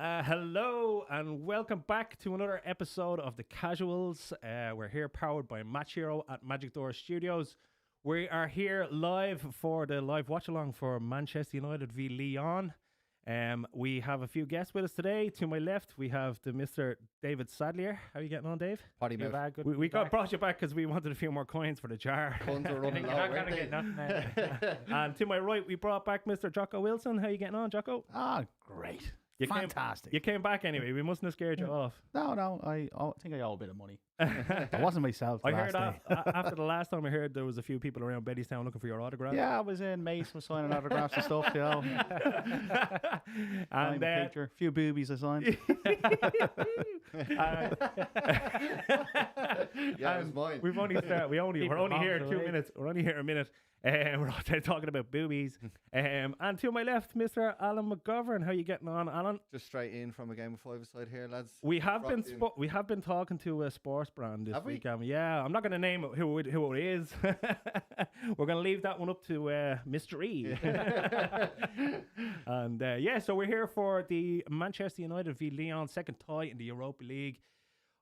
Hello and welcome back to another episode of The Casuals. We're here powered by Match Hero at Magic Door Studios. We are here live for the live watch along for Manchester United v Lyon. We have a few guests with us today. To my left, we have the Mr. David Sadlier. How are you getting on, Dave? Potty mouth. We brought you back because we wanted a few more coins for the jar. Funds are running You're low, not weren't gonna they? get nothing out. And to my right, we brought back Mr. Jocko Wilson. How are you getting on, Jocko? Ah, great. You Fantastic. You came back anyway. We mustn't have scared you off. No, I think I owe a bit of money. It wasn't myself. I last heard day. after the last time I heard there was a few people around Bettystown looking for your autograph. Yeah, I was in Mace, was signing autographs and stuff, you know. And Picture, a few boobies I signed. Yeah, it was mine. We've only started. We're only here 2 minutes. We're only here a minute. We're out there talking about boobies. And to my left, Mr. Alan McGovern. How you getting on, Alan? Just straight in from a game of five-a-side here, lads. We have been Dropped in. we have been talking to a sports brand this Have we? week. Yeah, I'm not going to name who it is. We're going to leave that one up to mystery. And so we're here for the Manchester United v Lyon second tie in the Europa League.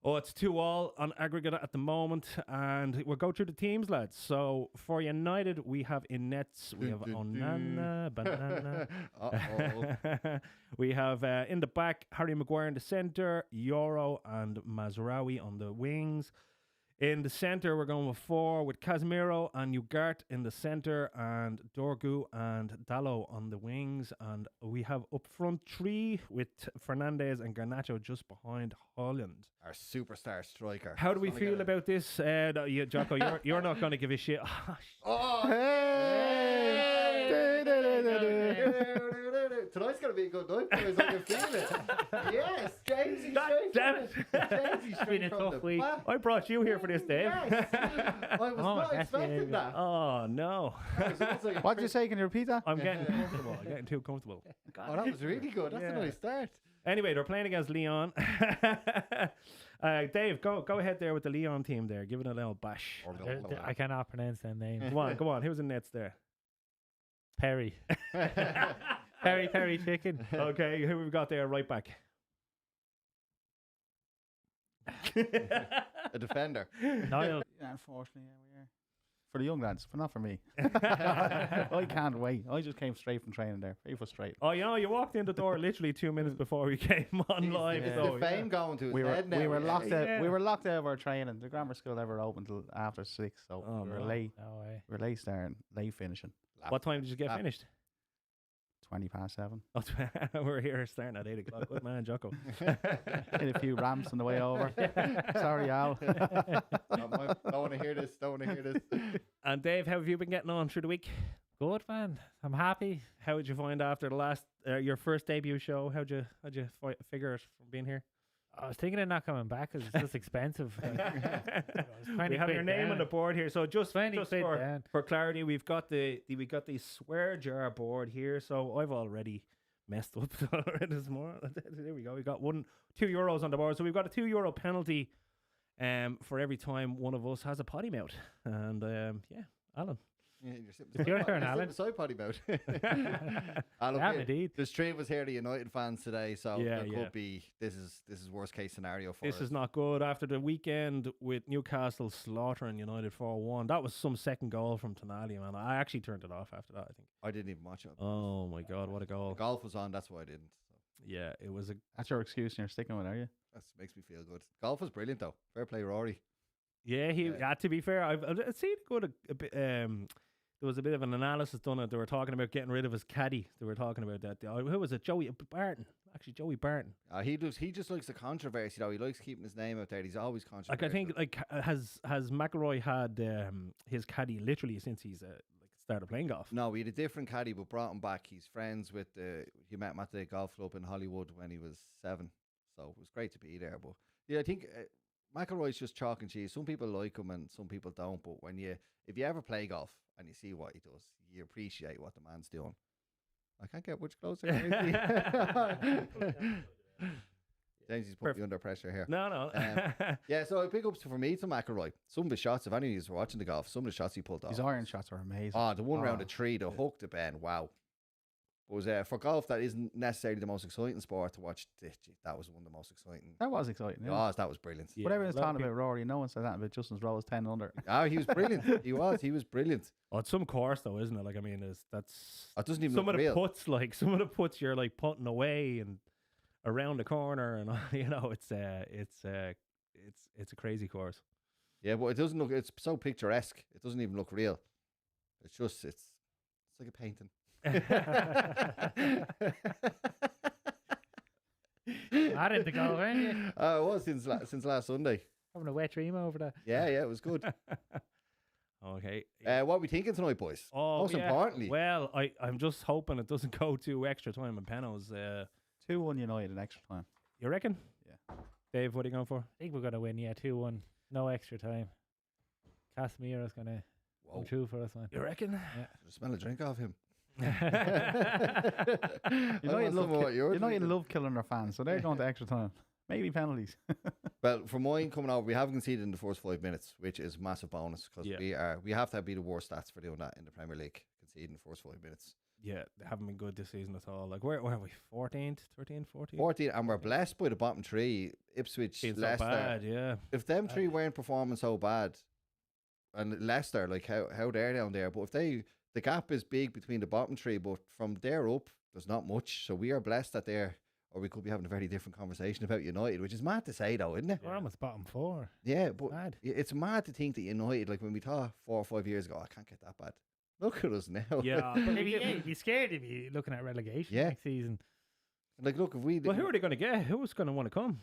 Oh, it's 2-2 on aggregate at the moment, and we'll go through the teams, lads. So for United, we have in nets, we have Onana, Banana. Uh-oh. We have in the back, Harry Maguire in the centre, Euro and Mazraoui on the wings. In the centre, we're going with 4 with Casemiro and Ugarte in the centre and Dorgu and Dalot on the wings. And we have up front 3 with Fernandes and Garnacho just behind Holland. Our superstar striker. How do we feel about this? Jocko, you're not going to give a shit. Oh! Tonight's going to be a good night, boys. I can feel it. Yes, Jamesy straight damn from the... Jamesy Been straight a from tough the week. back. I brought you here for this, Dave. Yes. I was not that's expecting that. Oh, no. It was like a What did you say? Can you repeat that? I'm getting comfortable. I'm getting too comfortable. Oh, that was really good. That's Yeah. a nice start. Anyway, they're playing against Lyon. Dave, go ahead there with the Lyon team there. Give it a little bash. I cannot pronounce that name. Go on. Who's in nets there? Perry. Perry chicken. Okay, who we've got there right back? A defender. Niall. Yeah, unfortunately, yeah, we are. For the young lads, but not for me. I can't wait. I just came straight from training there. Very frustrated. Oh, you walked in the door literally 2 minutes before we came on live. Is So, the fame going to his We were head now? we were yeah? locked out. Yeah. We were locked out of our training. The grammar school never opened till after 6, so Oh, we were no. late. No way. We were late starting, late finishing. what time did you get Lap. finished? 7:20. Oh, we're here starting at 8 o'clock. Good man, Jocko. Hit a few ramps on the way over. Sorry, Al. Don't want to hear this. Don't want to hear this. And Dave, how have you been getting on through the week? Good, man. I'm happy. How did you find after the last your first debut show? How'd you figure it from being here? I was thinking of not coming back because it's just expensive. We have your name on the board here. So just 20 quid for, down. for clarity, we got the swear jar board here. So I've already messed up this morning. There we go. We got €2 on the board. So we've got a €2 penalty for every time one of us has a potty mouth. And Alan. Yeah, you're sitting It's your beside- turn, you're Alan. sitting beside Potty Mouth. Look, Yeah, indeed. there's 3 of us here, the United fans today, so Yeah, it yeah. could be this is worst case scenario for This us. is not good. After the weekend with Newcastle slaughtering United 4-1, that was some second goal from Tonali, man. I actually turned it off after that, I think. I didn't even watch it. Oh my God, what a The goal. golf was on, that's why I didn't. So Yeah, it was a That's your excuse and you're sticking with it, are you? that makes me feel good. Golf was brilliant though. Fair play, Rory. Yeah, Yeah. to be fair, I've seen a bit. There was a bit of an analysis done. They were talking about getting rid of his caddy. They were talking about that. Who was it? Joey Barton. Actually, Joey Barton. He just likes the controversy though. He likes keeping his name out there. He's always controversial. Like I think, has McIlroy had his caddy literally since he's started playing golf? No, we had a different caddy, but brought him back. He's friends with he met him at the golf club in Hollywood when he was 7, so it was great to be there. But yeah, I think McIlroy's just chalk and cheese. Some people like him and some people don't. But if you ever play golf and you see what he does, you appreciate what the man's doing. I can't get much closer. James, he's put me under pressure here. No. Yeah, so big ups for me to McIlroy. Some of his shots, if any of you were watching the golf, some of the shots he pulled off. His iron shots are amazing. Oh, the one round Oh, of 3, the hook to Ben, wow. But for golf, that isn't necessarily the most exciting sport to watch. That was one of the most exciting. That was exciting. Yeah. Oh, that was brilliant. Yeah, But everyone's a lot of talking about Rory. No one said that about Justin's Rose 10 under. Oh, he was brilliant. He was brilliant. Oh, it's some course though, isn't it? Like, I mean, that's It doesn't even some look of the real. puts. Like some of the puts, you're like putting away and around the corner, and you know, it's a crazy course. Yeah, but it doesn't look. It's so picturesque. It doesn't even look real. It's just it's like a painting. I didn't go, weren't you? It was since last Sunday. Having a wet dream over that. Yeah, it was good. Okay. What are we thinking tonight, boys? Oh, Most yeah. importantly, Well, I'm just hoping it doesn't go to extra time and penalties. 2-1 United in extra time. You reckon? Yeah. Dave, what are you going for? I think we're going to win, yeah, 2-1. No extra time. Casemiro's going to whoa, come true for us, man. You reckon? I smell a drink off him. United love killing their fans, so they're going to extra time. Maybe penalties. Well, for mine coming over, we haven't conceded in the first 5 minutes, which is a massive bonus because Yeah. we have to be the worst stats for doing that in the Premier League, conceding the first 5 minutes. Yeah, they haven't been good this season at all. Like, where are we? 14th, 13th, 14th? 14, and we're blessed by the bottom three, Ipswich, Been so Leicester. bad, yeah. If them three weren't performing so bad, and Leicester, like how they're down there, but if the gap is big between the bottom three, but from there up, there's not much. So we are blessed that they're, or we could be having a very different conversation about United, which is mad to say though, isn't it? We're almost bottom 4. Yeah, but Mad. it's mad to think that United, like when we thought 4 or 5 years ago, I can't get that bad. Look at us now. Yeah. Maybe you'd be scared if you looking at relegation Yeah. next season. Like, look, if we... Well, who are they going to get? Who's going to want to come?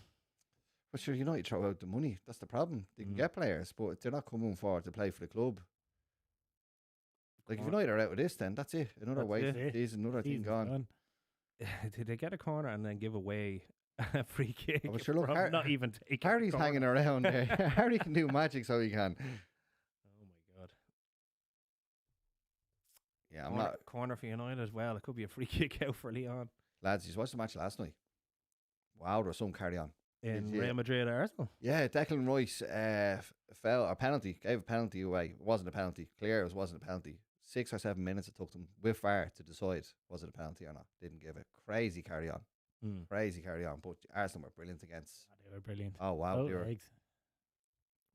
But sure, United throw out the money. That's the problem. They can Mm. get players, but they're not coming forward to play for the club. Like, if Corner. United are out of this, then that's it. Another That's way. it. Season, another thing Season's gone. done. Did they get a corner and then give away a free kick? Oh, but sure, look, from not even taking the Harry's corner? hanging around there. Harry can do magic so he can. Oh my god! Yeah, I'm not... corner for United as well. It could be a free kick out for Leon Lads, you watched the match last night. Wow, there was some carry on. in Yeah. Real Madrid Arsenal. Yeah, Declan Rice fell, a penalty, gave a penalty away. It wasn't a penalty. Clear it wasn't a penalty. 6 or 7 minutes it took them with VAR to decide was it a penalty or not. Didn't give it. Crazy carry on. Mm. Crazy carry on. But Arsenal were brilliant against. They were brilliant. Oh, wow. Both They were, legs.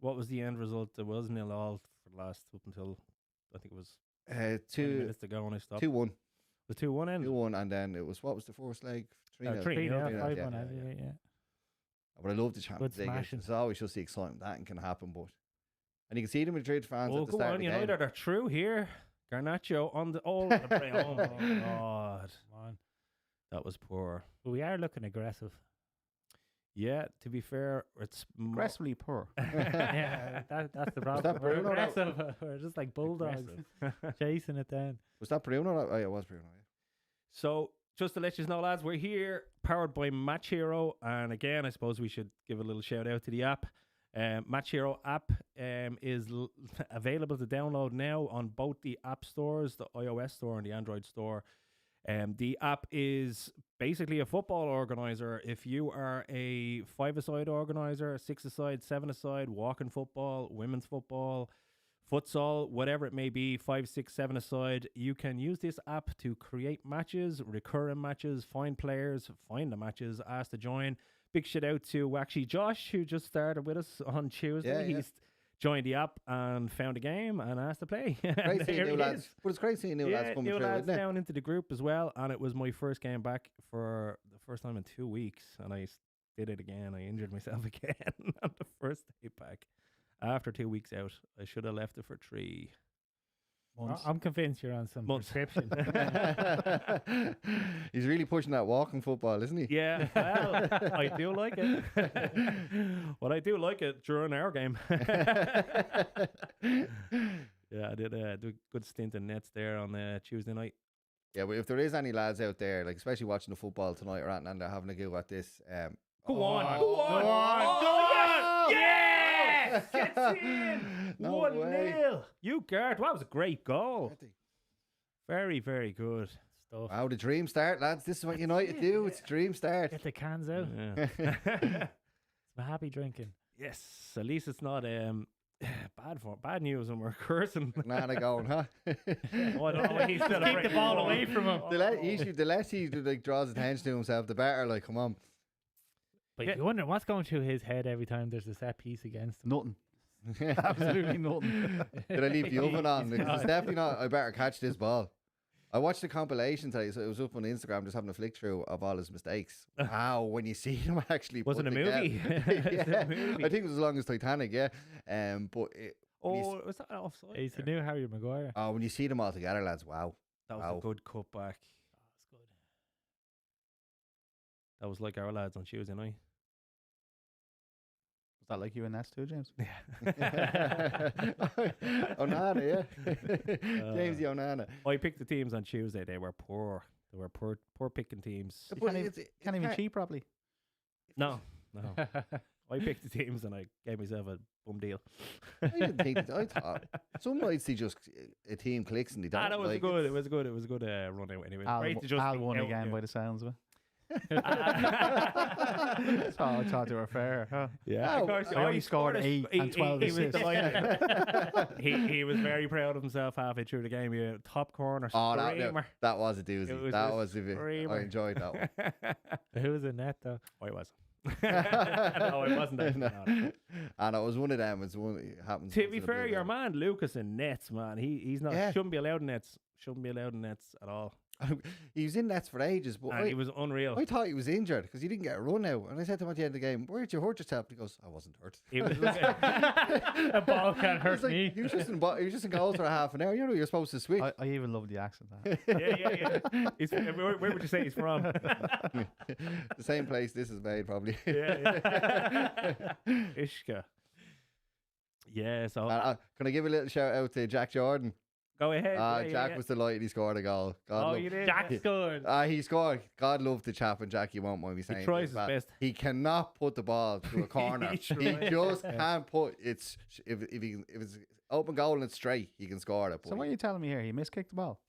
What was the end result? It was 0-0 for the last up until I think it was 20 2 minutes to go when I stopped. 2-1. The 2-1 end. 2-1, and then it was, what was the first leg? 3-0. 3-0, 3-0, 3-0, 5-1, yeah. yeah. But I love the Champions League. smashing. It's always just the excitement that can happen. But and you can see the Madrid fans Oh, at the go start on, of the United game. are true here. Garnacho on the oh my god, Come on. that was poor. But we are looking aggressive. Yeah, to be fair, it's Aggressively poor. Yeah, that's the problem. that We're Bruno that- aggressive. We're just like bulldogs chasing it down. Was that Bruno? Oh, yeah, it was Bruno. Yeah. So, just to let you know, lads, we're here powered by Match Hero. And again, I suppose we should give a little shout out to the app. Match Hero app is available to download now on both the app stores, the iOS store and the Android store. The app is basically a football organizer. If you are a 5-a-side organizer, 6-a-side, 7-a-side, walking football, women's football, futsal, whatever it may be, 5, 6, 7-a-side, you can use this app to create matches, recurring matches, find players, find the matches, ask to join. Big shout out to actually Josh, who just started with us on Tuesday. Yeah. He's joined the app and found a game and asked to play. Great And seeing there new he lads. is. But it's great seeing new lads coming new through, lads isn't it? down into the group as well, and it was my first game back for the first time in 2 weeks, and I did it again. I injured myself again on the first day back. After 2 weeks out, I should have left it for 3 months. I'm convinced you're on some Months. prescription. He's really pushing that walking football, isn't he? Yeah, well, I do like it. Well, I do like it during our game. Yeah, I did a good stint in nets there on Tuesday night. Yeah, but if there is any lads out there, like especially watching the football tonight or anything, and they're having a go at this, Go on, go on. Oh, yes! Yes! Gets in! No 1-0. You guard. That was a great goal. Very, very good. Stuff. Wow, the dream start, lads. This is what United do. It's a dream start. Get the cans out. Yeah. It's my happy drinking. Yes, at least it's not bad news, and we're cursing. Nana going, huh? Oh, I don't know. He's still Keep the ball away from him. The less he like draws attention to himself, the better. Like, come on. But Yeah. you wonder what's going through his head every time there's a set piece against him. Nothing. Absolutely nothing. Did I leave the oven on? He's It's gone. definitely not. I better catch this ball. I watched the compilation today, so it was up on Instagram, just having a flick through of all his mistakes. Wow, when you see him actually, Was it put a together- movie? Is it a yeah, movie? I think it was as long as Titanic. Yeah, but Oh, was that offside? He's the there? new Harry Maguire. when you see them all together, lads, wow. That was Wow. a good cutback. That's good. That was like our lads on Tuesday night. Was that like you and Ness too, James? Onana, yeah. Jamesy Onana. I picked the teams on Tuesday. They were poor. They were poor picking teams. You But can't, it's- can't even cheat properly. No. I picked the teams and I gave myself a bum deal. I didn't think I thought some nights they just a team clicks and they don't. That was like good. It was good. It was a good run out anyway. Al, Great to just Al be won out again there. by the sounds of it. Yeah, So I thought they were fair. Huh? of course. I only he scored a- 8 and 12 he was assists. delighted. he was very proud of himself halfway through the game. He had a top corner Oh, screamer. that was a doozy. It was That a was a bit. screamer. I enjoyed that one. Who was in net though? Oh, it was. No, it wasn't. Actually, No. no. And it was one of them. It's one. It happens. To once be in a fair, blue your moon. man Lucas in nets, man. He's not Yeah. shouldn't be allowed in nets. Shouldn't be allowed in nets at all. He was in nets for ages, but And he was unreal. I thought he was injured because he didn't get a run out. And I said to him at the end of the game, "Where'd you hurt yourself?" And he goes, "I wasn't hurt." He was A ball can't It's hurt like, me. He was just in goals for a half an hour. You know, you're supposed to switch. I even love the accent. yeah. Where would you say he's from? The same place this is made, probably. yeah. Ishka. Yeah, so Can I give a little shout out to Jack Jordan? go ahead. Jack was delighted he scored a goal. God Oh, love- you did? Jack scored. He scored. God love the chap, and Jack, you won't mind me saying. tries this, his but best. He cannot put the ball to a corner. He he tries. just can't put it's if it's open goal and it's straight, he can score it. But So what are you telling me here? He miskicked the ball.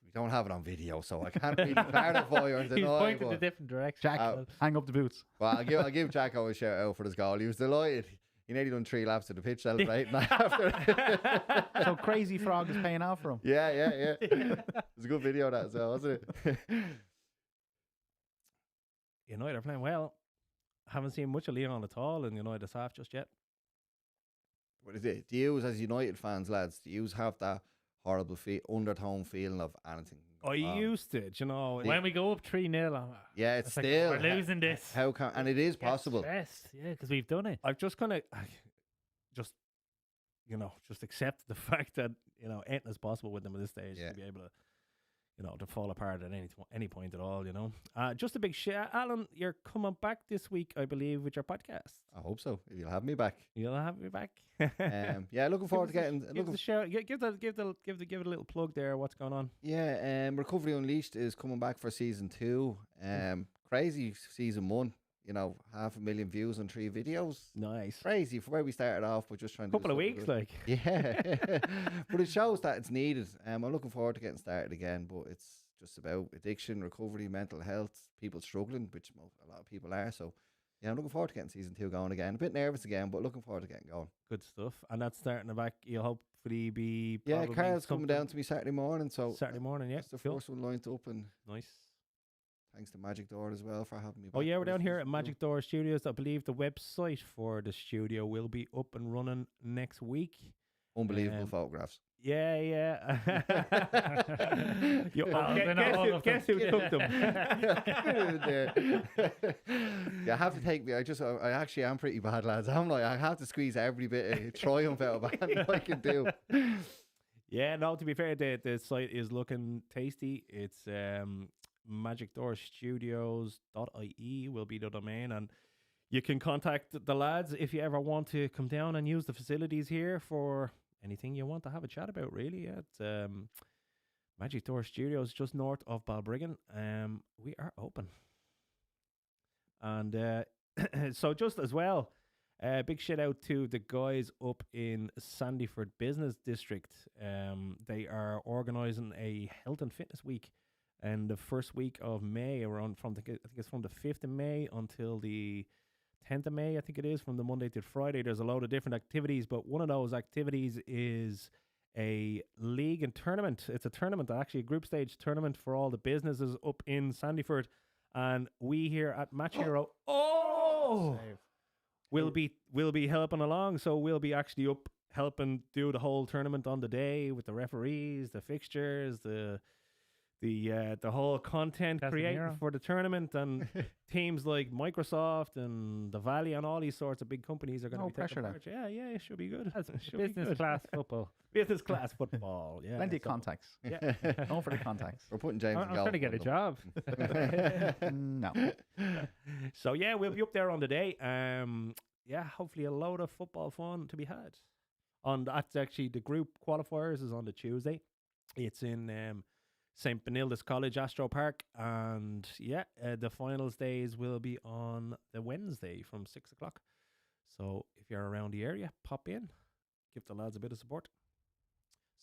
we don't have it on video, so I can't really clarify or He's deny. pointing a But, different direction. Jack, hang up the boots. well, I'll give Jacko a shout out for his goal. He was delighted. He nearly done 3 laps to the pitch celebrating after. So Crazy Frog is paying out for him. Yeah. It's a good video that as well, wasn't it? United are playing well. Haven't seen much of Leon at all in United's half just yet. What is it? Do you, as United fans, lads, do you have that horrible undertone feeling of anything? I used to, you know. When we go up 3-0, Yeah, it's it's like, still we're losing this. How can and it is Get possible. stressed. Yeah, because we've done it. I've just kind of just accept the fact that anything is possible with them at this stage Yeah. to be able to to fall apart at any point at all. Just a big shout, Alan. You're coming back this week, I believe, with your podcast. I hope so. If you'll have me back. You'll have me back. Yeah, looking forward to getting. Give us a shout. Give it a little plug there. What's going on? Yeah, Recovery Unleashed is coming back for season 2. Crazy season 1. 500,000 views on 3 videos. Nice. Crazy for where we started off, but just trying to Couple do of something weeks, good. like. Yeah, but it shows that it's needed. I'm looking forward to getting started again, but it's just about addiction, recovery, mental health, people struggling, which a lot of people are. So, yeah, I'm looking forward to getting season 2 going again. A bit nervous again, but looking forward to getting going. Good stuff. And that's starting back. You'll hopefully be. Yeah, probably Carl's coming something down to me Saturday morning, so Saturday morning. Yeah, that's the cool. first one lined up, and Nice. thanks to Magic Door as well for having me. Oh back yeah, for we're this down here season at two. Magic Door Studios. I believe the website for the studio will be up and running next week. Unbelievable photographs. Yeah. You- Oh, they're not all of guess who them. took them? Yeah, I have to take me. I actually am pretty bad, lads. I'm like, I have to squeeze every bit of triumph out of it I can do. Yeah, no, to be fair, the site is looking tasty. It's magicdoorstudios.ie will be the domain, and you can contact the lads if you ever want to come down and use the facilities here for anything you want to have a chat about, really. Yeah, it's Magic Door Studios just north of Balbriggan. We are open. And so just as well, big shout out to the guys up in Sandyford Business District. They are organising a health and fitness week, and the first week of May, I think it's from the 5th of May until the 10th of May, I think it is, from the Monday to Friday. There's a load of different activities, but one of those activities is a league and tournament. It's a tournament, actually a group stage tournament for all the businesses up in Sandyford. And we here at Match Hero Save. will be helping along. So we'll be actually up helping do the whole tournament on the day with the referees, the fixtures, the whole content creating Casemiro. for the tournament, and teams like Microsoft and the Valley and all these sorts of big companies are going to No be taking pressure then. part. Yeah, it should be good. That's It should be business good. class football. Business class football. Yeah, Plenty of so- contacts. Yeah. Going for the contacts. We're putting James I'm in trying to get a golf job. No. So yeah, we'll be up there on the day. Yeah, hopefully a load of football fun to be had. That's actually the group qualifiers is on the Tuesday. It's in St. Benilde's College, Astro Park, and yeah, the finals days will be on the Wednesday from 6 o'clock. So if you're around the area, pop in, give the lads a bit of support.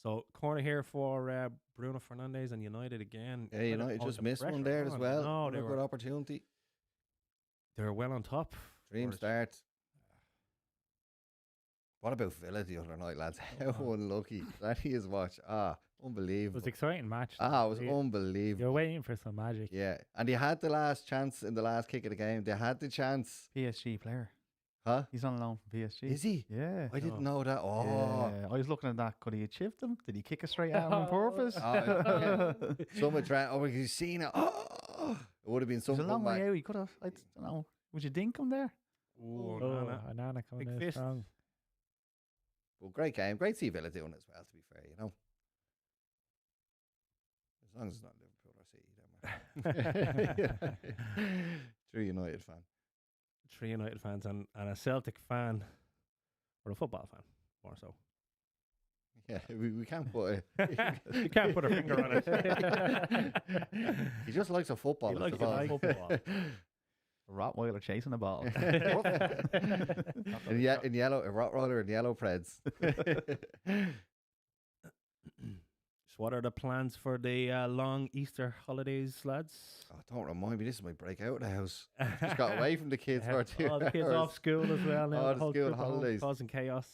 So corner here for Bruno Fernandes and United again. Yeah, United Oh, just the missed one pressure there as on. well. No, What a good opportunity. they were well on top. Dream for it. start. What about Villa the other night, lads? How unlucky. That is watch. It was Unbelievable. an exciting match. It was You- unbelievable. You're waiting for some magic. Yeah. And they had the last chance in the last kick of the game. They had the chance. PSG player. Huh? He's on loan from PSG. Is he? Yeah. I didn't No. know that. Oh. Yeah. I was looking at that. Could he have chipped him? Did he kick it straight at him on purpose? Someone tried. Oh, you seen it? Oh. It would have been He's a something. long way out. He could have. I don't know. Would you dink him there? Ooh, Oh, Nana. Anana coming Big in fist. strong. Well, great game. Great to see Villa doing it as well, to be fair, you know. As long as it's not Liverpool or City, don't matter. True United fan. 3 United fans and a Celtic fan, or a football fan, more so. Yeah, we can't put a... You can't put a finger on it. He just likes a football. He I likes suppose. football. A Rottweiler chasing a ball. in yellow, a Rottweiler in yellow Preds. So what are the plans for the long Easter holidays, lads? Oh, don't remind me, this is my breakout of the house. Just got away from the kids for 2 All the kids hours. off school as well now. Oh, the whole school trip at home, holidays. causing chaos.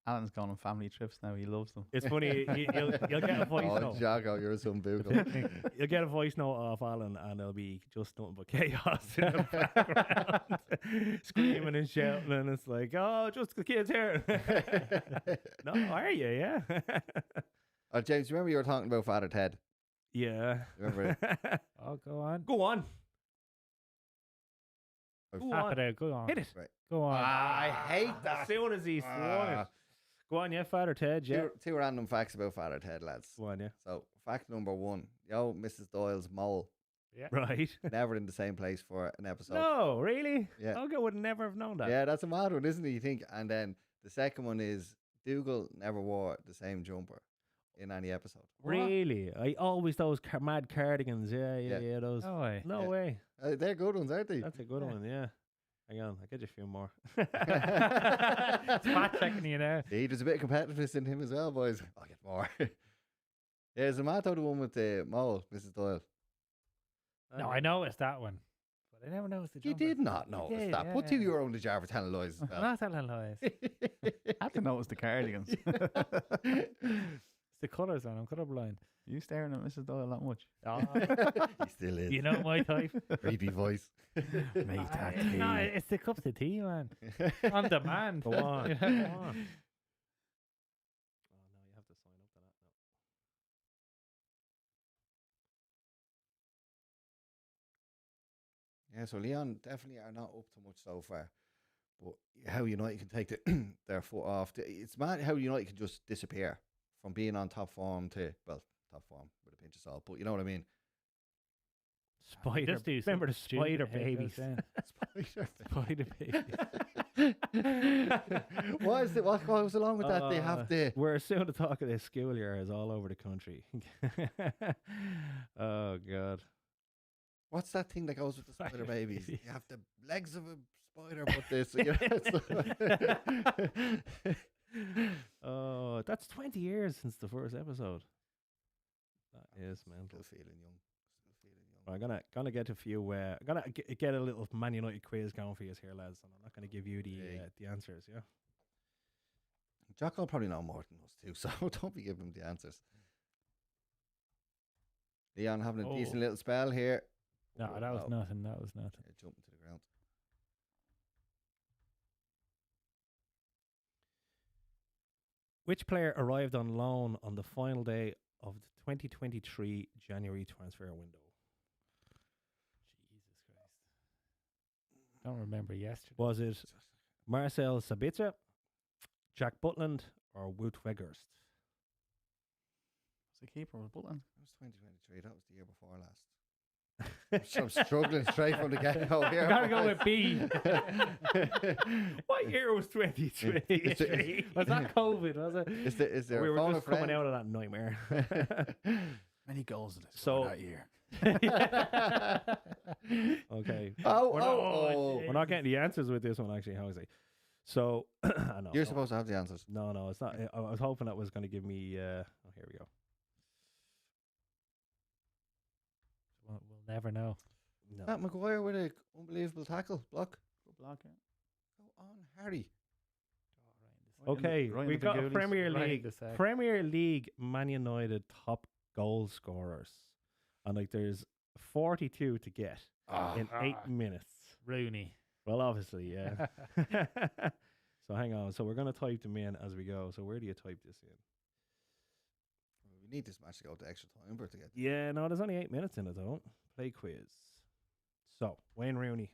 Alan's gone on family trips now. He loves them. It's funny, you'll get a voice Oh, note. Jocko, you're some boogle. You'll get a voice note off Alan and it'll be just nothing but chaos in the background. Screaming and shouting, and it's like, oh, just the kids here. No, are you? Yeah. Oh, James, remember you were talking about Father Ted? Yeah. Remember it? Oh, go on. Go on. Go Tap on. it out. Go on. Hit it. Go on. I hate that. As soon as he swung Ah. it. Go on, yeah, Father Ted, yeah. Two random facts about Father Ted, lads. Go on, yeah. So, fact number 1. Yo, Mrs. Doyle's mole. Right. Never in the same place for an episode. No, really? Yeah. I would never have known that. Yeah, that's a mad one, isn't it? You think? And then the second one is Dougal never wore the same jumper in any episode. Really? I always those mad cardigans. Yeah. Those. No way. No Yeah. way. They're good ones, aren't they? That's a good Yeah. one, yeah. Hang on, I'll get you a few more. Spot checking you now. See, there's a bit of competitiveness in him as well, boys. I'll get more. Yeah, there's a Mato, the one with the mole, Mrs. Doyle. No, I noticed that one. But I never noticed the You jumper. did not notice did, that. Put yeah. 2 euro in the jar for telling lies as I'm well. not telling lies. I had to notice the cardigans. It's the colours on. I'm colourblind. You staring at Mrs. Doyle that much? Oh, He still is. you know my type. Creepy voice. Make that It's not- tea. it's the cups of tea, man. On demand. Go on. Yeah. Go on. Oh, no, you have to sign up to that now. Yeah, so Leon definitely are not up to much so far. But how United can take their foot off. It's mad how United can just disappear from being on top form to, well, top form with a pinch of salt. But you know what I mean? Spider. Just do Remember the something spider stupid, head babies. goes down. Spider babies. What is it? What goes along with that? They have the. We're soon to talk of this school year is all over the country. Oh God. What's that thing that goes with the spider babies? You have the legs of a spider, but this. You know, Oh, that's 20 years since the first episode. That is mental. Still feeling young. Still feeling young. I'm gonna get a few. Gonna get a little Man United quiz going for you here, lads, and I'm not gonna give you the answers. Yeah. Jocko will probably know more than us too, so don't be giving him the answers. Leon having a decent little spell here. No, that was nothing. That was nothing. Yeah, jumping to the ground. Which player arrived on loan on the final day of the 2023 January transfer window? Jesus Christ. Don't remember yesterday. Was it Marcel Sabitzer, Jack Butland, or Wout Weghorst? The keeper was Butland. That was 2023. That was the year before last. I'm struggling straight from the get-go here. Gotta go with B. What year was 2023? Was that COVID? Was it? Is there We a were phone just a friend? coming out of that nightmare. Many goals in this So- that year. Okay. Oh. We're not getting the answers with this one, actually, how is it? So, I know. You're supposed to have the answers. No, it's not. I was hoping that was going to give me. Oh, here we go. We'll never know. No. Matt Maguire with an unbelievable tackle block. Good block, yeah. Go on, Harry. Okay, right in we've the got a goodies. Premier Right League. the sec. Premier League Man United top goal scorers, and like there's 42 to get in 8 minutes. Rooney. Well, obviously, yeah. So hang on. So we're gonna type them in as we go. So where do you type this in? We need this match to go to extra time for it to get. Yeah, no, there's only 8 minutes in it though. Play quiz. So Wayne Rooney.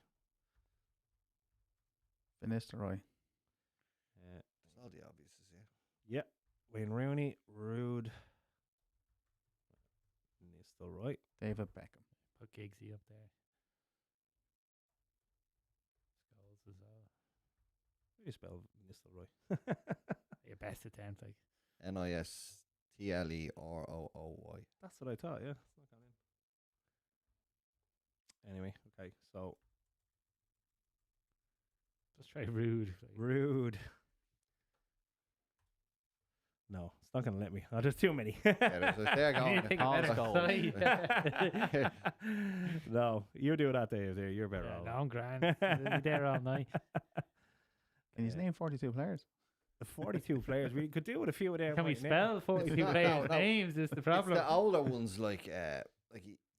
Van Nistelrooy. It's all the obviouses, yeah. Yeah, Wayne Rooney, Rude, Nistelrooy. David Beckham. Put Giggsy up there. Skulls as well. How do you spell Nistelrooy? Your best attempt, like. Nistlerooy. That's what I thought. Yeah, it's not gone in. Anyway, okay, so Just try Rude. Rude. No, it's not going to let me. Oh, there's too many. Yeah, they're You going. need to think All of the better goals. No, you do that, Dave. There, you're better Yeah, off. no, I'm grand. I'll be there all night. And he's named 42 players. The 42 players. We could do with a few of them. Can we right now. spell 42 No, players' no. names? Is the It's problem? the older ones, like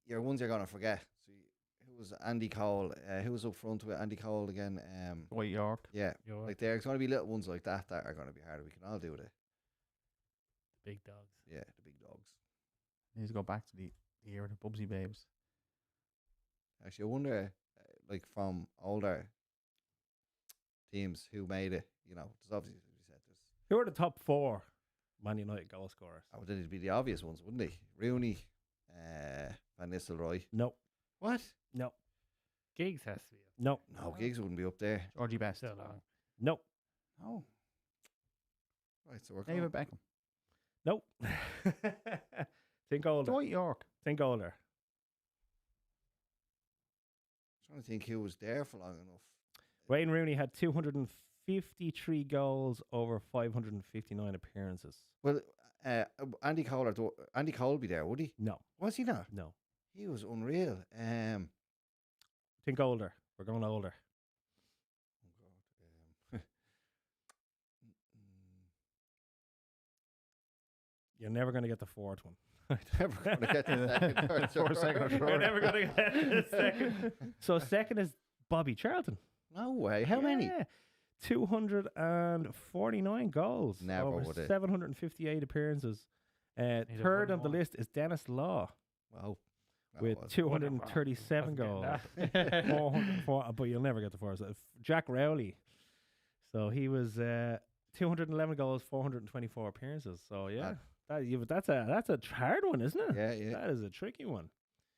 your ones you're gonna forget. So who was Andy Cole? Who was up front with Andy Cole again? White York. Yeah, York, like there's gonna be little ones like that are gonna be harder. We can all do it. big dogs. Yeah, the big dogs. Needs to go back to the year of the Bubsy Babes. Actually, I wonder, like from older teams who made it. You know, there's obviously as we said there's. Who are the top 4 Man United goal scorers? Oh, they'd be the obvious ones, wouldn't they? Rooney, Van Nistelrooy. No, What? no, Giggs has to be up. no, No, Giggs wouldn't be up there. Georgie Best. So long. no, No. Right, so we're David going. Beckham. no. Think older. White York. Think older. Trying to think who was there for long enough. Wayne Rooney had 253 goals over 559 appearances. Well, Andy Cole. Andy Cole would be there, would he? No, Was he not? no. He was unreal. Think older. We're going older. You're never going to get the fourth one. Never going to get to second. For a second, You're never going to get the second. So second is Bobby Charlton. No way. How many? Yeah. 249 goals. Never over would it. 758 appearances. have Third won on the more. list is Dennis Law Wow. That with was- 237 goals. 404, but you'll never get the fourth. Jack Rowley. So he was 211 goals, 424 appearances. So yeah, that's a hard one, isn't it? Yeah, yeah. That is a tricky one.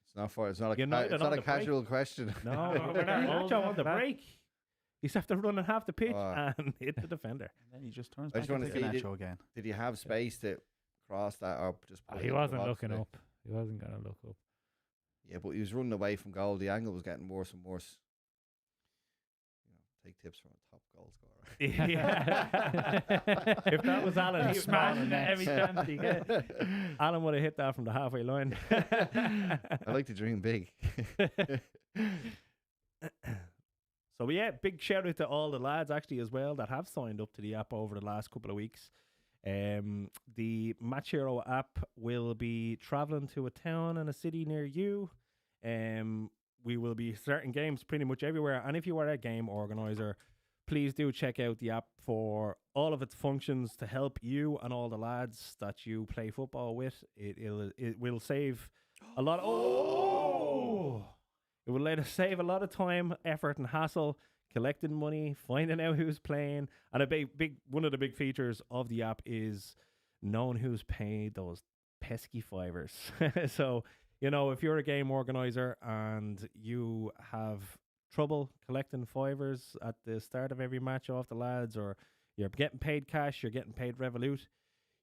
It's not for. It's not a. United It's on not a the break. casual question. No, we're not old Nacho on enough the for that. break. He's have to run in half the pitch Oh. and hit the defender. And then he just turns I back just wanna into see, did- Nacho again. Did you have space to cross that or just? put it He into the wasn't box looking there? up. He wasn't going to look up. Yeah, but he was running away from goal. The angle was getting worse and worse. You know, take tips from a top goal scorer. Yeah. If that was Alan, he Smashing it every chance he gets. Alan would have hit that from the halfway line. I like to dream big. So yeah, big shout out to all the lads actually as well that have signed up to the app over the last couple of weeks. The Match Hero app will be traveling to a town and a city near you. We will be starting games pretty much everywhere. And if you are a game organizer, please do check out the app for all of its functions to help you and all the lads that you play football with. It will save a lot. It will let us save a lot of time, effort, and hassle collecting money, finding out who's playing, and a big one of the big features of the app is knowing who's paid those pesky fivers. So, you know, if you're a game organizer and you have trouble collecting fivers at the start of every match off the lads, or you're getting paid cash, you're getting paid Revolut,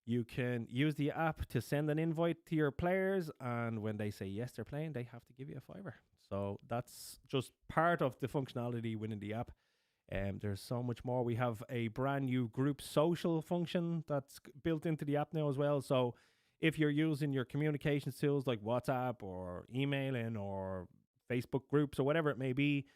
you can use the app to send an invite to your players, and when they say yes, they're playing, they have to give you a fiver. So that's just part of the functionality within the app. There's so much more. We have a brand new group social function that's built into the app now as well. So if you're using your communications tools like WhatsApp or emailing or Facebook groups or whatever it may be,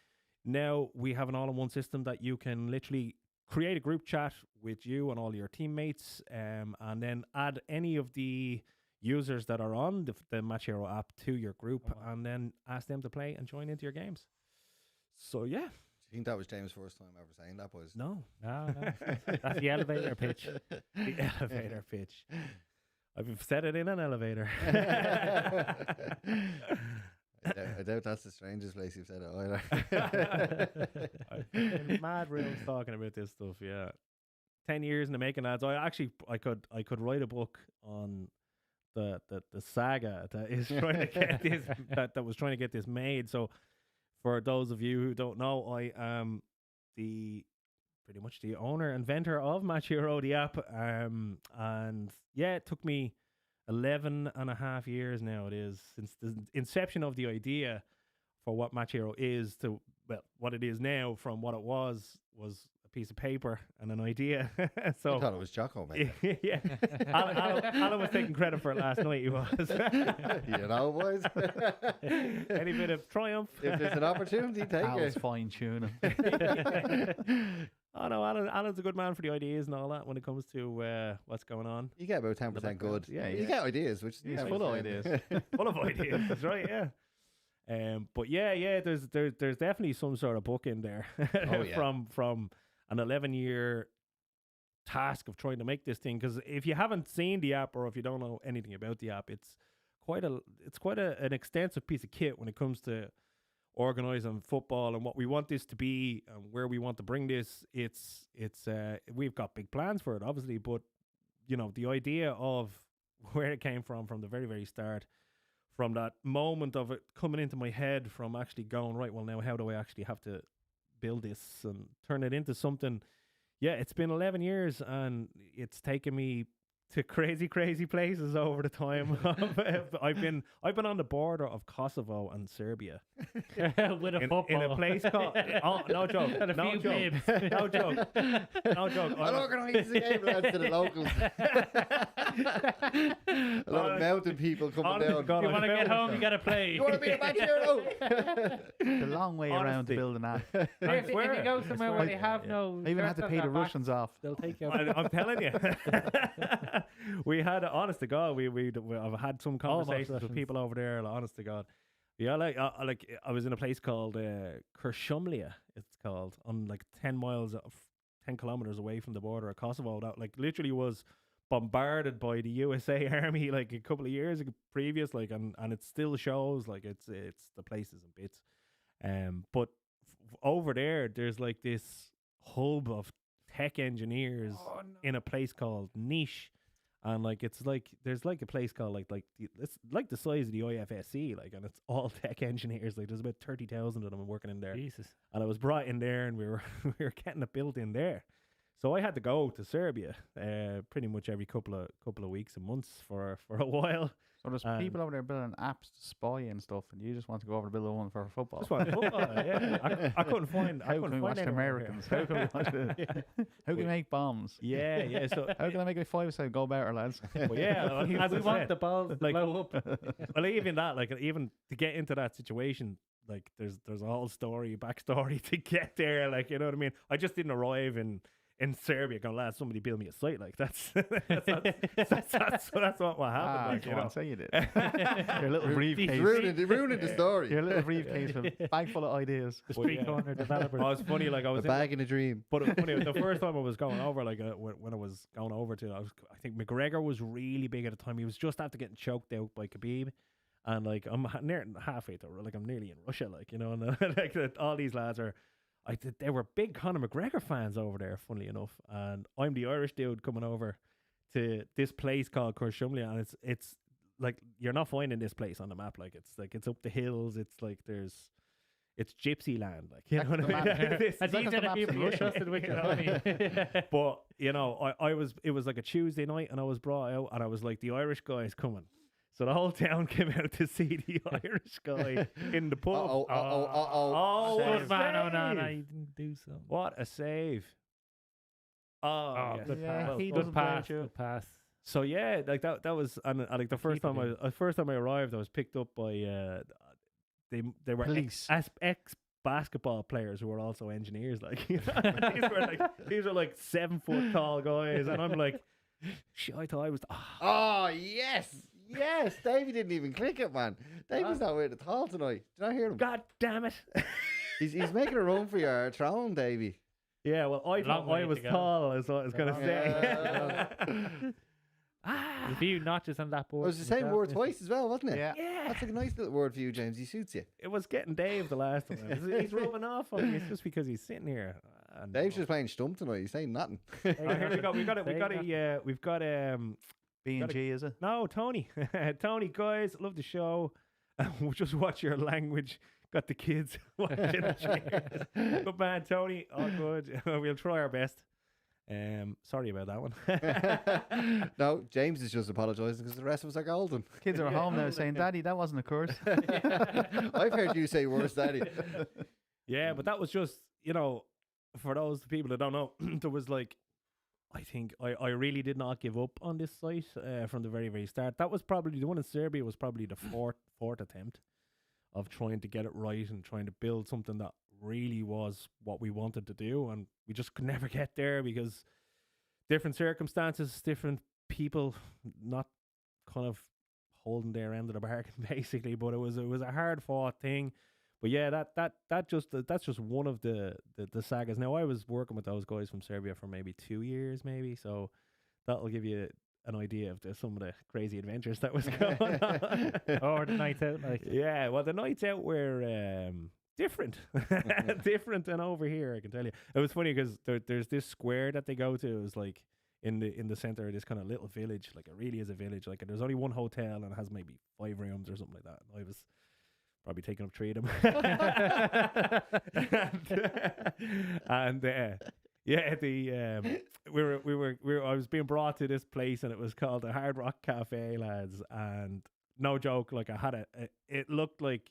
now we have an all-in-one system that you can literally create a group chat with you and all your teammates, and then add any of the users that are on the Match Hero app to your group, and then ask them to play and join into your games. So yeah. Do you think that was James' first time ever saying that, boys? No. That's the elevator pitch. The elevator pitch. I've said it in an elevator. I doubt that's the strangest place you've said it either. I've been in mad rooms talking about this stuff. Yeah, 10 years in the making, lads. I could write a book on the saga that is trying to get this that was trying to get this made. So for those of you who don't know, I am pretty much the owner, inventor of Match Hero, the app. And yeah, it took me 11 and a half years now. It is since the inception of the idea for what Match Hero is to, well, what it is now, from what it was a piece of paper and an idea. So I thought it was Jocko, man. Yeah. Alan was taking credit for it last night. He was. You know, boys. Any bit of triumph. If there's an opportunity, take Al's it. fine tuning. Oh no, Alan's a good man for the ideas and all that when it comes to what's going on. You get about 10% good. Yeah, You get ideas, which He's full of ideas. Full of ideas, that's right, yeah. But yeah, there's definitely some sort of book in there. Oh, yeah. from an 11-year task of trying to make this thing. Because if you haven't seen the app, or if you don't know anything about the app, it's quite an extensive piece of kit when it comes to organizing football and what we want this to be and where we want to bring this. It's we've got big plans for it, obviously, but you know, the idea of where it came from the very, very start, from that moment of it coming into my head, from actually going, right, well, now how do I actually have to build this and turn it into something? Yeah, it's been 11 years and it's taken me to crazy places over the time. I've been on the border of Kosovo and Serbia With a football. in a place called no joke. And a No few joke. bibs. No joke. No joke. I'll organise the game, lads, to the locals. A lot of mountain people coming Honest to down. God, You I want to get found home, myself. you got to play. You want to be a Match Hero? It's a long way around Honesty. to build an app. If you swear. go somewhere where I they have no... I even had to shirts pay on the their back, Russians off. They'll take you out. I'm telling you, we had, honest to God, I've had some conversations with Russians. people over there. Honest to God, yeah, I was in a place called Kershumlia. It's called, on like 10 kilometers away from the border of Kosovo. That like literally was bombarded by the USA Army like a couple of years previous, like, and it still shows like it's the places and bits. But over there's like this hub of tech engineers in a place called Niche, and like it's like there's like a place called it's like the size of the IFSC, like, and it's all tech engineers. Like there's about 30,000 of them working in there. Jesus. And I was brought in there, and we were getting it built in there. So I had to go to Serbia pretty much every couple of weeks and months for a while. So there's people over there building apps to spy and stuff, and you just want to go over to build one for football. Just want football, yeah. I couldn't find. How can we watch the Americans? How can we watch the, How can we make bombs? Yeah. So How can I make a 5-side go better, lads? well, yeah, And we want the balls to Like- blow up. well, even that, like, even to get into that situation, like, there's a whole backstory to get there. Like, you know what I mean? I just didn't arrive in Serbia going, lads, somebody build me a site. Like, that's what happened. Like, Go you on, know. say you did. Your little briefcase. Ruining the story. Your little briefcase with a bag full of ideas. The Well, street yeah. corner developers. Oh, it's funny. Like, I A was bag in a dream. But it was funny, the first time I was going over, like when I was going over to, I think McGregor was really big at the time. He was just after getting choked out by Khabib, and like I'm near halfway through, like I'm nearly in Russia, like, you know, and like all these lads are, they were big Conor McGregor fans over there, funnily enough, and I'm the Irish dude coming over to this place called Kurshumlia, and it's like you're not finding this place on the map, like it's up the hills, it's like it's gypsy land, like, you know what I mean? And like these on are the the maps people in you Russia. trusted with your money. But you know, it was like a Tuesday night, and I was brought out, and I was like, the Irish guy's coming. So the whole town came out to see the Irish guy in the pub. Oh, Good a man, oh no, save. you didn't do something. What a save! Oh, yes. Good Yeah, pass. he Good doesn't blame pass. you. Good pass. So yeah, like that was, and like the first Keep time it first time I arrived, I was picked up by they were Police. ex basketball players who were also engineers. Like, you know? these were like 7 foot tall guys, and I'm like, shit, I thought I was. Oh, yes. Yes. Davey didn't even click it, man. Davey's not with at all tonight. Did I hear him? God damn it! He's making a run for your throne, Davey. Yeah, well, I A long thought I way was to go. tall, is what I was gonna Yeah. say. There's a few notches on that It board. was the same myself. word twice as well, wasn't it? Yeah. Yeah, That's a nice little word for you, James. He suits you. it was getting Dave the last time. He's rubbing off on me. It's just because he's sitting here. And Dave's just playing stump tonight. He's saying nothing. Oh, here we go. We've got B&G, is it? no, Tony. Tony, guys, love the show. We'll just watch your language. Got the kids watching. Cheers. Good man, Tony. All good. We'll try our best. Sorry about that one. No, James is just apologising because the rest of us are golden. Kids are Yeah. home now saying, Daddy, that wasn't a curse. I've heard you say worse, Daddy. Yeah, but that was just, you know, for those people that don't know, there was like, I think I really did not give up on this site from the very, very start. That was probably, the one in Serbia was probably the fourth attempt of trying to get it right and trying to build something that really was what we wanted to do. And we just could never get there because different circumstances, different people not kind of holding their end of the bargain, basically. But it was a hard fought thing. But yeah, that's just one of the sagas. Now, I was working with those guys from Serbia for maybe 2 years, so that'll give you an idea of some of the crazy adventures that was going on. Or the nights out, like. Yeah, well, the nights out were different, different than over here. I can tell you. It was funny because there's this square that they go to. It was like in the center of this kind of little village. Like, it really is a village. Like, there's only one hotel and it has maybe 5 rooms or something like that. And I was probably taking up 3 of them. and yeah, I was being brought to this place and it was called the Hard Rock Cafe, lads. And no joke, like, I had it looked like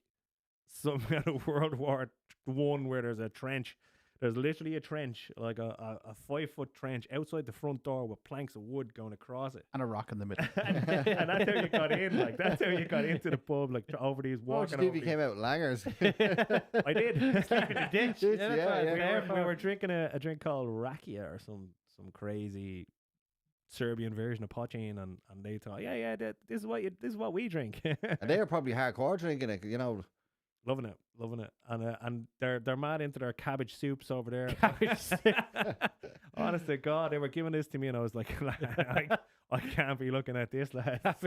some kind of World War I where there's a trench. There's literally a trench, like a 5 foot trench outside the front door with planks of wood going across it. And a rock in the middle. And that's how you got in, like, that's how you got into the pub, like, over these What walking would you over do if you came out langers? I did. Sleep in the ditch. Yeah. We were drinking a drink called rakia or some crazy Serbian version of pochine, and they thought, this is what we drink. And they were probably hardcore drinking it, you know. Loving it, and they're mad into their cabbage soups over there. Honest to God, they were giving this to me, and I was like, I can't be looking at this, lads. But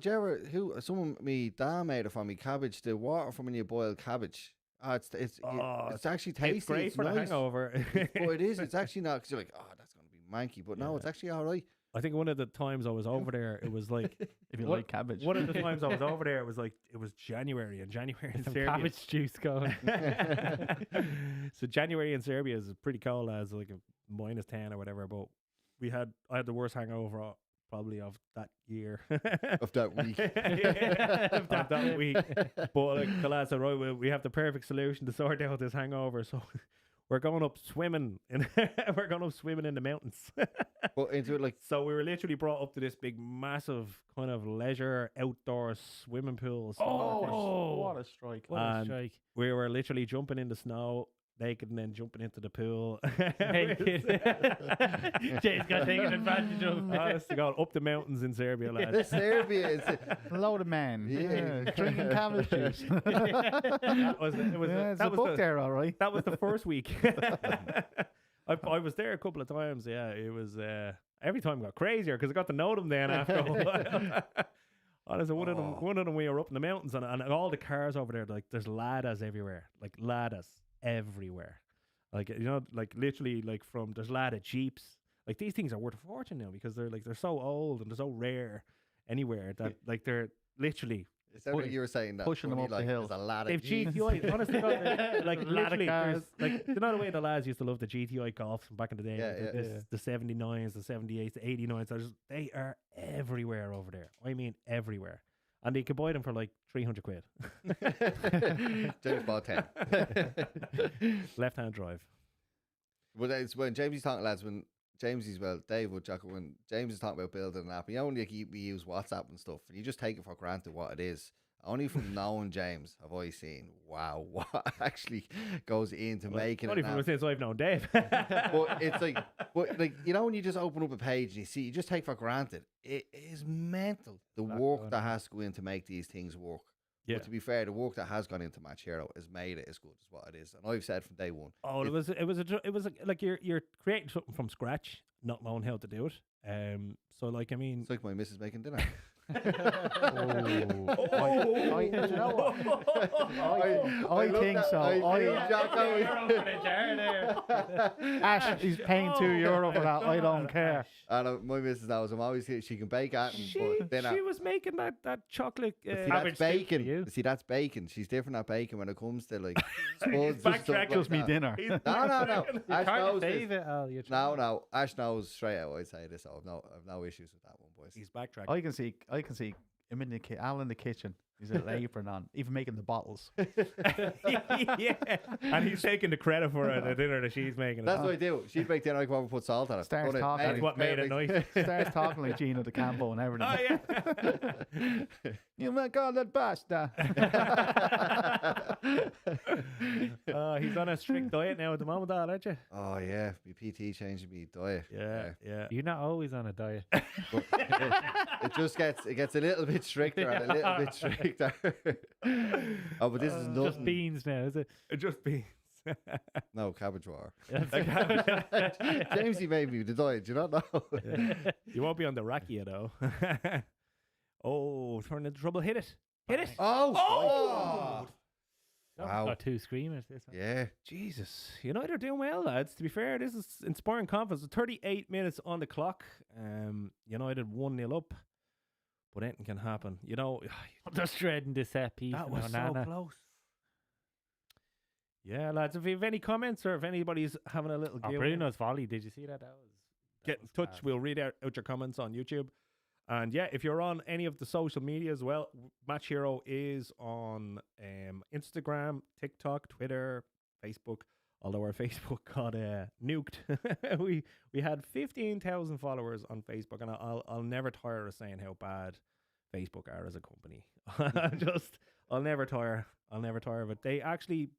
do you ever, someone, me dad made it for me, cabbage, the water from when you boil cabbage. It's actually tasty. It's great for nice. the hangover. But it is. It's actually not, because you're like, oh, that's going to be manky. But no, Yeah. it's actually all right. I think one of the times I was over there, it was like If you What- like cabbage. one of the times I was over there, it was like it was January, and January in Some Serbia. cabbage juice going. So January in Serbia is pretty cold, as like a -10 or whatever. But I had the worst hangover probably of that year. Of that week. Of that week. But like the lads said, right, we have the perfect solution to sort out this hangover. So we're going up swimming in the mountains. But into it, like, So we were literally brought up to this big, massive kind of leisure outdoor swimming pool. What a strike. What a And strike. we were literally jumping in the snow naked and then jumping into the pool. Naked. Jay's got taken advantage of. Honest to God, up the mountains in Serbia, lads. Serbia is. A load of men. Yeah. Drinking cabbage juice. That was There's that a was book there, all right. That was the first week. I was there a couple of times. Yeah, it was. Every time got crazier because I got to know them then after a while. Honestly, one of them, we were up in the mountains and all the cars over there, like there's ladas everywhere, like ladas everywhere, like like literally like there's Lada Jeeps. Like these things are worth a fortune now because they're so old and they're so rare anywhere that like they're literally. Is that what you were saying? That Pushing them funny, up the like, hill. there's a lot of They've Jeeps. GTI, honestly, like literally, cars. there's, like you know the way the lads used to love the GTI golfs from back in the day, Yeah, like yeah. the 79s, the 78s, the 89s. They are everywhere over there. I mean, everywhere, and you can buy them for like 300 quid. James bought 10. Left-hand drive. But it's when James is talking, lads, when James is, well, Dave would Jocko, when James is talking about building an app, you know, when we use WhatsApp and stuff, and you just take it for granted what it is. Only from knowing James have I seen, wow, what actually goes into making Only it. from since I've known Dave. But it's like, you know, when you just open up a page and you just take for granted, it is mental the work that has to go in to make these things work. Yeah. But to be fair, the work that has gone into Match Hero has made it as good as what it is. And I've said from day one. Oh, it was like you're creating something from scratch, not knowing how to do it. So like I mean, It's like my missus making dinner. I think so. Ash, he's paying €2 for that. I don't care. And my missus knows I'm always here. She can bake at him, but then she was making that chocolate. see, that's cabbage soup for bacon. you. See, that's bacon. She's different at bacon when it comes to like spuds. backtrack, Just me dinner. No. Ash knows this. Save it, Al. You're No. Ash knows straight out. I'd say this. I've no issues with that one, boys. He's backtracking. I can see him in the Al in the kitchen. He's got an apron on, even making the bottles. Yeah, and he's taking the credit for it. The dinner that she's making. That's what I do. She'd make dinner. I go over and put salt on it. Starts Done it. talking. That's what made it nice. Starts talking like Gino de Campo and everything. Oh yeah. You might call that pasta. He's on a strict diet now at the moment, aren't you? Oh yeah, my PT changing me diet. Yeah. You're not always on a diet. But it just gets a little bit stricter and a little bit stricter. Oh, but this is Just nothing. beans now, is it? Just be. No, cabbage war. That's Jamesy made me the diet. Do you not know? You won't be on the racky though. Oh, turn into trouble. Hit it. Oh! Wow. Got two screamers. This one. Yeah. Jesus, United are doing well, lads. To be fair, this is inspiring confidence. 38 minutes on the clock. United 1-0 up, but anything can happen. You know, I'm just dreading this set piece. that and was so Onana. close. Yeah, lads. If you have any comments or if anybody's having a little Oh, go, Bruno's volley. Did you see that? get in touch. class. We'll read out your comments on YouTube. And yeah, if you're on any of the social media as well, Match Hero is on Instagram, TikTok, Twitter, Facebook. Although our Facebook got nuked, we had 15,000 followers on Facebook, and I'll never tire of saying how bad Facebook are as a company. I'll never tire of it. They actually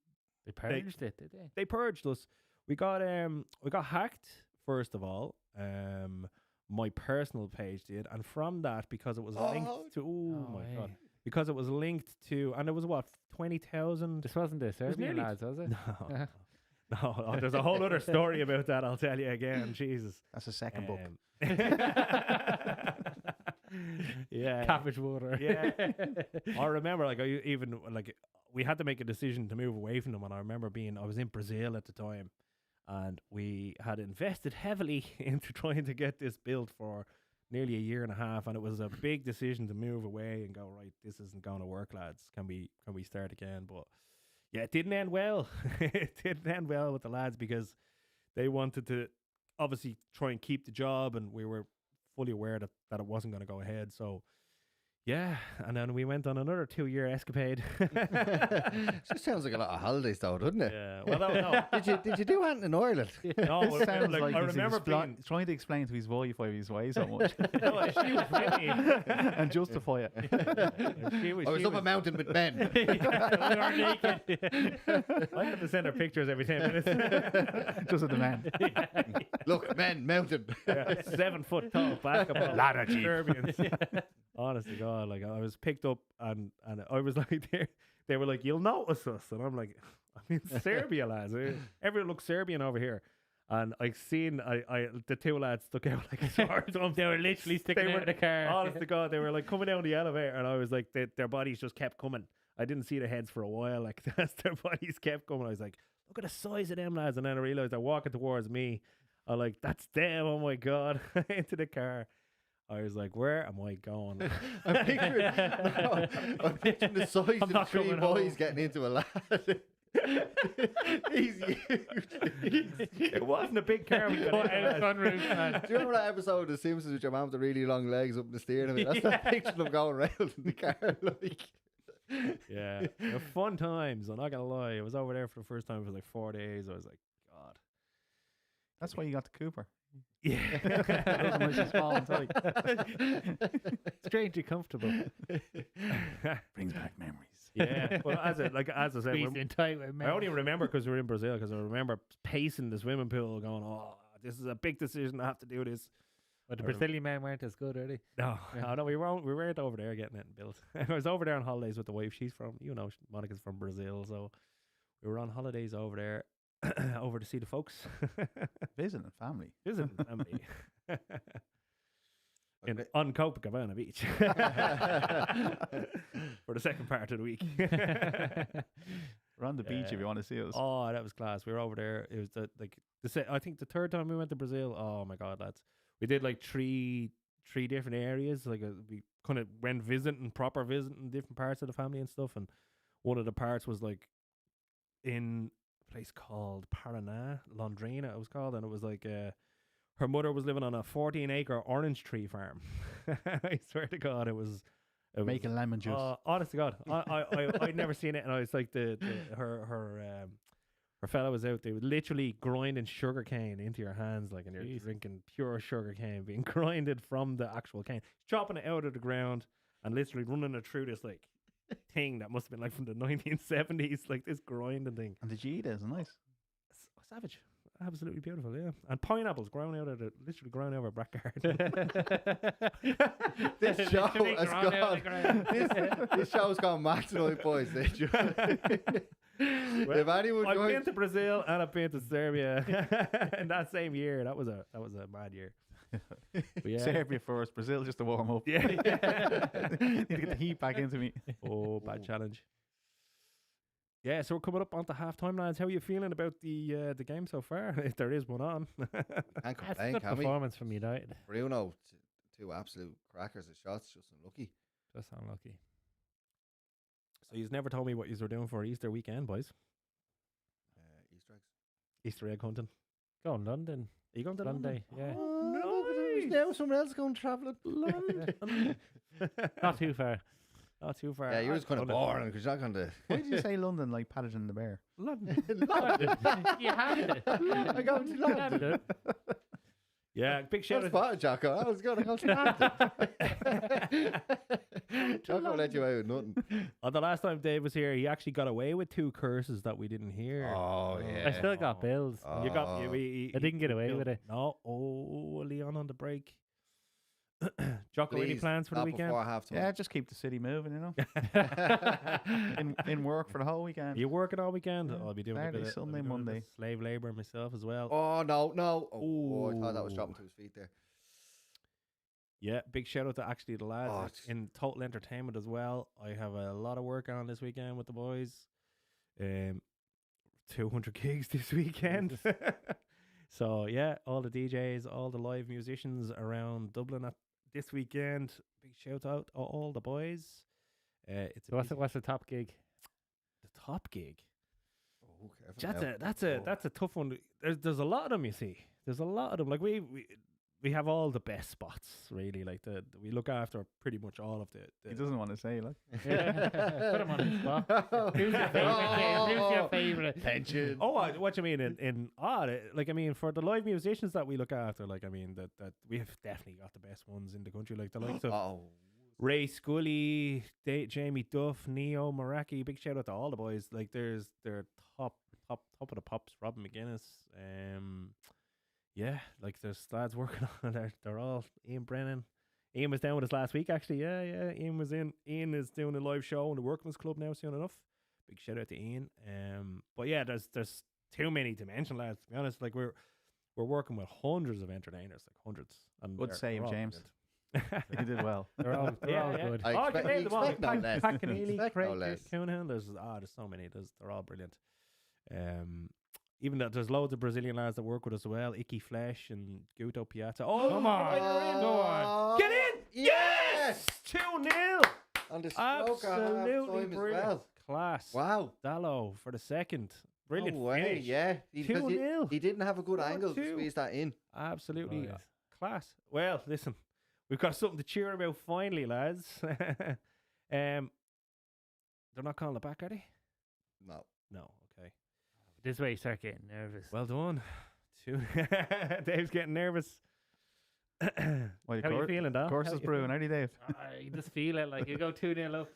They purged it, did they? they purged us. We got hacked first of all. My personal page did, and from that, because it was linked to No my god, way. because it was linked to, and it was what 20,000. This wasn't the Serbian nearly- lads, was it? No, no. Oh, there's a whole other story about that. I'll tell you again. Jesus. That's a second book. Yeah. Cabbage water. Yeah. I remember, we had to make a decision to move away from them, and I remember I was in Brazil at the time, and we had invested heavily into trying to get this built for nearly a year and a half, and it was a big decision to move away and go, right, this isn't going to work, lads. Can we start again? But yeah, it didn't end well. It didn't end well with the lads because they wanted to obviously try and keep the job, and we were fully aware that it wasn't going to go ahead. So yeah, and then we went on another 2-year escapade. Just sounds like a lot of holidays, though, doesn't it? Yeah, well, no. Did you do anything in Ireland? No, This well, sounds like I he's remember being trying to explain to his wife why he's away so much no, she was with me. and justify it. I was up a mountain with men. We were naked. I have to send her pictures every 10 minutes. Just at the man. Look, men, mountain. 7 foot tall basketball Ladder jeep. Serbians. Honest to God, like I was picked up and I was like, they were like, you'll notice us, and I'm like, I'm in Serbia, lads. Everyone looks Serbian over here. And I seen the two lads stuck out like a sore thumb. They were literally sticking out of the car. Honest to God, they were like coming down the elevator, and I was like, their bodies just kept coming. I didn't see their heads for a while, like as their bodies kept coming. I was like, look at the size of them lads, and then I realized they're walking towards me. I'm like, that's them. Oh my God, into the car. I was like, where am I going? I'm picturing the size I'm of not three coming boys home. getting into a lad. He's huge. It wasn't a big car. We got into, lads. Do you remember that episode of The Simpsons with your mom with the really long legs up in the steering wheel? That's that picture of them going around in the car. Like. Yeah, they're fun times. I'm not gonna lie. I was over there for the first time for like 4 days. I was like, God. That's why you got the Cooper. Yeah. Doesn't make you small and tight. Strangely comfortable. Brings back memories. Yeah. Well, as I said, Squeezed in tight with I only remember because we were in Brazil. Because I remember pacing the swimming pool, going, "Oh, this is a big decision. I have to do this." But the Brazilian men weren't as good, are they? No, no, we weren't over there getting it built. I was over there on holidays with the wife. She's from, Monica's from Brazil, so we were on holidays over there, over to see the folks. Visiting family. Visiting family. On Copacabana Beach for the second part of the week. We're on the beach if you want to see us. Oh, that was class. We were over there. It was I think the third time we went to Brazil. Oh my God, lads! We did like three different areas. Like we kind of went visiting different parts of the family and stuff. And one of the parts was like in a place called Paraná, Londrina. It was called, and it was like her mother was living on a 14-acre orange tree farm. I swear to God, it was Making lemon juice. Honest to God, I'd never seen it, and I was like, her fella was out. They were literally grinding sugar cane into your hands, like, and you're drinking pure sugar cane being grinded from the actual cane, chopping it out of the ground, and literally running it through this like thing that must have been like from the 1970s, like this grinding thing. And did you eat it? Is it nice? Savage. Absolutely beautiful, yeah. And pineapples growing out of literally growing out of a back garden. This show has gone. This show's gone mad tonight, boys. If anyone I've joins, been to Brazil and I've been to Serbia in that same year. That was a mad year. But yeah. Serbia first, Brazil just to warm up. Yeah. Need to get the heat back into me. Oh, bad challenge. Yeah, so we're coming up onto half time, lads. How are you feeling about the game so far? If there is one on. can't That's complain, good can we? performance from United. Bruno, two absolute crackers of shots, just unlucky. Just unlucky. So you've never told me what you were doing for Easter weekend, boys. Easter eggs. Easter egg hunting. Going London. Are you going to Sunday, yeah. Oh, no, now someone else going travelling. London. Not too far. Not too far. Yeah, you're just kind of boring because you're not going to. Why did you say London like Paddington the Bear? London. You had it. I go to London. Yeah, big shout That's out. fine, Jocko. I was going to go to London. Jocko let you out with nothing. The last time Dave was here, he actually got away with 2 curses that we didn't hear. Oh, yeah. I still got bills. Oh. You got. I didn't get away with it. No. Oh, Leon on the break. Jocko, any Please, plans for the not weekend? before half time. Yeah, just keep the city moving, you know. in work for the whole weekend. Are you working all weekend? Yeah. I'll be doing a Saturday, bit of, Sunday, I'll be doing a bit Monday. of slave labor myself as well. Oh, no. Oh, I thought that was Ooh. dropping to his feet there. Yeah, big shout out to actually the lads Oh, it's- in Total Entertainment as well. I have a lot of work on this weekend with the boys. 200 gigs this weekend. So yeah, all the DJs, all the live musicians around Dublin this weekend. Big shout out to all the boys. It's a busy- What's the top gig? the top gig. Oh, careful That's now. a tough one. There's a lot of them. You see, there's a lot of them. Like we have all the best spots. Really, like we look after pretty much all of He the doesn't want to say, like. Put him on the spot. Who's your favorite? Who's your favorite? Tension. Oh, what you mean like I mean for the live musicians that we look after, like I mean that we have definitely got the best ones in the country, like the likes of Oh, Ray Scully, Jamie Duff, Neo, Maraki. Big shout out to all the boys. Like they're top of the pops. Robin McGuinness. Yeah, like there's lads working on it. They're all Ian Brennan. Ian was down with us last week actually. Yeah. Ian is doing a live show in the Workman's Club now soon enough. Big shout out to Ian. But yeah, there's too many to mention, lads. To be honest, like we're working with hundreds of entertainers, like hundreds. And Good they're save, all James. brilliant. He did well. They're all good. I Oh, expect- you you named them all. expect no less. Pat Keneally, Expect no Craig less. Coonahan. There's so many. They're all brilliant. Even that there's loads of Brazilian lads that work with us as well. Icky Flesh and Guto Piazza. Oh, Come on. you're in. Go on. Get in. Yes! 2-0. On the stroke at Absolutely half-time as brilliant. well. Class. Wow. Dallo for the second. Brilliant No way, finish. yeah. Because 2-0. he didn't have a good angle to 4-2. squeeze that in. Absolutely Boys. class. Well, listen, we've got something to cheer about finally, lads. They're not calling it back, are they? No. No. Okay. This way you start getting nervous. Well done. Dave's getting nervous. Well, How are you feeling, Dal? Course How is you brewing, aren't you, Dave? You just feel it like you go 2-0 up.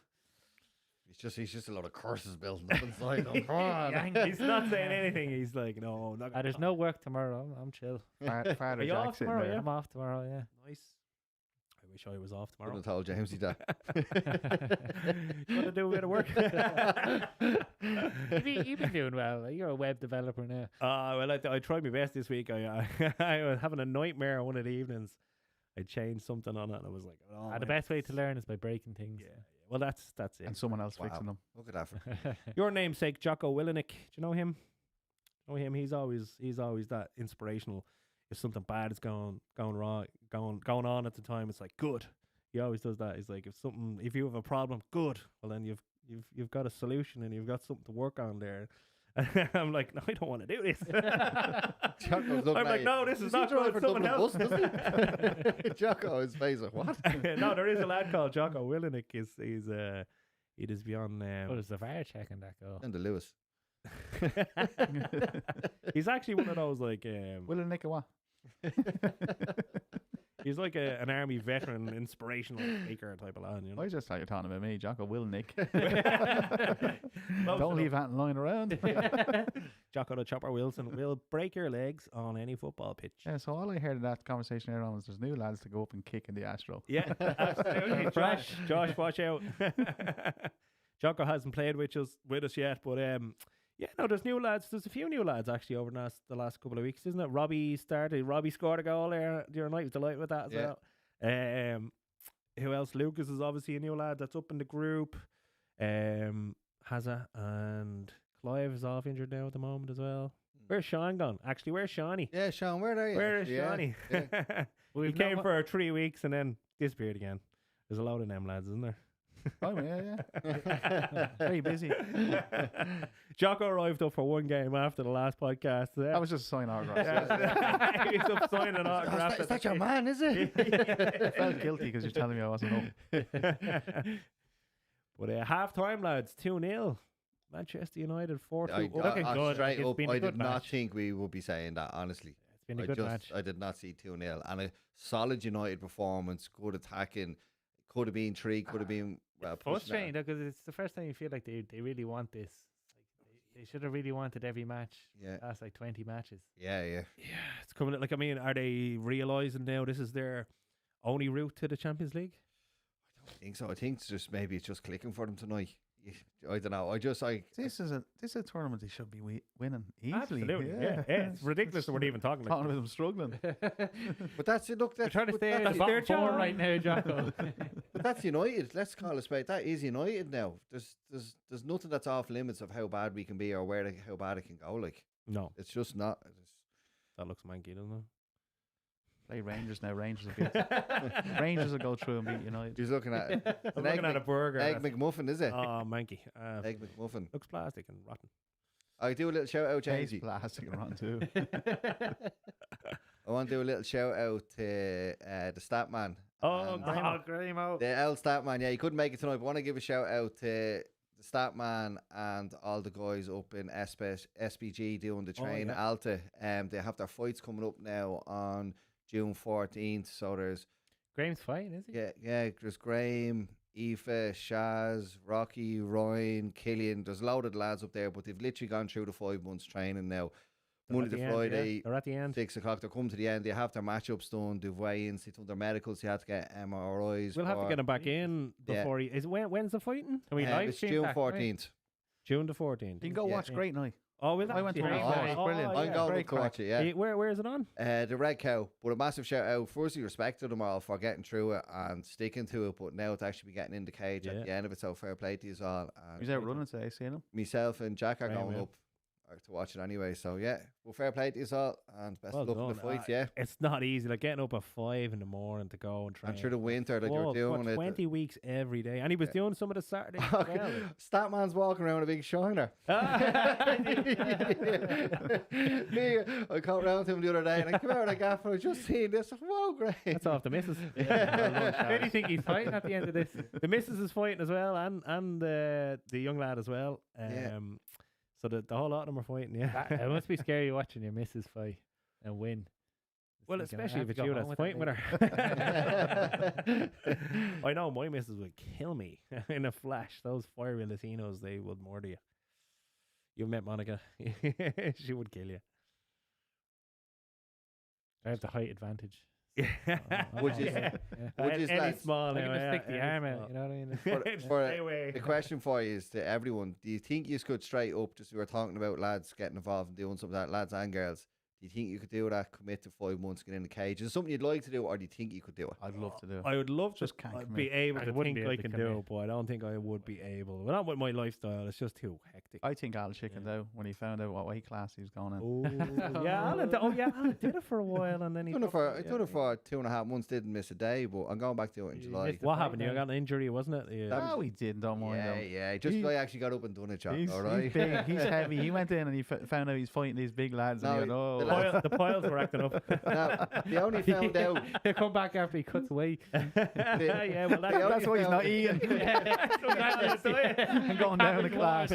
He's just a lot of curses building up inside him. Come on. He's not saying anything. He's like, no, not There's no work tomorrow. I'm chill. Father Are you Jack off sitting tomorrow, there. yeah? I'm off tomorrow, yeah. nice. I wish I was off Couldn't tomorrow. have told Jamesy that. You want to do a bit of work? You've been doing well. Like, you're a web developer now. Well, I tried my best this week. I was having a nightmare one of the evenings. I changed something on it, and I was like, "Oh, The man, best way to learn is by breaking things. Yeah. Well, that's it. And someone else Wow. fixing them. Look at that. Your namesake, Jocko Willenick. Do you know him? Know him? He's always that inspirational. If something bad is going wrong, going on at the time, it's like good. He always does that. He's like, if you have a problem, good. Well, then you've got a solution and you've got something to work on there. I'm like, no, I don't want to do this. Jocko's looking I'm at like, you. no, this is Does he not drive good. for Someone Dublin else. Bus, does he? Jocko, his face like, what? No, there is a lad called Jocko Willenick. He is beyond. What does the fire checking that go? And the Lewis. He's actually one of those like Will it nick a what? he's like an army veteran, inspirational speaker type of lad. You know? I just thought you were talking about me, Jocko. Will Nick. Close Don't leave enough. that lying around. Jocko the Chopper Wilson will break your legs on any football pitch. Yeah, so all I heard in that conversation earlier on was there's new lads to go up and kick in the Astro. Yeah, absolutely. Josh, watch out. Jocko hasn't played with us yet, but yeah, no, there's new lads. There's a few new lads actually over the last couple of weeks, isn't it? Robbie scored a goal there the other night. Was delighted with that as Yeah. well. Who else? Lucas is obviously a new lad that's up in the group. Hazza and Clive is off injured now at the moment as well. Where's Sean gone? Actually, where's Shawnee? Yeah, Sean, where are you? Where is actually? Yeah, Shawnee? yeah. He We've came no- for 3 weeks and then disappeared again. There's a load of them lads, isn't there? Oh, yeah. Very busy. Jocko arrived up for one game after the last podcast. That was just a sign autographs. Yeah. He's up signing Is autographs. that your man, is it? I felt guilty because you're telling me I wasn't up. But half time, lads, 2-0. Manchester United 4-2. Looking good. Straight It's up, been a I good did not match. think we would be saying that, honestly. It's been a good match. I did not see 2-0. And a solid United performance, good attacking. Could have been 3, could have been pushing Frustrating that. because it's the first time you feel like they really want this. Like they should have really wanted every match. Yeah. Last like 20 matches. Yeah. Yeah, it's coming. Like, I mean, are they realising now this is their only route to the Champions League? I think so. I think it's just clicking for them tonight. I don't know. This is a tournament they should be winning easily. Absolutely. Yeah. It's ridiculous that we're even talking like Talking about them struggling. But that's it. Look, They're that's, trying to but stay in that's, the their bottom four job. right now, Jocko. but that's United. Let's call it straight. That is United now. There's nothing that's off limits of how bad we can be or how bad it can go. Like, No, it's just not. that looks manky, doesn't it? Play Rangers now. Rangers will beat. Rangers will go through and beat United. He's looking at it. I'm looking at a burger. Egg McMuffin, is it? Oh, manky. Egg McMuffin. Looks plastic and rotten. I do a little shout out, Taste Jamesy. plastic and rotten too. I want to do a little shout out to the stat man. Oh, And Grimo. the L stat man. Yeah, he couldn't make it tonight, but I want to give a shout out to the stat man and all the guys up in SPG doing the train yeah. Alta. They have their fights coming up now on June 14th. So there's Graham's fighting, is he? yeah, there's Graham, Aoife, Shaz, Rocky, Ryan, Killian. There's a load of lads up there, but they've literally gone through the 5 months training now. They're Monday at to the end, Friday, yeah. They're at the end. 6 o'clock. They're coming to the end. They have their matchups done. They've weigh-ins. They've done their medicals. They had to get MRIs. We'll have to get him back in Yeah. before he is. When's the fighting? Can we live It's stream June that, 14th. June the 14th. You can go Yeah. watch Great Night. Oh, will I went to actually one. happen? Oh, it's brilliant. Oh, I'm yeah. going great up to watch it, yeah. Where is it on? The Red Cow. But a massive shout out. Firstly, respect to them all for getting through it and sticking to it. But now to actually be getting in the cage Yeah. at the end of it. So fair play to you all. And He's out running today. Seeing him. myself and Jack are Right, going man. up to watch it anyway. So yeah, well, fair play to you all. And best Well of luck in the done. fights, yeah. It's not easy. Like getting up at 5 in the morning to go and train. And through the winter that Whoa, you're doing it. 20 weeks every day. And he was Yeah. doing some of the Saturdays as well. Statman's walking around with a big shiner. Me, I came round to him the other day and I came out of the gaff and I just seen this. Whoa, great. That's off the missus. Where do you think he's fighting at the end of this? The missus is fighting as well, and the young lad as well. Yeah. So the whole lot of them are fighting. Yeah. It must be scary watching your missus fight and win. Well, Thinking, especially I if have it's to go you home that's with that fighting with lady. her. I know my missus would kill me in a flash. Those fiery Latinos, they would murder you. You've met Monica. She would kill you. I have the height advantage. Would you- Yeah. Would you Any lads- small I can now, just yeah, stick the any arm out, small. you know what I mean? For Stay away. the question for you is to everyone: do you think you could straight up, just we were talking about lads getting involved and doing some of that, lads and girls? Do you think you could do that? Commit to 5 months, get in the cage? Is it something you'd like to do, or do you think you could do it? I'd love to do. I would love to Just can't be commit. able I to wouldn't think be I able to can do commit. it, but I don't think I would be able. Well, not with my lifestyle. It's just too hectic. I think Al chickened out when he found out what weight class he was going in. Oh yeah, Alan did it for a while, and then he I done it yeah. for 2.5 months. Didn't miss a day, but I'm going back to it in You July. missed the What fight happened? You then. got an injury, wasn't it? Yeah. No, he didn't. Don't mind Yeah, him. yeah. Just He- I actually got up and done it, Jock. He's, All right. he's big. He's heavy. He went in and he found out he's fighting these big lads. No, and he went, the oh, lads- The piles were acting up. Now, they only found out. He'll come back after he cuts weight. Yeah, well, They that's why he's not only eating. and going down the class.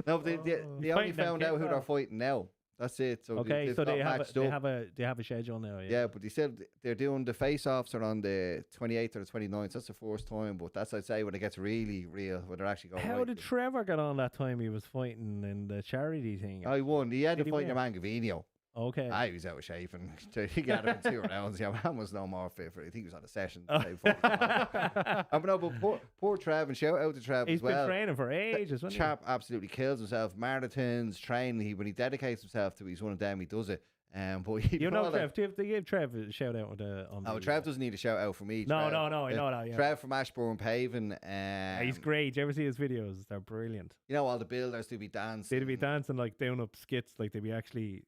No, they only Fighting them found out kids who they're off. fighting now. That's it. So Okay, they've so got they matched up. have a schedule now. Yeah, but they said they're doing the face-offs are on the 28th or the 29th. That's the first time, but that's I'd say when it gets really real, when they're actually going. How right. did Trevor get on that time he was fighting in the charity thing? I won. He had Did to he fight your win? man Gavinio. Okay. He was out of shape and he got him in 2 rounds. Yeah, man was no more fit for it. I think he was on a session. But no, but poor Trev, and shout out to Trev He's as well. been training for ages, hasn't he? Chap absolutely kills himself. Marathons, training. When he dedicates himself to it, he's one of them. He does it. But You know Trev. They gave Trev a shout out on Oh, the, Trev doesn't need a shout out from me. No, Trev. no, I know that. Yeah. Trev from Ashbourne Paving. He's great. Do you ever see his videos? They're brilliant. You know, all the builders do be dancing. They'd be dancing like doing up skits, like they'd be actually.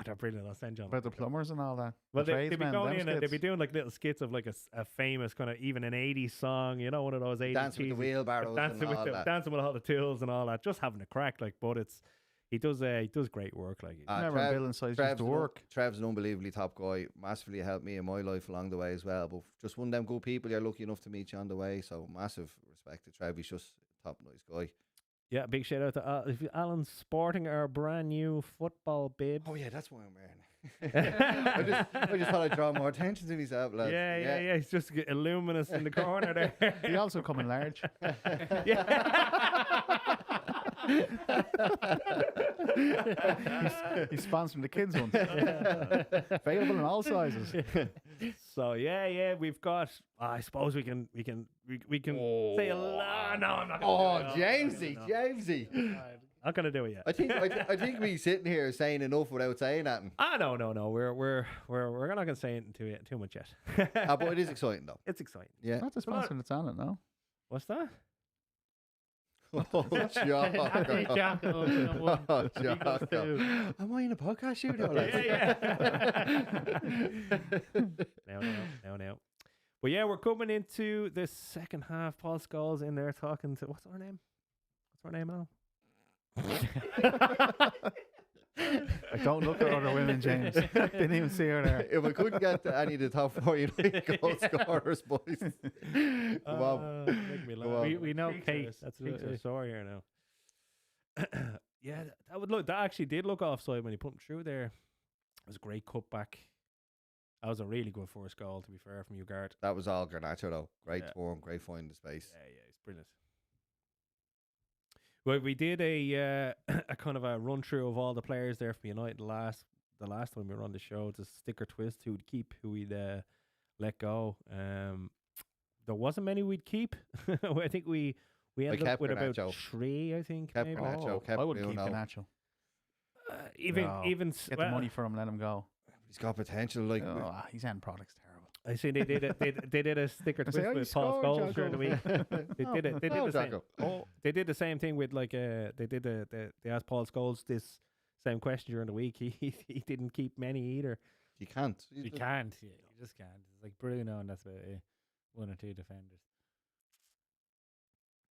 They're brilliant. I'll send you on. About the plumbers and all that. Well, The they'd be tradesmen, going them in and they'd be skits. doing like little skits of like a famous kind of even an 80s song, you know, one of those 80s Dancing with the cheesy- wheelbarrows dancing and with all that. dancing with all the tools and all that, just having a crack. Like, but he does great work. Like, Remember Trev- building sites used Trev's to an- work. Trev's an unbelievably top guy. Massively helped me in my life along the way as well. But just one of them good people you're lucky enough to meet you on the way. So massive respect to Trev. He's just a top nice guy. yeah, big shout out to if Alan's sporting our brand new football bib. Oh yeah, that's why I'm wearing it. I just thought I'd draw more attention to myself, lads. Yeah. He's just illuminous in the corner there. He also come in large. He's sponsoring the kids one. Available in all sizes. So yeah, we've got. I suppose we can say a lot. No, I'm not. Oh, Gonna do it. Jamesy, No. Jamesy. Not gonna do it yet. I think we sitting here saying enough without saying that. No. We're not gonna say it too much yet. But it is exciting though. It's exciting. Yeah. Not the sponsor that's on it, no. What's that? Oh, Hey, Jocko. Jocko, number one. Oh, He goes Jocko. two. Am I in a podcast studio? lads? Now. But yeah, we're coming into the second half. Paul Scholes in there talking to what's her name? Al? I don't look at other women, James. Didn't even see her there. If I couldn't get to any of the top 4 United goal scorers, boys. Come on. Make me Come laugh. on. We know Cheeks Kate. are- That's cheeks what are sore here now. Yeah, that would look. That actually did look offside when he put him through there. It was a great cutback. That was a really good first goal, to be fair, from Ugarte. That was all Garnacho, though. Great Yeah. turn, great find the space. Yeah, it's brilliant. Well, we did a a kind of a run through of all the players there for United the last time we were on the show. It's a sticker twist who would keep, who we'd let go. There wasn't many we'd keep. I think we ended up kept with about Garnacho. 3. I think Kept maybe. Garnacho, kept I would keep Bruno. Garnacho. Even No. Get the money for him, let him go. He's got potential. Like, His end product's terrible. I see they did a sticker I say, twist "Oh, you with Paul scored, Scholes during the week. They did No, the same. Jocko. Oh, they did the same thing with like they asked Paul Scholes this same question during the week. He didn't keep many either. you can't. You can't. Yeah, you just can't. It's like Bruno, and that's about it. 1 or 2 defenders.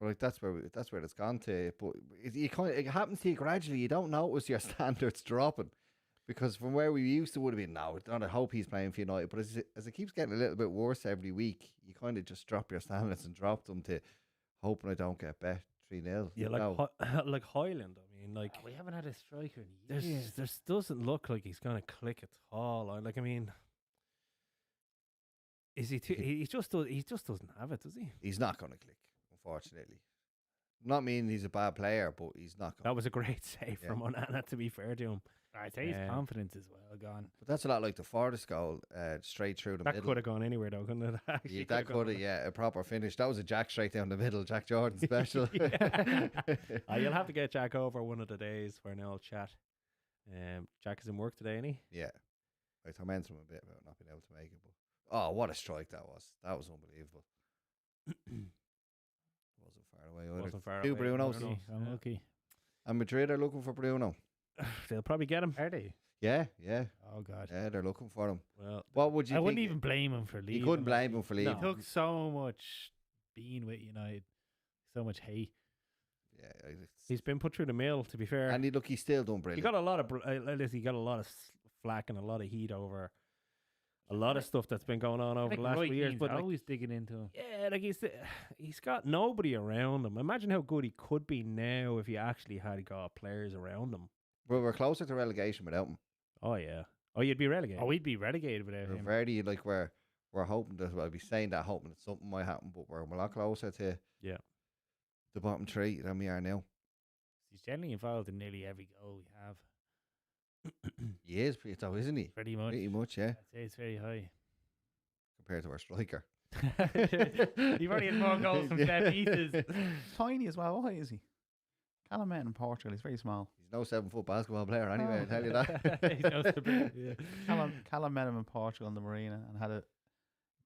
Like that's where it's gone to. But it happens to you gradually. You don't notice your standards dropping, because from where we used to would have been. No, I hope he's playing for United. But as it keeps getting a little bit worse every week, you kind of just drop your standards and drop them to hoping I don't get bet 3-0. Yeah, like Highland. I mean, like We haven't had a striker in years. there's doesn't look like he's gonna click at all. I mean, is he? He just doesn't have it, does he? He's not going to click, unfortunately. Not meaning he's a bad player, but he's not. That was a great save Yeah. from Onana, to be fair to him. I think his Um, confidence is well gone. But that's a lot like the Forest goal, straight through the That middle. could have gone anywhere though, couldn't it? Actually Yeah, that could have, a proper finish. That was a Jack straight down the middle, Jack Jordan special. Yeah. You'll have to get Jack over one of the days for an old chat. Jack is in work today, ain't he? Yeah, I tormented him a bit about not being able to make it. But what a strike that was! That was unbelievable. Wasn't far away either. Wasn't far 2 away, Brunos. Bruno. Unlucky. And Madrid are looking for Bruno. They'll probably get him. Are they? Yeah, Oh God. they're looking for him. Well, What would you? I wouldn't think? even blame him for leaving. You couldn't blame him for leaving. He took so much being with United, so much hate. Yeah, he's been put through the mill, to be fair. and he's still done He brilliant. got a lot of he got a lot of flack and a lot of heat over a lot of stuff that's been going on over Like the last Roy few years. Keane's But like, always digging into him. yeah, like he's got nobody around him. Imagine how good he could be now if he actually had got players around him. But we're closer to relegation without him. Oh yeah. Oh, you'd be relegated. Oh, we'd be relegated without We're him. very we're hoping that I'll be saying that hoping that something might happen, but we're a lot closer to Yeah. the bottom 3 than we are now. He's generally involved in nearly every goal we have. He is though, isn't he? Pretty much. Pretty much, yeah. I'd say it's very high. Compared to our striker. You've already had more goals from set pieces. Tiny as well. Why is he? Callum met in Portugal. He's very small. He's no 7-foot basketball player anyway. I tell you that. He knows the bit, yeah. Callum met him in Portugal in the marina and had a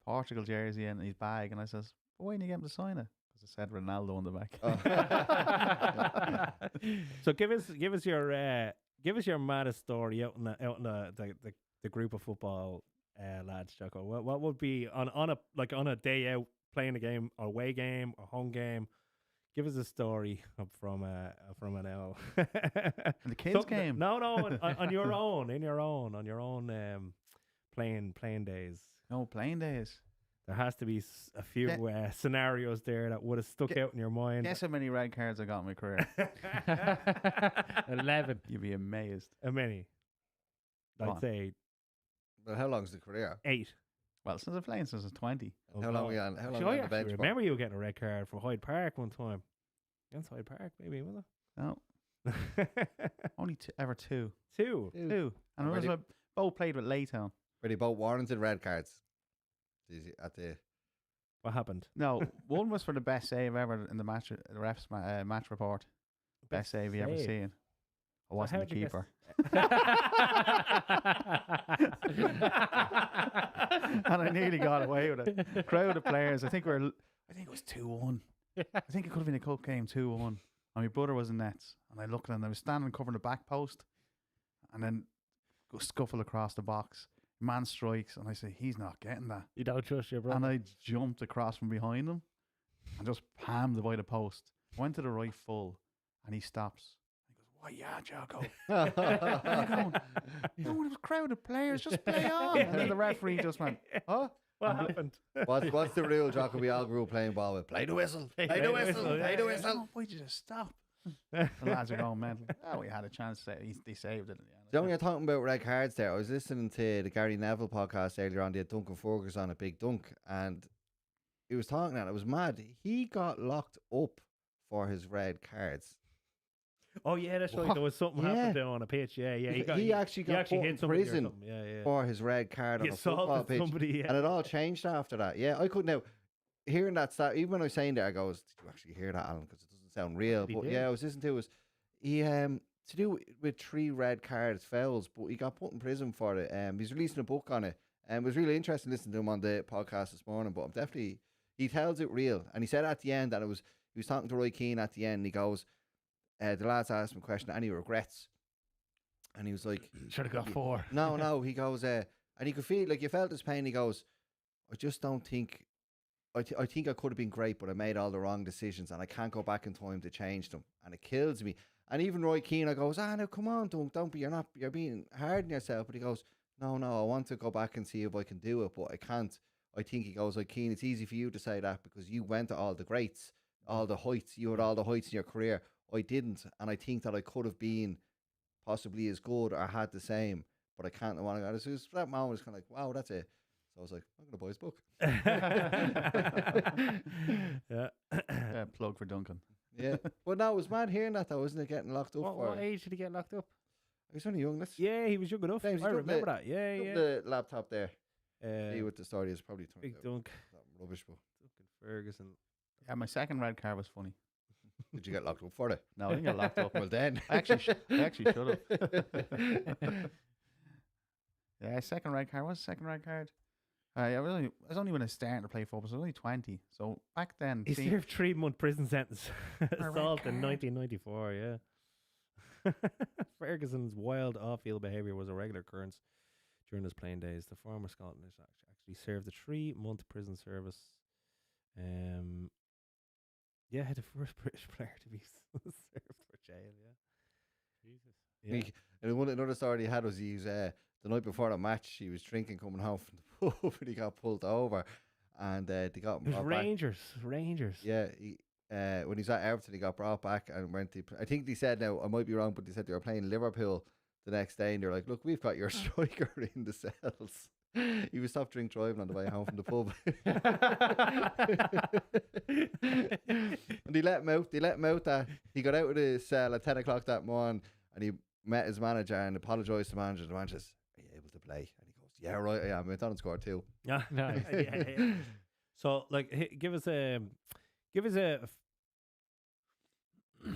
Portugal jersey in his bag. And I says, why didn't you get him to sign it? Because it said Ronaldo on the back. So give us your maddest story out in the group of football lads, Jocko. What would be on a day out playing a game, or away game, or home game? Give us a story from an L. In the kids' game? No, on your own, on your own playing days. No, playing days. There has to be a few scenarios there that would have stuck out in your mind. Guess how many red cards I got in my career? 11. You'd be amazed. How many? Go I'd on. say But how long's the career? 8. Well, since I've playing since I was 20. And how long are we on? How long Sure, are I we on the actually bench for? remember you getting a red card for Hyde Park one time. Against Hyde Park, maybe, was No, it? only ever 2. 2. 2. And it was Already- both played with Laytown. Were they both warranted red cards? At the What happened? No, one was for the best save ever in the match. The refs match report. Best save you ever save? seen. I wasn't how'd the you guess- keeper. And I nearly got away with it. Crowd of players. I think it was 2-1. I think it could have been a cup game 2-1. And my brother was in nets. And I looked and I was standing covering the back post. And then go scuffle across the box. Man strikes. And I say, he's not getting that. You don't trust your brother. And I jumped across from behind him and just palmed it by the post. Went to the right full. And he stops. He goes, "What, yeah, Jocko?" I'm going, "No, it was crowded players. Just play on." And then the referee just went, "Huh? What happened? What's the rule, Jocko? We all grew up playing ball with. Play the whistle. Play the whistle. Play the whistle. Oh, why'd you just stop?" The lads are going mental. Oh, we had a chance. They saved it. Don't you're talking about red cards there. I was listening to the Gary Neville podcast earlier on. They had Duncan Ferguson on a big dunk, and he was talking, and it was mad. He got locked up for his red cards. Oh yeah, that's right. What? There was something Yeah. happened there on a pitch. Yeah, yeah. He actually got put in hit somebody or prison something. Yeah. for his red card He on a football assaulted pitch, somebody. and it all changed after that. Yeah, I couldn't now hearing that stat. Even when I was saying that, I goes, "Did you actually hear that, Alan? Because it doesn't sound real." He But did. yeah, I was listening to it. Was he to do with 3 red cards fouls, but he got put in prison for it. He's releasing a book on it, and it was really interesting listening to him on the podcast this morning. But I'm definitely he tells it real, and he said at the end that he was talking to Roy Keane at the end. And he goes, the lads asked him a question, any regrets, and he was like, Should have got 4. No. He goes, and he could feel like you felt his pain. He goes, I just don't think. I think I could have been great, but I made all the wrong decisions, and I can't go back in time to change them, and it kills me. And even Roy Keane, I goes, now come on, don't be, you're being hard on yourself. But he goes, no, I want to go back and see if I can do it, but I can't. I think he goes, like, Keane, it's easy for you to say that because you went to all the greats, all the heights. You had all the heights in your career. I didn't, and I think that I could have been possibly as good or had the same, but I can't. I want to go. So that moment was kind of like, wow, that's it. So I was like, I'm going to buy his book. Yeah. Plug for Duncan. Yeah, but no, it was mad hearing that though, wasn't it? Getting locked up for What it. age did he get locked up? He was only young. Yeah, he was young enough. James, I you remember took that. Yeah, Took yeah. the laptop there. See Uh, what the story is. Probably turned Big out dunk. something rubbish. But Duncan Ferguson. Yeah, my second red card was funny. did you get locked up for it? No, I didn't get locked up. Well then, I actually should have. Yeah, second red card. What's the second red card? I was only when I started to play football, so I was only 20. So back then, He served 3-month prison sentence. Assault in 1994, yeah. Ferguson's wild off-field behaviour was a regular occurrence during his playing days. The former Scotland actually served a 3-month prison service. Yeah, the first British player to be served for jail, yeah. Jesus. Yeah. And another story he had was he was the night before the match. He was drinking, coming home from the pub, and he got pulled over, and they got him. It was brought back. Rangers. Yeah, when he was at Everton, he got brought back and went to. I think they said, now I might be wrong, but they said they were playing Liverpool the next day, and they're like, "Look, we've got your striker in the cells." He was stopped drink driving on the way home from the pub, and they let him out. They let him out. That he got out of the cell at 10 o'clock that morning, and he met his manager and apologised to the manager. The manager says, "Are you able to play?" And he goes, "Yeah, right, I am. I went on and scored 2." Yeah, Nice. yeah. So, like, give us a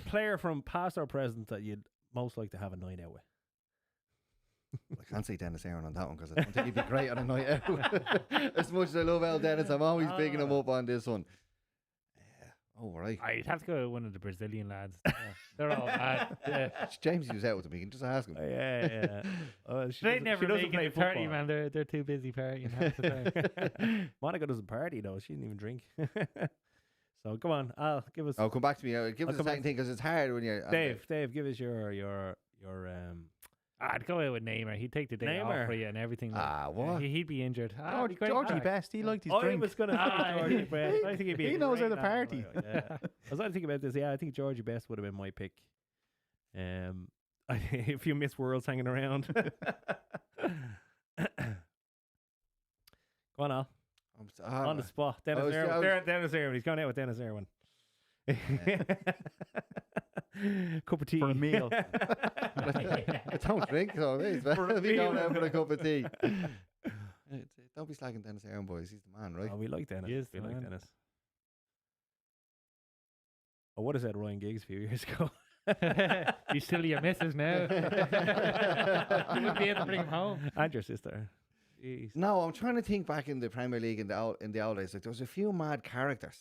player from past or present that you'd most like to have a night out with. I can't say Dennis Aaron on that one because I don't think he'd be great on a night out. As much as I love El Dennis, I'm always bigging him up on this one. Oh, right. I'd have to go with one of the Brazilian lads. Yeah. They're all bad. Yeah. James was out with him. You can just ask him. Yeah. They never doesn't make play it a party, football. man. They're too busy partying half the time. Monica doesn't party though. She didn't even drink. So come on, I'll give us. Oh, come back to me. Give I'll us a come back second thing because it's hard when you're. Dave, give us your I'd go out with Neymar. He'd take the day Neymar. off for you and everything. What? He'd be injured. It'd be great. Georgie Best, he liked his I drink. was going to say Georgie Best. I think he'd be. He a knows how great to lad. party. Yeah. I was trying to think about this. Yeah, I think Georgie Best would have been my pick. A few Miss Worlds hanging around. Go on, Al. On the spot. Dennis Irwin. He's going out with Dennis Irwin. Cup of tea For a meal. I don't drink, so it's For a better be going meal. out for a cup of tea. Don't be slagging Dennis Aaron, boys. He's the man, right? Oh, we like Dennis. He is We the like man. Dennis. Oh, what is that Ryan Giggs a few years ago? You still your missus now. You wouldn't be able to bring him home. And your sister. Jeez. No, I'm trying to think back in the Premier League in the old days. Like there was a few mad characters.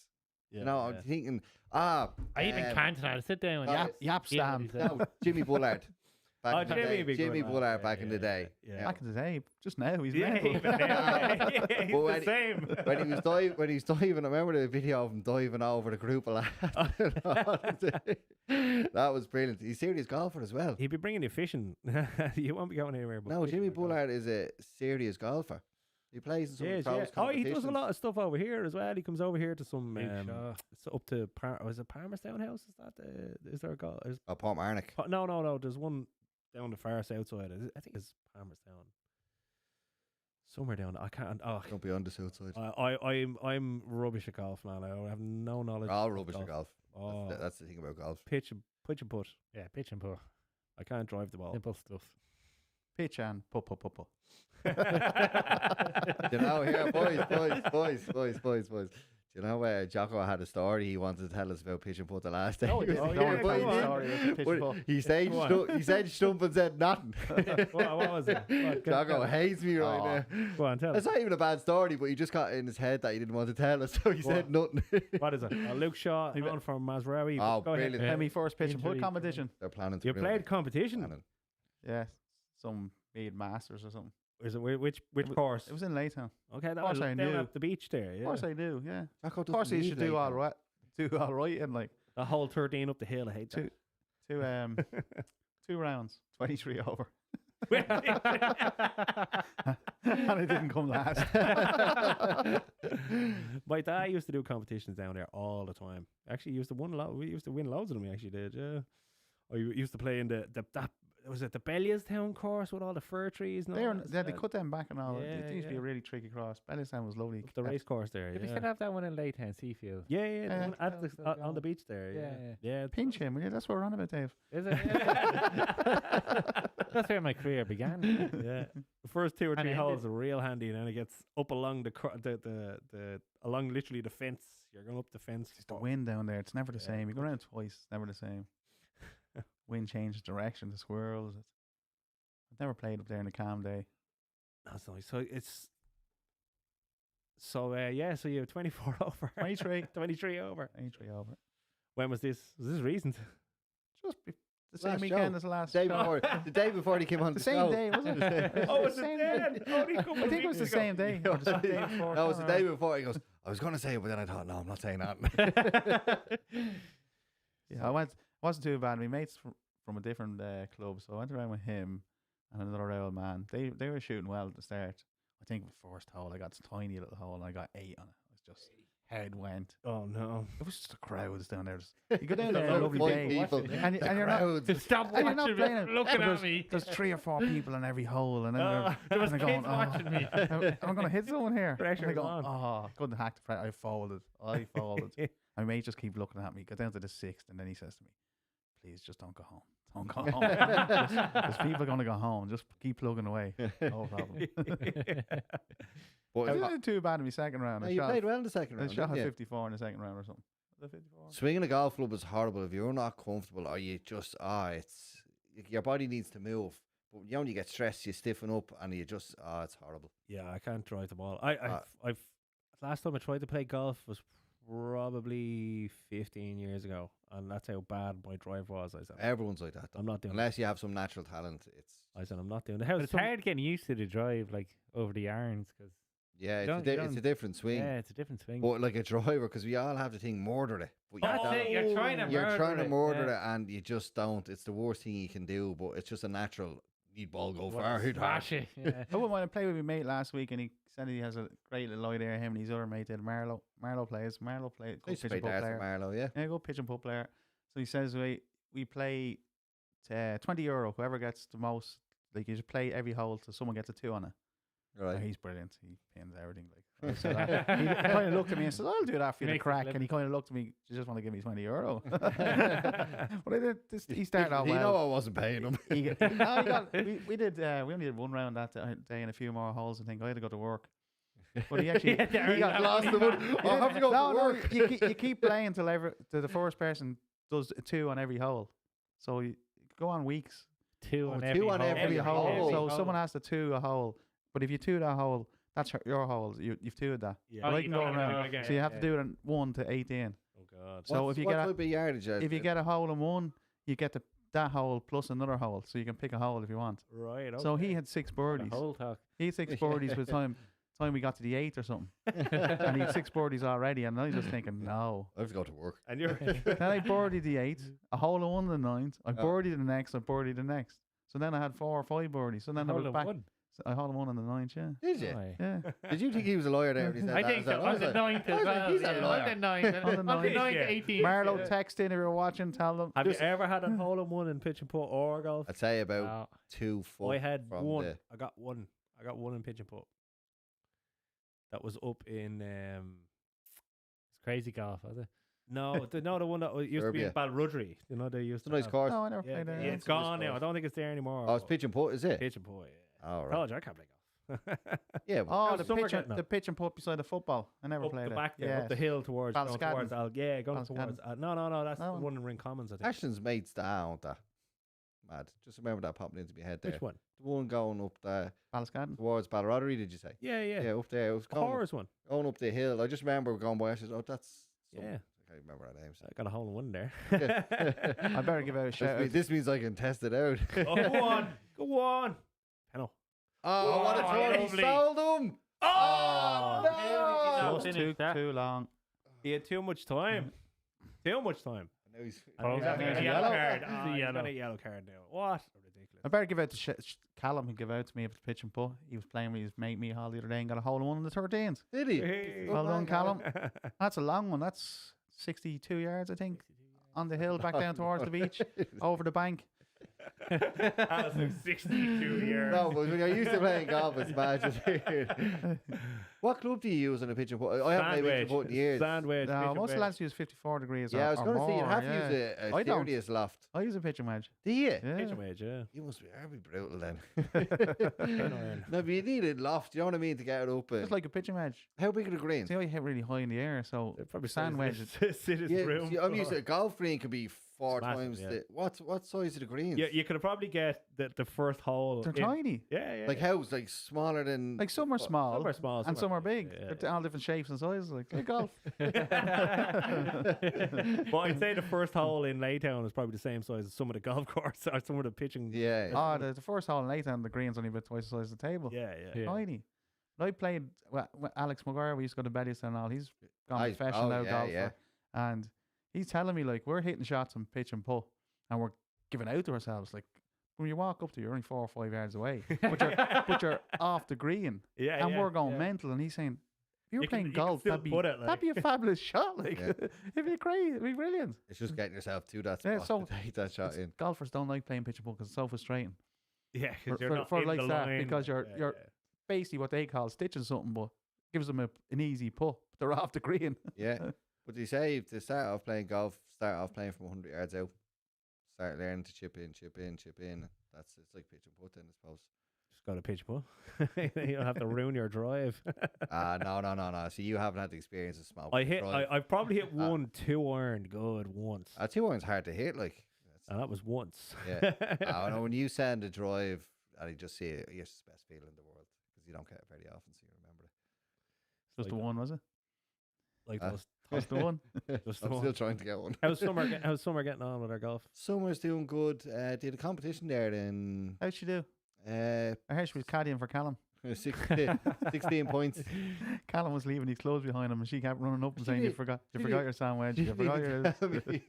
You know, I'm yeah. thinking, I even can't sit down and Yap hear what he stand. said. no, Jimmy Bullard. Back Oh, in the Jimmy day. would be good, Jimmy man. Bullard Yeah, back in the day. yeah. Back in the day, just now he's Yeah, mental. even now, yeah, he's But the same. when he was diving, I remember the video of him diving over the group of lads. That was brilliant. He's a serious golfer as well. He'd be bringing you fishing. You won't be going anywhere. But No, fishing Jimmy with golf. Bullard is a serious golfer. He plays in some of the pros Oh, he does a competitions. lot of stuff over here as well. He comes over here to some Big shot. it's up to was it Palmerstown House? Is that is there a golf? Oh, Port Marnock. No. There's one down the far south side. I think it's Palmerstown. Somewhere down. I can't. Oh, Don't be on the south side. I'm rubbish at golf, man. I have no knowledge. We're all of rubbish at golf. Oh, That's the thing about golf. pitch and put. Yeah, pitch and putt. I can't drive the ball. Simple stuff. Pitch and putt. You know, here, boys. Do you know Jocko had a story he wanted to tell us about pitch and putt the last day? Oh, he was yeah. here, Go but on. he Sorry, it was pitch and putt. He said stump and said nothing. What was it? What, Jocko hates me right now. Go on, tell us. It's not even a bad story, but he just got in his head that he didn't want to tell us, so he said nothing. What is it? Luke Shaw, known from Masraoui. Oh, Go ahead. brilliant. Then my first pitch and putt Injury. competition. They're planning to You ruin played it. competition. Planning. Yeah, some made masters or something. Is it which It was- course? It was in Laytown. Okay, that course was I down knew. at the beach there. Yeah. Of course I do. Yeah. Jocko Of course doesn't he should leave do late all now. right. Do all right in like The whole 13 up the hill. I hate that. two rounds, 23 over, and it didn't come last. My dad used to do competitions down there all the time. Actually, he used to win we used to win loads of them. He actually did. Yeah. Or you used to play in that was it the Belliostown course with all the fir trees and all that They stuff? cut them back and all. Yeah, It used to be yeah. a really tricky cross. Bellistown was lovely. Up the race course there. Did we Yeah. still have that one in Laytown Seafield? Yeah, the Yeah. one at That was still on the going. beach there. Yeah, Yeah, Pinch him, will you? That's what we're on about, Dave. Is it? That's where my career began. yeah. The first 2 or And 3 it holes ended- are real handy, and then it gets up along the along literally the fence. You're going up the fence. It's the wind down there. It's never the Yeah. same. You go around twice, it's never the same. Wind changes direction, the swirls. I've never played up there in a calm day. That's nice. So it's so so you have 24 over. 23. 23 over. 23 over. When was this? Was this recent? Just the same Last weekend show. as the last Day show. before, the day before he came on The the same show. day, wasn't it? Oh, was the it same then? day. Only a couple I of think it was the weeks ago. same day. Or the day before. No, it was the Can't day remember. before. He goes, I was going to say it, but then I thought, no, I'm not saying that. Yeah, wasn't too bad. My mates from a different club, so I went around with him and another old man. They were shooting well at the start. I think the first hole I got this tiny little hole and I got 8 on it. It was just head went. Oh no. It was just the crowds down there. You go down there About a lovely 5 day, people. and The you're not. crowds. Stop And you're watching not me, playing it. looking There's- at me. There's 3 or 4 people in every hole, and then There was they're kids going, watching me. I'm going to hit someone here. Pressure's And I go, on. oh, I couldn't hack the pressure. I folded. My mate just keep looking at me. Got down to the 6th, and then he says to me, "Please, just don't go home. Don't go home. There's people going to go home. Just keep plugging away. No problem." But I didn't do too bad in my second round. no, I you shot, played well in the second I round. shot didn't a you? 54 in the second round or something. Was it 54? Swinging a golf club is horrible if you're not comfortable or you just your body needs to move. But you only get stressed, you stiffen up, and you just it's horrible. Yeah, I can't drive the ball. I've last time I tried to play golf was probably 15 years ago, and that's how bad my drive was. I said, Everyone's like that, though. I'm not doing. Unless you have some natural talent. I said I'm not doing it. But it's hard getting used to the drive, like over the irons, because Yeah, You it's don't- it's a different swing. yeah, it's a different swing. But like a driver, because we all have the thing murder it. But That's don't. it, you're trying to You're murder trying to it, murder yeah. it, and you just don't. It's the worst thing you can do, but it's just a natural. Need ball go Well, far, hit hard. smash it, yeah. I wouldn't want to play with my mate last week, and he said he has a great little eye there. Him and his other mate did. Marlo plays. Good I used pitch to play and putt darts player. with Marlow, yeah. Yeah, good pitch and putt player. So he says we play €20. Whoever gets the most, like you should play every hole till someone gets a 2 on it. Right. He's brilliant. He pins everything. Like so that, he kind of looked at me and said, "I'll do that for you to Makes it crack." flip. And he kind of looked at me. You just want to give me €20. But I did. He started out You know well. I wasn't paying him. We only did one round that day and a few more holes. I think I had to go to work. But he actually Yeah, he got lost the money. I have to go to work. You keep playing till the first person does a 2 on every hole. So you go on weeks. Two on two every on hole. every Every hole. hole. So hole. someone has to 2 a hole. But if you 2 that hole, that's your hole. You've 2'd that. Yeah. But Oh, I you can don't go have to around. do it again. So you have to Yeah. do it on 1 to 18. God. So if you get type of yardage? if you get a hole in one, you get that hole plus another hole, so you can pick a hole if you want. Right. Okay. So he had 6 birdies. Whole talk. He had 6 birdies by the time we got to the 8th or something, and he had 6 birdies already. And I was just thinking, no. I have to go to work. And you're Then I birdied the 8th, a hole in one in the 9th. I Oh. birdied the next. I birdied the next. So then I had 4 or 5 birdies. So then I Hole was in back. one. So I hole in one on the 9th. Yeah. Did you? Aye. Yeah. Did you think he was a lawyer there? When he said I that? think so. I On was the like, 9th I as was like, well. he's a yeah, lawyer. On the 9th. On the On the 9th, 9th, yeah. 18th. Marlo, yeah. text in if you're watching. Tell them. Have you ever had a hole in one in pitch and putt or golf? I'd say about No. 2 foot. I had from one. the- I got one. I got one in pitch and putt. That was up in It's crazy golf, was it? no, the one that used to be in Serbia. Balrudry. You know they used It's a to nice have- course. No, I never Yeah, played yeah, there. it's gone now. I don't think it's there anymore. Oh, it's but pitch and putt, is it? pitch and putt. Yeah. All right. Told you I can't play golf. Yeah. Oh, No, the some are pitch, getting the up. pitch and putt beside the football. I never Up played the it. back there, Yeah. up the hill towards going Balscaden. towards going Balscaden. towards no, that's That the one. one in Ring Commons, I think. Ashton's mates down that. Mad. Just remember that popping into my head there. Which one? The one going up the Balscaden. towards Ballarottery, did you say? Yeah. Yeah, up there. It was The going, Horrors one. going up the hill. I just remember going by. I said, "Oh, that's." some- Yeah. I can't remember that name. So. I got a hole in one there. I better give out a shout out. This means I can test it out. Oh, go on. Go on. Penal. Oh, what a Oh, try! He lovely. sold him. Oh, no! Just Finish that. too long. He had too much time. Too much time. Now he's Oh, He's yeah, having yeah, a yeah. yellow Yellow. card. It's Oh, a he's yellow. got a yellow card now. What? Ridiculous. I better give out to Callum. He gave out to me if it's pitch and putt. He was playing with his mate Mihal the other day and got a hole in one on the 13th. Did he? Hey. Good Well man, done, Callum. That's a long one. That's 62 yards, I think, on the hill back down towards the beach, over the bank. That's like 62 years. No, but when you're used to playing golf, it's mad. Just weird. What club do you use on a pitch and putt? I haven't played pitch and putt in years. Sandwich. No, most lads use 54 degrees. Yeah, I was or going to say you'd more, have yeah. to use a I don't. serious loft. I use a pitch and wedge. Do you? Yeah. Pitch and wedge, yeah. You must be very brutal then. Iron. No, but you need a loft. You know what I mean to get it up. Just like a pitch and wedge. How big are the greens? See how you hit really high in the air, so It probably sand wedges. sit his Yeah, room. see, I'm used to a golf green could be 4 massive, times yeah. the what size are the greens? Yeah, you could probably get the first hole. They're in- tiny. Yeah. Like how's like smaller than Like some are small, Some are small, and some are big. yeah, They're all different shapes and sizes. Like hey, golf. But I'd say the first hole in Laytown is probably the same size as some of the golf courses or some of the pitching. yeah. Oh, the first hole in Laytown, the green's only about twice the size of the table. Yeah. Yeah. Tiny. When I played with Alex Maguire. We used to go to Bettystown and all. He's gone Aye. professional Oh, now yeah, golfer, yeah. and he's telling me like we're hitting shots and pitch and putt, and we're giving out to ourselves. Like when you walk up to, you're only 4 or 5 yards away, but you're off the green, Yeah. and yeah, we're going yeah. mental. And he's saying, if you're You can- playing you can golf, still that'd be put it, that'd be a fabulous shot. Like Yeah. it'd be great, it'd be brilliant. It's just getting yourself to that Yeah, spot so to take that shot It's- in. Golfers don't like playing pitch and putt because it's so frustrating. Yeah, For- 'cause you're for- not for in like the that, line. because you're- Yeah, you're- yeah. Basically, what they call stitching something, but gives them an easy putt. They're off the green. Yeah. But they say to start off playing golf, start off playing from 100 yards out. Start learning to chip in. It's like pitch and putt then, I suppose. Just got a pitch putt. You don't have to ruin your drive. No. See, you haven't had the experience of small. I've probably hit 2 iron good once. 2 iron's hard to hit, like. And that was once. Yeah. I know when you send a drive and you just see it, it's the best feeling in the world because you don't get it very often, so you remember it. Just the Like- one, was it? Like Ah. those. Just the one. Just the I'm one. still trying to get one. How's summer getting on with our golf? Summer's doing good. Did a competition there in How'd she do? uh, I heard she was caddying for Callum. 16 points. Callum was leaving his clothes behind him, and she kept running up and She saying, "You did- forgot she your did- sandwich. She You forgot your." didn't tell me.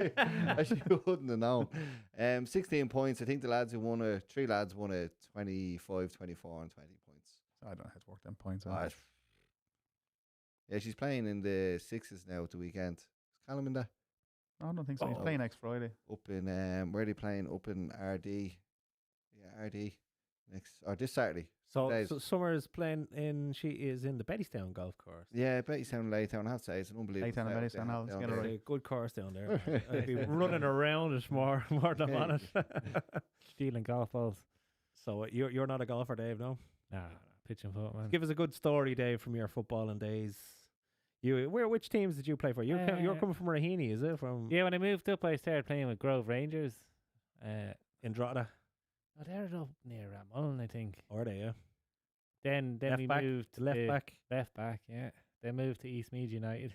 I should wouldn't have known. 16 points. I think the lads who won 3 lads won 25, 24 and 20 points. I don't know how to work them points Oh, out. it's- yeah, she's playing in the sixes now at the weekend. Is Callum in that? I don't think so. He's Oh. playing next Friday. Up in where are they playing? Up in RD. Yeah, RD next or this Saturday. So, Days. so Summer is playing in. She is in the Bettystown golf course. Yeah, Bettystown Laytown. I have to say it's an unbelievable. Laytown and setup Bettystown, they have I'll down get it there. right. A good course down there. I'd be running around is more than Hey. on it. Stealing golf balls. So you're not a golfer, Dave, no? Nah, pitch and putt, man. Give us a good story, Dave, from your footballing days. Which teams did you play for? You're coming from Raheny, is it? From Yeah, when I moved up, I started playing with Grove Rangers. in Drogheda, Oh, they're up near Ramullen, I think. or they? Yeah. Then Left we back moved to left to back. left back, yeah. Then moved to Eastmead United.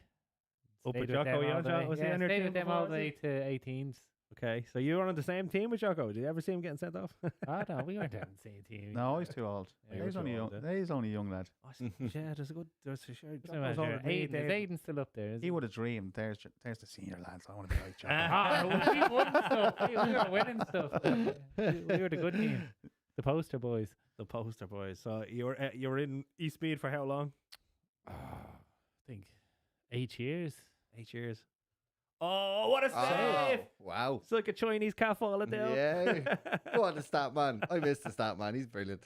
Up Stayed with with Jocko, them you all know, the way. was he Yeah, on your stayed team with them before, all the was he? way to 18s. Okay, so you were on the same team with Jocko. Did you ever see him getting sent off? Oh no, we weren't on the same team. No, he's too old. Yeah, He's you're only too young. old, yeah. He's only a young lad. Yeah, there's a good. There's a sure. Doesn't matter. Aiden, is Aiden still up there? Is He would have dreamed. There's the senior lads. I want to be like Jocko. Ah, we won stuff. We were winning stuff. We were the good team. The poster boys. The poster boys. So you were in Eastmead for how long? I think 8 years. 8 years. Oh, what a Oh, save! wow. It's like a Chinese cat falling down. Yeah. Go on, the stat man. I missed the stat man. He's brilliant.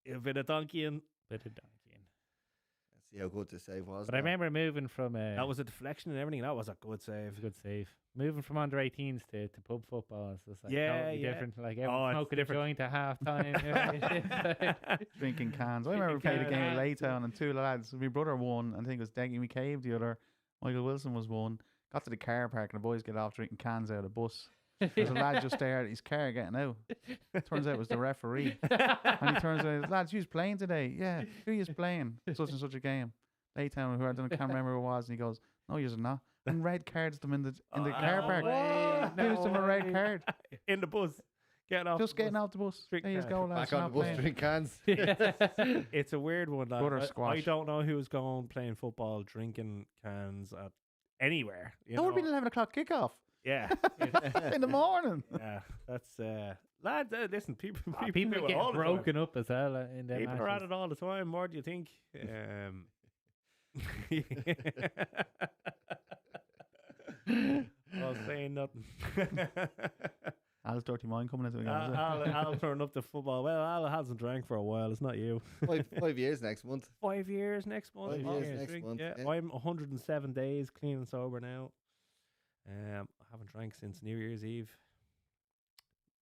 You've been a donkey and Bit of donkeying. Let's see how good the save was. But I now. remember moving from that was a deflection and everything. That was a good it was save. a good save. Moving from under 18s to pub football, so it's like Yeah, totally yeah. different. Like Oh, everyone it's smoking a different. joint at half time. Drinking cans. I Drinking remember we played a cans. game in Laytown and two lads. My brother won. I think it was Deggy McCabe. The other, Michael Wilson, was one. Got to the car park and the boys get off drinking cans out of the bus. There's a lad just there at his car getting out. Turns out it was the referee. And he turns out, lads, who's playing today? Yeah, who is playing? Such and such a game. Laytown, who I can't remember who it was. And he goes, no, you're not. And red cards them in the car park. Gives them a red card. In the bus. Getting off. Just the getting bus. out the bus. Drink There you cans. go, lads. Back on the bus, playing. drink cans. It's a weird one. That Butter I squash. don't know who's going playing football, drinking cans at anywhere. That would be an 11 o'clock kickoff Yeah. in the morning. Yeah. That's lads. Listen, people People do it get all the time. broken up as well in them People are at matches. it all the time. More do you think? I'll say nothing. Al's dirty mind coming into the game. is it? I'll turn up to football. Well, Al hasn't drank for a while. It's not you. 5 years next month. 5 years next month. 5 Oh, years next drink, month, Yeah. yeah. I'm 107 days clean and sober now. I haven't drank since New Year's Eve.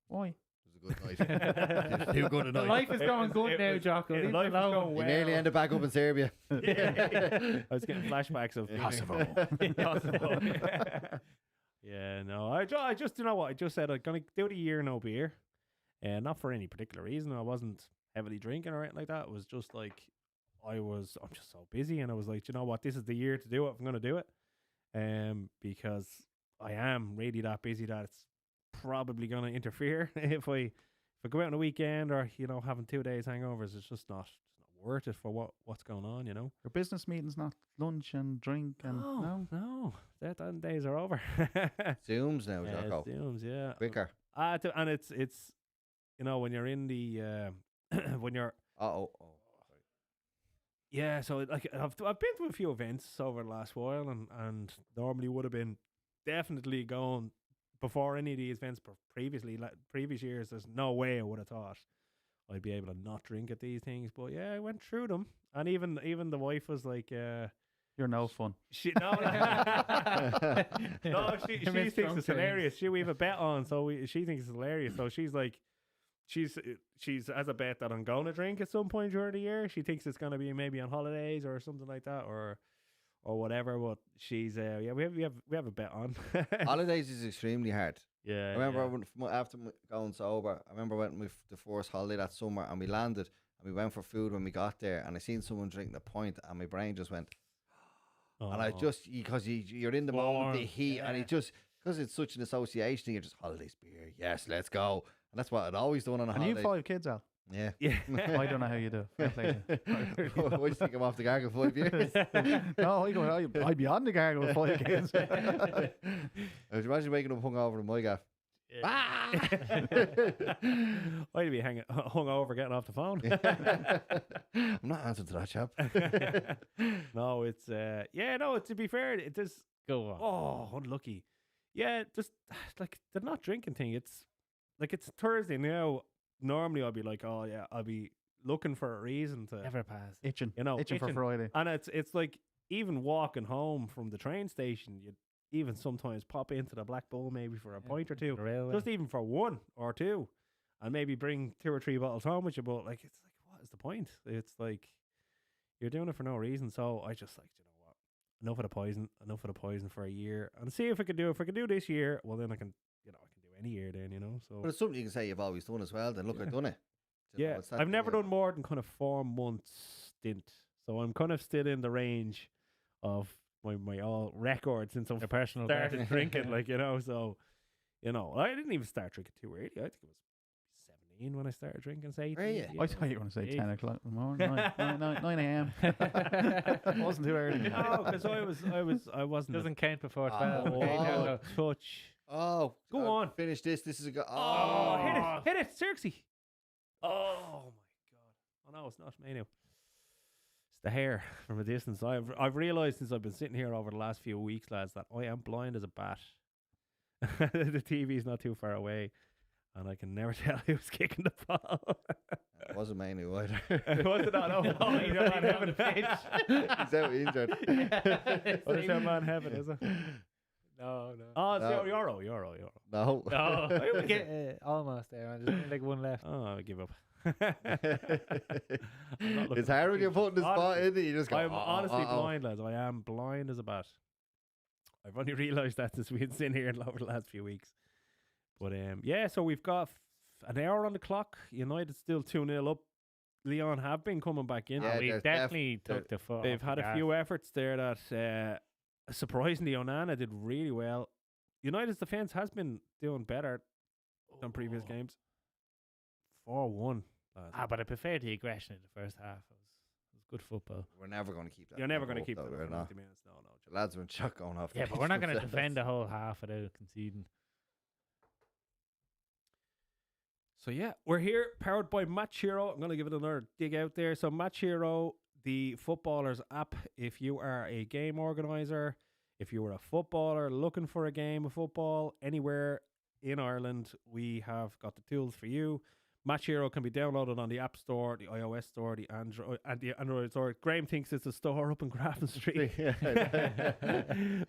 Why? It was a good night. Too good a The night. life is going good it now, was- Jocko. yeah, Leave life it is alone. going You well. nearly ended back up in Serbia. I was getting flashbacks of Impossible. Impossible. Yeah, no. I just, you know what? I just said I'm gonna do the year no beer, and not for any particular reason. I wasn't heavily drinking or anything like that. It was just like I'm just so busy, and I was like, you know what? This is the year to do it. I'm gonna do it, because I am really that busy that it's probably gonna interfere if I go out on a weekend or having 2 days hangovers. It's just not worth it for what's going on. Your business meetings, not lunch and drink and No, that days are over. Zooms now, Yeah, Jocko. it zooms, yeah. Quicker. And it's when you're in the when you're Oh. yeah. So like I've been to a few events over the last while, and normally would have been definitely going before any of these events previously, like previous years. There's no way I would have thought I'd be able to not drink at these things, but yeah, I went through them, and even the wife was like, you're no fun. she no, no, she Miss thinks Drunk it's hilarious. We have a bet on, so she thinks it's hilarious. So she's like, she's has a bet that I'm going to drink at some point during the year. She thinks it's going to be maybe on holidays or something like that, or whatever. But she's we have a bet on. Holidays is extremely hard. Yeah, I remember after going sober, I remember went with the first holiday that summer, and we landed and we went for food when we got there, and I seen someone drinking a pint, and my brain just went, and I just, because you're in the moment, the heat, and it just, because it's such an association thing, you're just, holidays beer, yes, let's go. And that's what I'd always done on a And holiday. you have 5 kids, Al. Yeah. I don't know how you do. Fair play to you. What do you think I'm off the gargle 5 years? No, I'd be on the gang with 5 kids. I was imagine waking up hungover in my gaff. Ah! I'd be hung over getting off the phone. I'm not answering to that, chap. No, it's to be fair, it is. Go on. Oh, unlucky. Yeah, just like the not drinking thing. It's like it's Thursday now. Normally, I'll be like, oh yeah, I'll be looking for a reason to, Never pass. Itching. itching Itching for Friday. and it's like even walking home from the train station, you even sometimes pop into the Black Bull maybe for a pint or two, The railway. just even for one or two, and maybe bring 2 or 3 bottles home with you. But like, it's like, what is the point? It's like you're doing it for no reason. So I just like, you know what? Enough of the poison for a year, and see if I can do it. If I can do this year, well then I can do any year then, so. But it's something you can say you've always done as well. Then look, I've done it. You know, Yeah, it's not I've never the- done more than kind of 4 months stint, so I'm kind of still in the range of my all record since I've Your personal started best. drinking. Like, you know, so, you know, I didn't even start drinking too early. I think it was 17 when I started drinking. Say, Were you? I thought you were going to say 10 Jesus. o'clock in the morning. 9 a.m. It wasn't too early. No, because I wasn't. Doesn't count before Oh, 12. Okay, oh. now go. touch. Oh, Go God, on. Finish this. This is a go. Oh, Oh, hit it, Circe. Oh my god. Oh no, it's not me now. It's the hair from a distance. I've realised since I've been sitting here over the last few weeks, lads, that I am blind as a bat. The TV's not too far away, and I can never tell who's kicking the ball. it wasn't Manu either. Was it not? Oh, he's out man heaven. He's out injured. Oh, it's out man heaven, is it? No, no. Oh, it's No. Euro. No. No, we get almost there, man. There's only like one left. Oh, I give up. It's hard when you're putting the spot in. You just go. I'm honestly uh-oh. blind, lads. I am blind as a bat. I've only realised that since we've been sitting here over the last few weeks. But yeah, so we've got an hour on the clock. United still 2-0 up. Lyon have been coming back in. Yeah, we there's definitely there- took the foot. They've off the had a gas. few efforts there that surprisingly Onana did really well. United's defence has been doing better than previous Oh. games. 4-1. lads. But I prefer the aggression in the first half. It was good football. We're never going to keep that. You're never level going to up, keep though, them we're for not. 90 minutes. No. The lads are in shock going off. the Yeah, but we're not pitch going to themselves. defend the whole half without conceding. So yeah, we're here, powered by Match Hero. I'm going to give it another dig out there. So Match Hero, the footballers app. If you are a game organizer, if you are a footballer looking for a game of football anywhere in Ireland, we have got the tools for you. Match Hero can be downloaded on the App Store, the iOS Store, the Android Store. Graham thinks it's a store up in Grafton Street.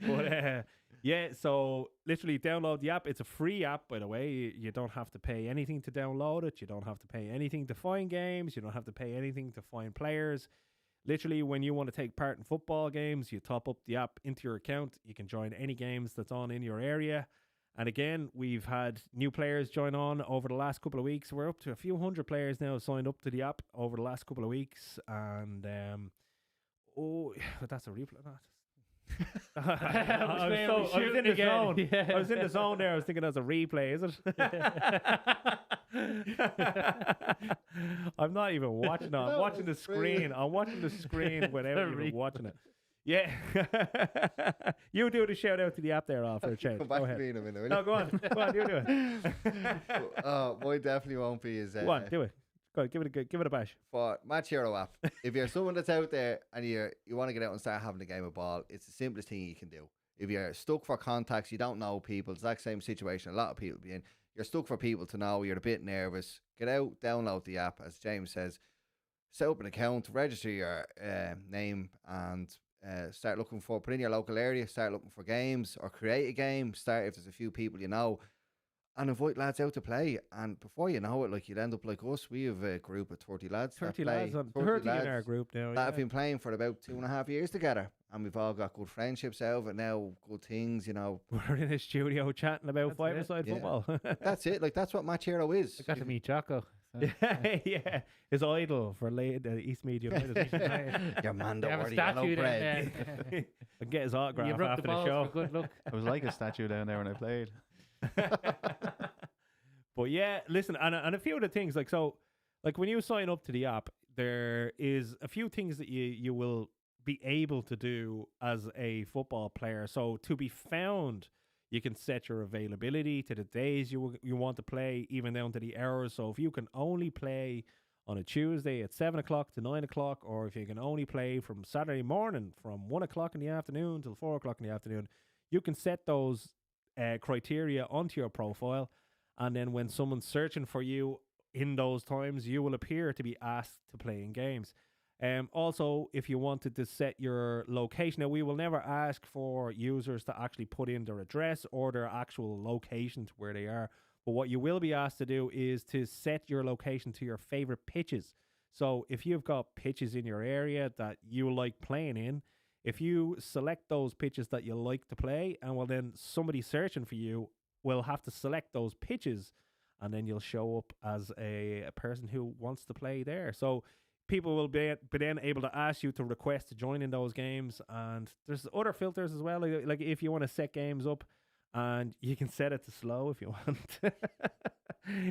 But yeah, so literally download the app. It's a free app, by the way. You don't have to pay anything to download it. You don't have to pay anything to find games. You don't have to pay anything to find players. Literally, when you want to take part in football games, you top up the app into your account. You can join any games that's on in your area. And again, we've had new players join on over the last couple of weeks. We're up to a few hundred players now signed up to the app over the last couple of weeks. And, but that's a replay. I was in the zone. Yeah. I was in the zone there. I was thinking that's a replay, is it? I'm not even watching it. I'm That watching the was brilliant. screen. I'm watching the screen without A even replay. watching it. Yeah. You do the shout out to the app there, after a change. Come Go back to ahead. me in a minute. will No, you? go on. Go on, you do it. Mine definitely won't be as. Go on, do it. Go on, give it a bash. For Match Hero app, if you're someone that's out there and you want to get out and start having a game of ball, it's the simplest thing you can do. If you're stuck for contacts, you don't know people, exact same situation a lot of people be in. You're stuck for people to know, you're a bit nervous. Get out, download the app, as James says. Set up an account, register your name, and start looking for, put in your local area, start looking for games, or create a game. Start if there's a few people you know, and invite lads out to play. And before you know it, like, you'll end up like us. We have a group of 30 lads. 30 that lads play, on 30 in our group now. that have been playing for about 2.5 years together, and we've all got good friendships out of it now, good things, you know. We're in a studio chatting about That's it. five-a-side Yeah. football. That's it. Like, that's what Match Hero is. I got to meet Jocko. So. Yeah, his idol for East Mead United. Your man They that have wore a the yellow statue down bread. there. And get his autograph You rub after the the balls show. for good luck. It was like a statue down there when I played. But yeah, listen, and a few of the things, like, so, like, when you sign up to the app, there is a few things that you will be able to do as a football player. So to be found, you can set your availability to the days you want to play, even down to the hours. So if you can only play on a Tuesday at 7 o'clock to 9 o'clock, or if you can only play from Saturday morning from 1 o'clock in the afternoon till 4 o'clock in the afternoon, you can set those criteria onto your profile. And then when someone's searching for you in those times, you will appear to be asked to play in games. Also, if you wanted to set your location, now we will never ask for users to actually put in their address or their actual location to where they are. But what you will be asked to do is to set your location to your favorite pitches. So if you've got pitches in your area that you like playing in, if you select those pitches that you like to play, and well, then somebody searching for you will have to select those pitches, and then you'll show up as a person who wants to play there. So people will be then able to ask you to request to join in those games, and there's other filters as well. Like if you want to set games up, and you can set it to slow if you want.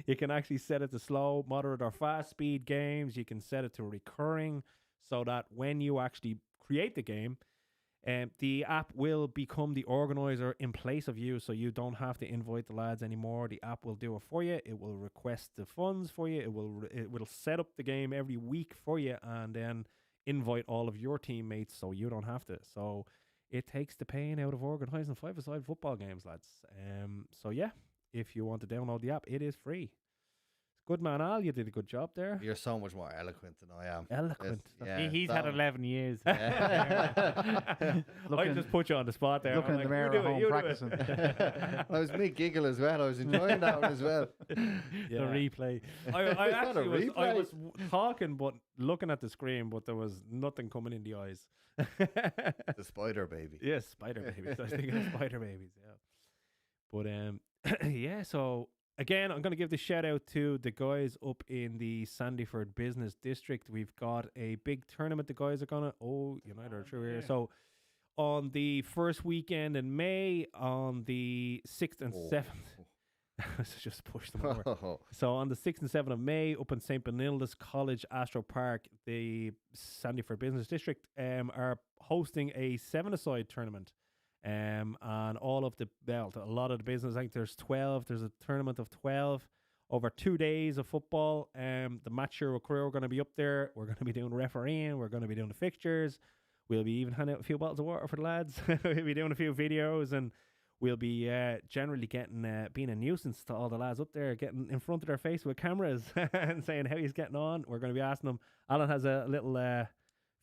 You can actually set it to slow, moderate, or fast speed games. You can set it to recurring, so that when you actually create the game, the app will become the organizer in place of you, so you don't have to invite the lads anymore. The app will do it for you. It will request the funds for you. It will set up the game every week for you, and then invite all of your teammates, so you don't have to. So it takes the pain out of organising five-a-side football games, lads. So yeah, if you want to download the app, it is free. Good man, Al. You did a good job there. You're so much more eloquent than I am. Eloquent. Yeah, He's had 11 years. I just put you on the spot there. Looking in the mirror at home practicing. I was made giggle as well. I was enjoying that one as well. The The replay. I It's not a actually I replay. was talking, but looking at the screen, but there was nothing coming in the eyes. The spider baby. Yes, spider babies. I was thinking of spider babies. Yeah, but yeah. So again, I'm going to give the shout out to the guys up in the Sandyford Business District. We've got a big tournament. The guys are gonna. Oh, United are through here. So on the first weekend in May, on the 6th and 7th. Let's just push them over. So on the 6th and 7th of May, up in St. Benilda's College, Astro Park, the Sandyford Business District are hosting a 7-a-side tournament. And all of a lot of the business, I think there's 12. There's a tournament of 12 over 2 days of football. The match crew are going to be up there. We're going to be doing refereeing. We're going to be doing the fixtures. We'll be even handing out a few bottles of water for the lads. We'll be doing a few videos, and we'll be generally being a nuisance to all the lads up there, getting in front of their face with cameras and saying how he's getting on. We're going to be asking them. Alan has a little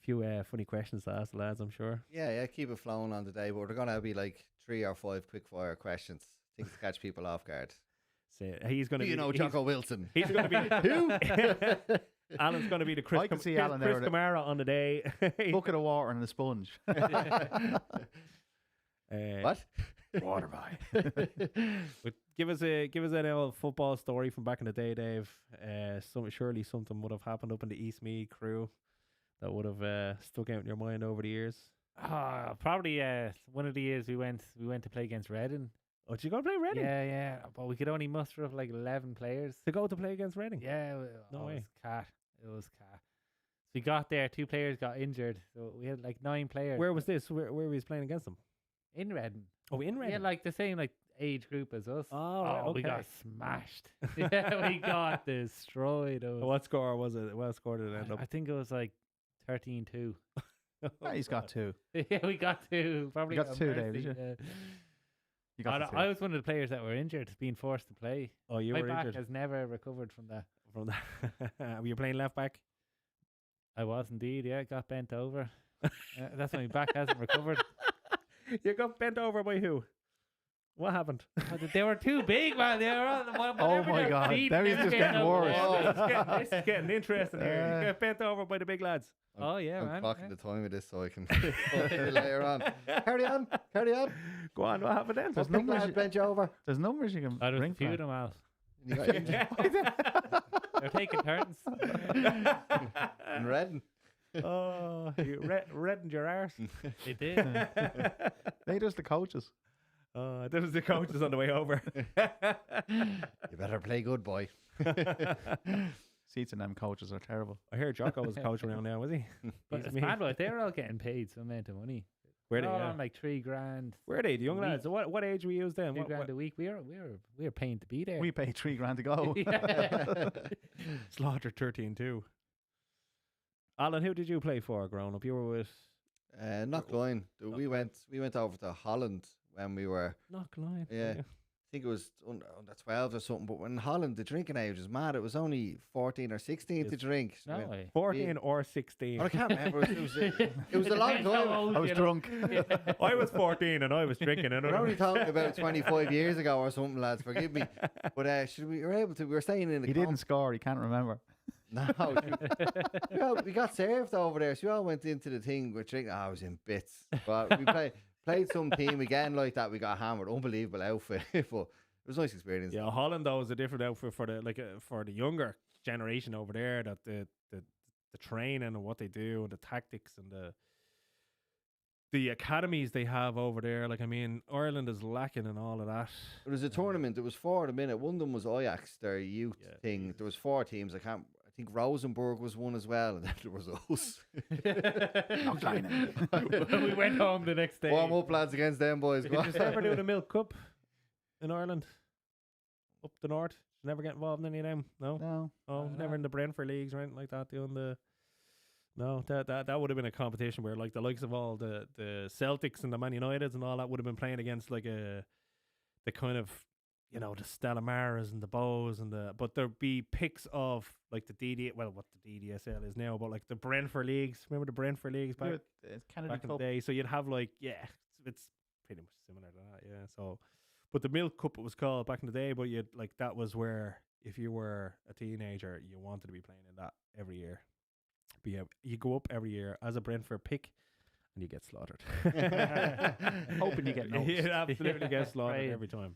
few funny questions to ask the lads, I'm sure. Yeah, keep it flowing on today, but they're going to be like 3 or 5 quick fire questions. Things to catch people off guard. So he's going to be. You know, Jocko Wilson. He's going to be who? Alan's going to be the Chris, I can see Alan Chris there. Kamara on the day. Bucket of water and a sponge. What? Water by. But give us an old football story from back in the day, Dave. Surely something would have happened up in the East Mead crew that would have stuck out in your mind over the years. Probably one of the years we went to play against Reading. Oh, did you go to play Reading? Yeah, but we could only muster up like 11 players. To go to play against Reading? Yeah, No way. It was Cath. So we got there, 2 players got injured, so we had like 9 players. Where was this? Where were we playing against them? In Reading? Oh, in Reading? Yeah, like the same like age group as us. Oh, right, We got okay. smashed. Yeah, we got destroyed. What score was it? What score did it end up? I think it was like 13-2. He's got 2. Yeah, we got 2. Probably You got a 2, Dave, mercy, did you? yeah. You got the 2. I was one of the players that were injured, being forced to play. Oh, you My were back injured has never recovered from that. from that. Were you playing left back? I was indeed, yeah. Got bent over. That's why my back hasn't recovered. You got bent over by who? What happened? They were too big, man. They were on, Oh my God. Now he's just getting worse. This is getting interesting here. You got bent over by the big lads. Oh, yeah, I'm man. clocking yeah. the time of this so I can later on. Carry on. Go on, what happened then? There's Big numbers, lad bent you over. there's numbers you can I ring just feud for. them out. And you got injured They're taking turns. in Reading. Oh, you reddened your arse. They did. They just the coaches. That was the coaches on the way over. You better play good, boy. Seats and them coaches are terrible. I hear Jocko was a coach around now, was he? But He's it's me. mad, like, they were all getting paid some amount of money. Where They're they? all on like $3,000, Where are they? The young week. lads. What age were you then? $2,000 a week. We were paying to be there. We pay $3,000 to go. Yeah. Slaughter 13-2. Alan, who did you play for growing up? You were with Knockline. We went over to Holland when we were. Knockline. Yeah. I think it was under 12 or something. But in Holland, the drinking age was mad. It was only 14 or 16 to Yes. drink. No I mean, way. 14 or 16. I can't remember. It was a long Depends how time. old I was you drunk. look. I was 14 and I was drinking. And We're only talking about 25 years ago or something, lads. Forgive me. But we were able to. We were staying in the. He didn't score. He can't remember. No, we got served over there. So we all went into the thing with drinking. I was in bits. But we played some team again like that. We got hammered. Unbelievable outfit. But it was a nice experience. Yeah, Holland though is a different outfit for the for the younger generation over there. That the training and what they do and the tactics and the academies they have over there. Like, I mean, Ireland is lacking in all of that. It was a tournament. There was 4 at a minute. One of them was Ajax, their youth thing. There was 4 teams. I think Rosenborg was one as well, and then there was us. We went home the next day. Warm up, lads, against them boys. Did you ever do the Milk Cup in Ireland? Up the north? Never get involved in any of them? No? No. Oh, never in the Brentford leagues or anything like that doing the... No, that would have been a competition where like the likes of all the Celtics and the Man Uniteds and all that would have been playing against like the kind of, you know, the Stella Maris and the Bows and but there'd be picks of like the what the DDSL is now, but like the Brentford leagues. Remember the Brentford leagues back Canada in the Cup. day? So you'd have like, it's pretty much similar to that, yeah. So, but the Milk Cup it was called back in the day, but you'd like that was where if you were a teenager, you wanted to be playing in that every year. But yeah, you go up every year as a Brentford pick and you get slaughtered. Hoping you get noticed. You absolutely get slaughtered every time.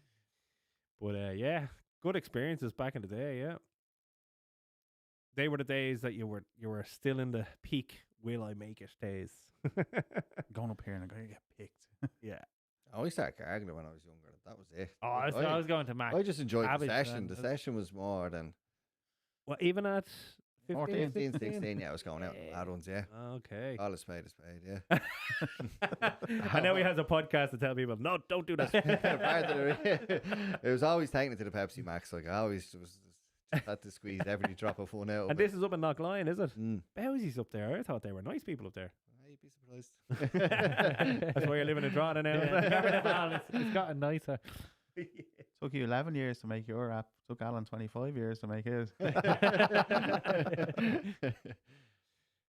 But yeah, good experiences back in the day, yeah. They were the days that you were still in the peak will I make it days. Going up here and I'm going to get picked. Yeah. I only started gargling when I was younger. That was it. Oh, I was going to Mac. I just enjoyed the Cabbage, session. man. The session was more than Well, even at 15, 15, 16? 16. Yeah, I was going out in lad ones, yeah. Okay. All is paid, yeah. I know he has a podcast to tell people, no, don't do that. It was always taking it to the Pepsi Max. Like, I always just had to squeeze every drop of fun out of And it. this is up in Knockline, is it? Mm. Bowsie's up there. I thought they were nice people up there. You'd be surprised. That's why you're living in Drogheda now. Remember the ball, it's gotten nicer. Took you 11 years to make your app. Took Alan 25 years to make his.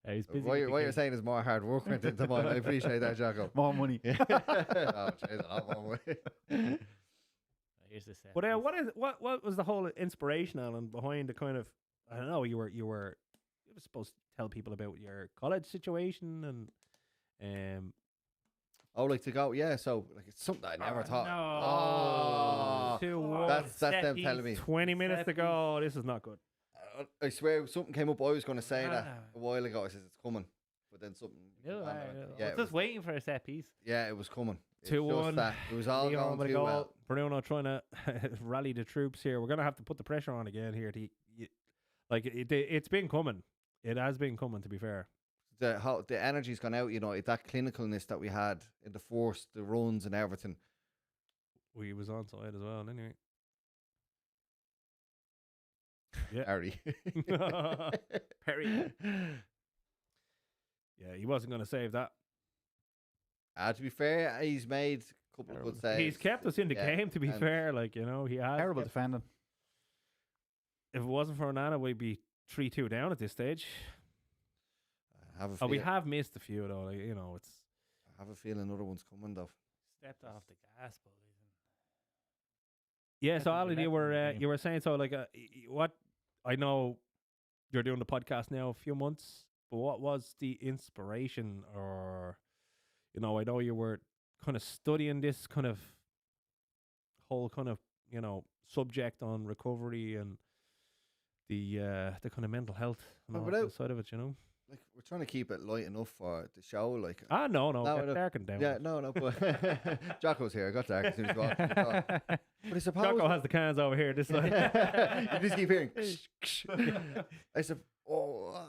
He's busy. What you're saying is more hard work went into mine. I appreciate that, Jocko. More money. Oh, jeez, a lot more money. Here's the set. But what was the whole inspiration, Alan, behind the kind of, I don't know, you were supposed to tell people about your college situation and Oh, like to go, yeah. So, like, it's something I never thought. No. Oh, 2-1. that's them telling me. 20 minutes to go. This is not good. I swear, something came up. I was going to say that a while ago. I said it's coming, but then something. I was just waiting for a set piece. Yeah, it was coming. It was 2-1. just that. It was all Leon going with a too goal. well. Bruno trying to rally the troops here. We're going to have to put the pressure on again here. It's been coming. It has been coming, to be fair. The energy's gone out, you know, that clinicalness that we had in the force, the runs and everything. We was on side as well, anyway. Yeah. Harry. Perry. Yeah, he wasn't going to save that. To be fair, he's made a couple of good saves. He's kept us in the game, to be and fair. Like, you know, he has. Terrible defending. If it wasn't for Onana, we'd be 3-2 down at this stage. I have a We feeling, have missed a few, though. Like, you know, it's. I have a feeling another one's coming, though. Stepped off the gas, boys. Yeah, so That's Alan, the you were saying, so like, what I know you're doing the podcast now a few months, but what was the inspiration, or, you know, I know you were kind of studying this kind of whole kind of, you know, subject on recovery and the kind of mental health and all that side of it, you know. Like, we're trying to keep it light enough for the show. Like, No, No, get no. darkened down. yeah, no, but Jocko's here. I got dark as soon as well. But I suppose Jocko has the cans over here. This side. you just keep hearing. I said, no,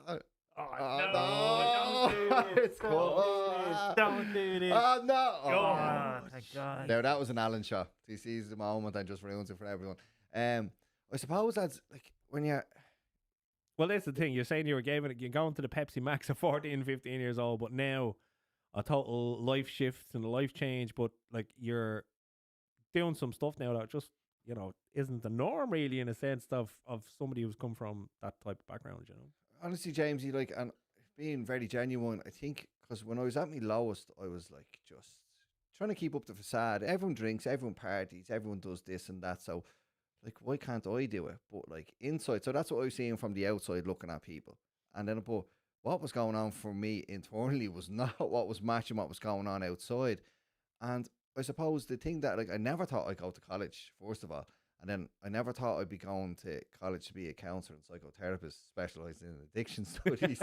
it's cool. Don't do this. Oh no! Oh, thank God. Now that was an Allen shot. He sees the moment and just ruins it for everyone. I suppose that's like when you're. Well, that's the thing. You're saying you're going to the Pepsi Max at 14, 15 years old, but now a total life shift and a life change. But like you're doing some stuff now that just, you know, isn't the norm really, in a sense of somebody who's come from that type of background, you know. Honestly, Jamesy, like, and being very genuine, I think, because when I was at my lowest, I was like just trying to keep up the facade. Everyone drinks, everyone parties, everyone does this and that. So, like, why can't I do it? But like inside, so that's what I was seeing from the outside, looking at people. And then, but what was going on for me internally was not what was matching what was going on outside. And I suppose the thing that, like, I never thought I'd go to college, first of all. And then I never thought I'd be going to college to be a counselor and psychotherapist specialising in addiction studies.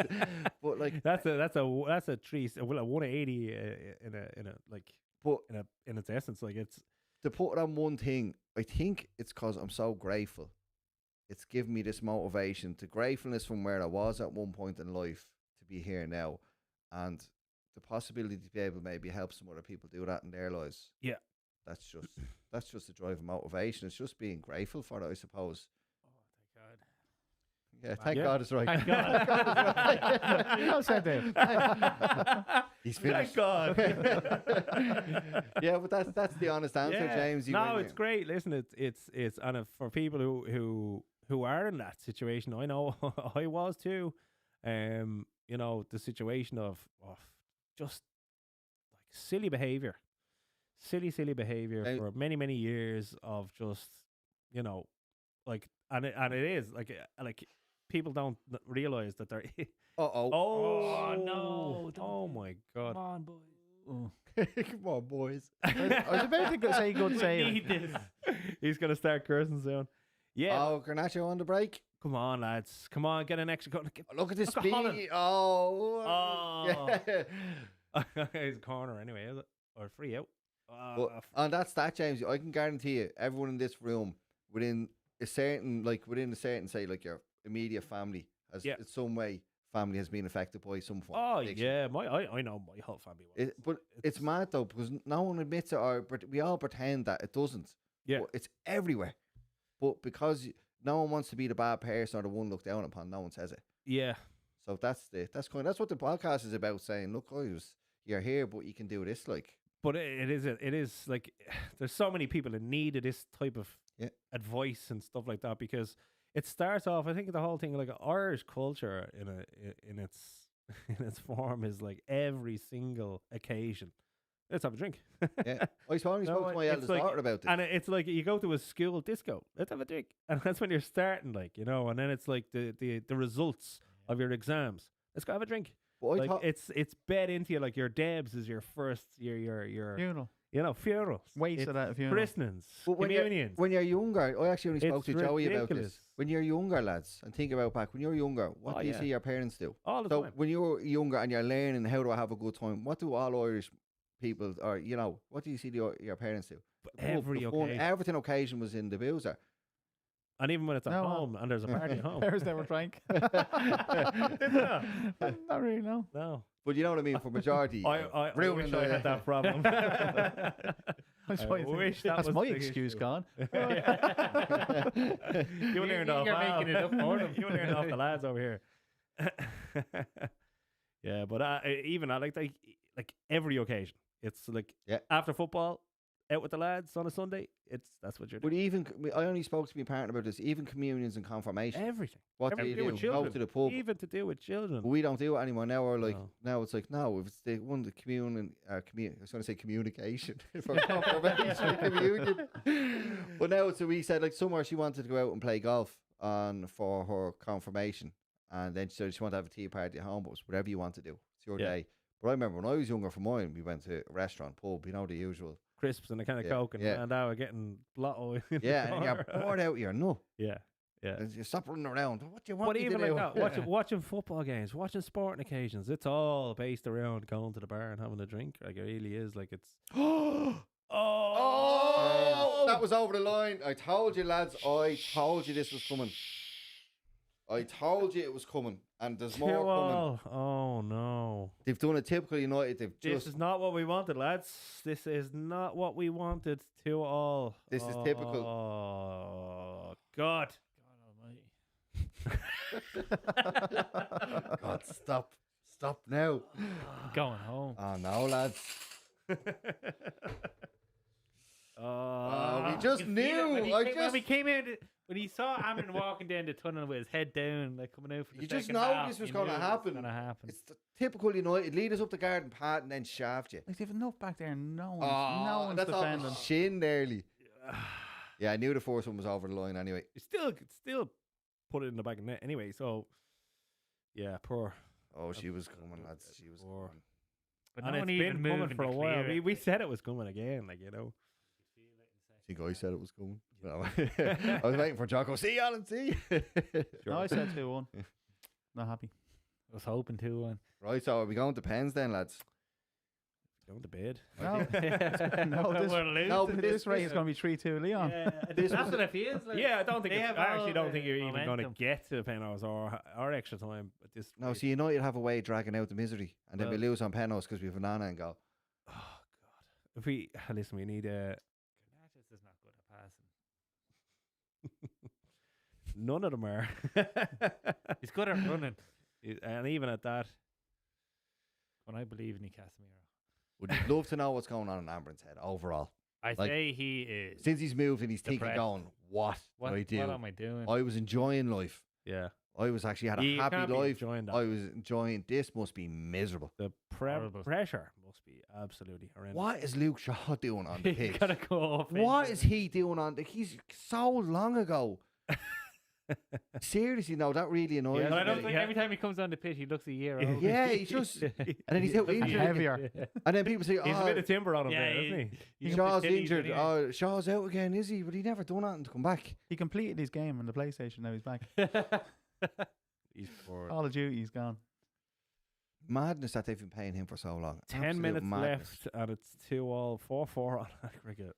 But like That's a 180 in a like but in its essence. Like it's to put it on one thing, I think it's because I'm so grateful. It's given me this motivation to gratefulness from where I was at one point in life to be here now, and the possibility to be able to maybe help some other people do that in their lives. Yeah. That's just a drive and motivation. It's just being grateful for it, I suppose. Oh, thank God. Yeah, thank Yeah. God it's right. Thank God. You know, said Dave. He's thank finished. God. Yeah, but that's the honest answer, Yeah. James. No, it's great. Listen, it's and for people who are in that situation, I know I was too. You know, the situation of just like silly behavior And- for many years of just, you know, like and it is like people don't realize that they're Uh-oh. oh no, don't oh do my Come God. on, boys. Oh. Come on, boys. I was about to say good We save. need this. He's gonna start cursing soon. Yeah. Oh, Garnacho on the break. Come on, lads. Come on, get an extra goal. Look at this Look at speed. Holland. Oh. Yeah. His corner anyway, is it? Or free out. But on that stat, James, I can guarantee you, everyone in this room within a certain say like your immediate family has Yeah. in some way family has been affected by some form. Oh of addiction. yeah, I know my whole family was. But it's mad though because no one admits it, or but we all pretend that it doesn't. Yeah. But it's everywhere. But because no one wants to be the bad person or the one looked down upon, no one says it. Yeah. So that's what the podcast is about, saying, look, guys, you're here, but you can do this, like. But it is like there's so many people in need of this type of Yeah. advice and stuff like that, because it starts off. I think the whole thing, like Irish culture in its form, is like every single occasion. Let's have a drink. Yeah, I spoke No, to my it's eldest like- daughter about this. And it's like you go to a school disco. Let's have a drink, and that's when you're starting, like, you know. And then it's like the results of your exams. Let's go have a drink. But I Like thought, it's bed into you. Like your debs is your first your Funeral. you know, funerals, Waste of that funeral. christenings, But communions. when you're younger, I actually only spoke It's to Joey about this. ridiculous. When you're younger, lads, and think about back when you're younger, what Oh, do you yeah. see your parents do? all the So time. when you're younger and you're learning how do I have a good time, what do all Irish people, or you know, what do you see your parents do? But The pub, every the fun, occasion, everything occasion was in the boozer. and even when it's at No, home and there's a party at home. Parents never drank. No. Not really, no. No, But you know what I mean? For majority, I ruining wish I had that problem. That's, I why I think- wish that that's was my the excuse issue. gone. You learned off. You're making it up for them. You learned off the lads over here. Yeah, but even I like every occasion. It's like Yeah. after football, out with the lads on a Sunday. That's what you're But doing. even I only spoke to my partner about this. Even communions and confirmation. Everything. What do Everything you with do? Go children. to the pub. Even to do with children. But we don't do it anymore. Now we're like, No. now it's like, no, if it's the one, the communion, I was going to say communication for confirmation and communion. But now it's, we said like somewhere she wanted to go out and play golf for her confirmation. And then she said she wanted to have a tea party at home, but it's whatever you want to do. It's your Yeah. day. But I remember when I was younger for mine, we went to a restaurant, pub, you know, the usual. Crisps and a can of Yeah, Coke and yeah. now we're getting blotto. in the Yeah, and you're corner. bored out, you're no. Yeah. Yeah. And you stop running around. What do you want But me even to do? like that, watching football games, watching sporting occasions, it's all based around going to the bar and having a drink. Like it really is. Like it's Oh, that was over the line. I told you, lads. I told you this was coming. I told you it was coming. And there's more coming. Oh no. They've done a typical United. They've This just. is not what we wanted, lads. This is not what we wanted to all. This is typical. Oh God. God, stop. Stop now. Going home. Oh, no, lads. Oh, we just You can feel it knew. when we came in, when he saw Amron walking down the tunnel with his head down, like coming out for the You just second know half, this was you gonna knew it happen. Gonna happen. It's the typical United. Lead us up the garden path and then shaft you. Like they've enough back there. No one's, no Oh, one's that's off defending. the shin nearly. Yeah, I knew the first one was over the line anyway. still put it in the back of the net anyway. So yeah, poor. Oh, she was coming, lads. She was Poor. coming. But And no one it's even been coming moved for a to while. clear it. We said it was coming again, like, you know. I think I said it was coming. I was waiting for Jocko. See, Alan, see. No, I said 2-1. Not happy. I was hoping 2-1. Right, so are we going to pens then, lads? Going to bed. No, no, this, We're losing. No, but this race is going to be 3-2 Leon. This That's was- what it feels like. Yeah, I don't think. They I have actually all don't the think you're even going to momentum. get to the penalties or extra time. But this. No, see, United have a way of dragging out the misery, and then we Well- lose on penalties because we have Nana and go. Oh God! If we listen, we need Garnacho's is not good at passing. none of them are. He's good at running. And even at that, When I believe in Casemiro. Would you love to know what's going on in Ambryn's head overall? I Like, say he is. Since he's moved and he's thinking, Depressed. going, what What, do I do? what am I doing? I was enjoying life. yeah, I was actually had a You happy can't be life. enjoying that. I was enjoying. This must be miserable. the Horrible. pressure must be absolutely horrendous. What is Luke Shaw doing on the You pitch? gotta go off. What is he doing on the? He's so long ago. Seriously, no, that really annoys Yeah, But I me. don't think every time he comes on the pitch, he looks a year old. Yeah, he's just, and then he's out And injured, heavier. and then people say, He's a bit "Oh, of timber on him Yeah, there, isn't he? He's Shaw's the titties injured. anyway. Oh, Shaw's out again, is he? But he never done anything to come back." He completed his game on the PlayStation. Now he's back. He's poor. All of Duty's gone. Madness that they've been paying him for so long. 10 Absolute minutes madness. left, and it's 2-all, 4-4 on aggregate.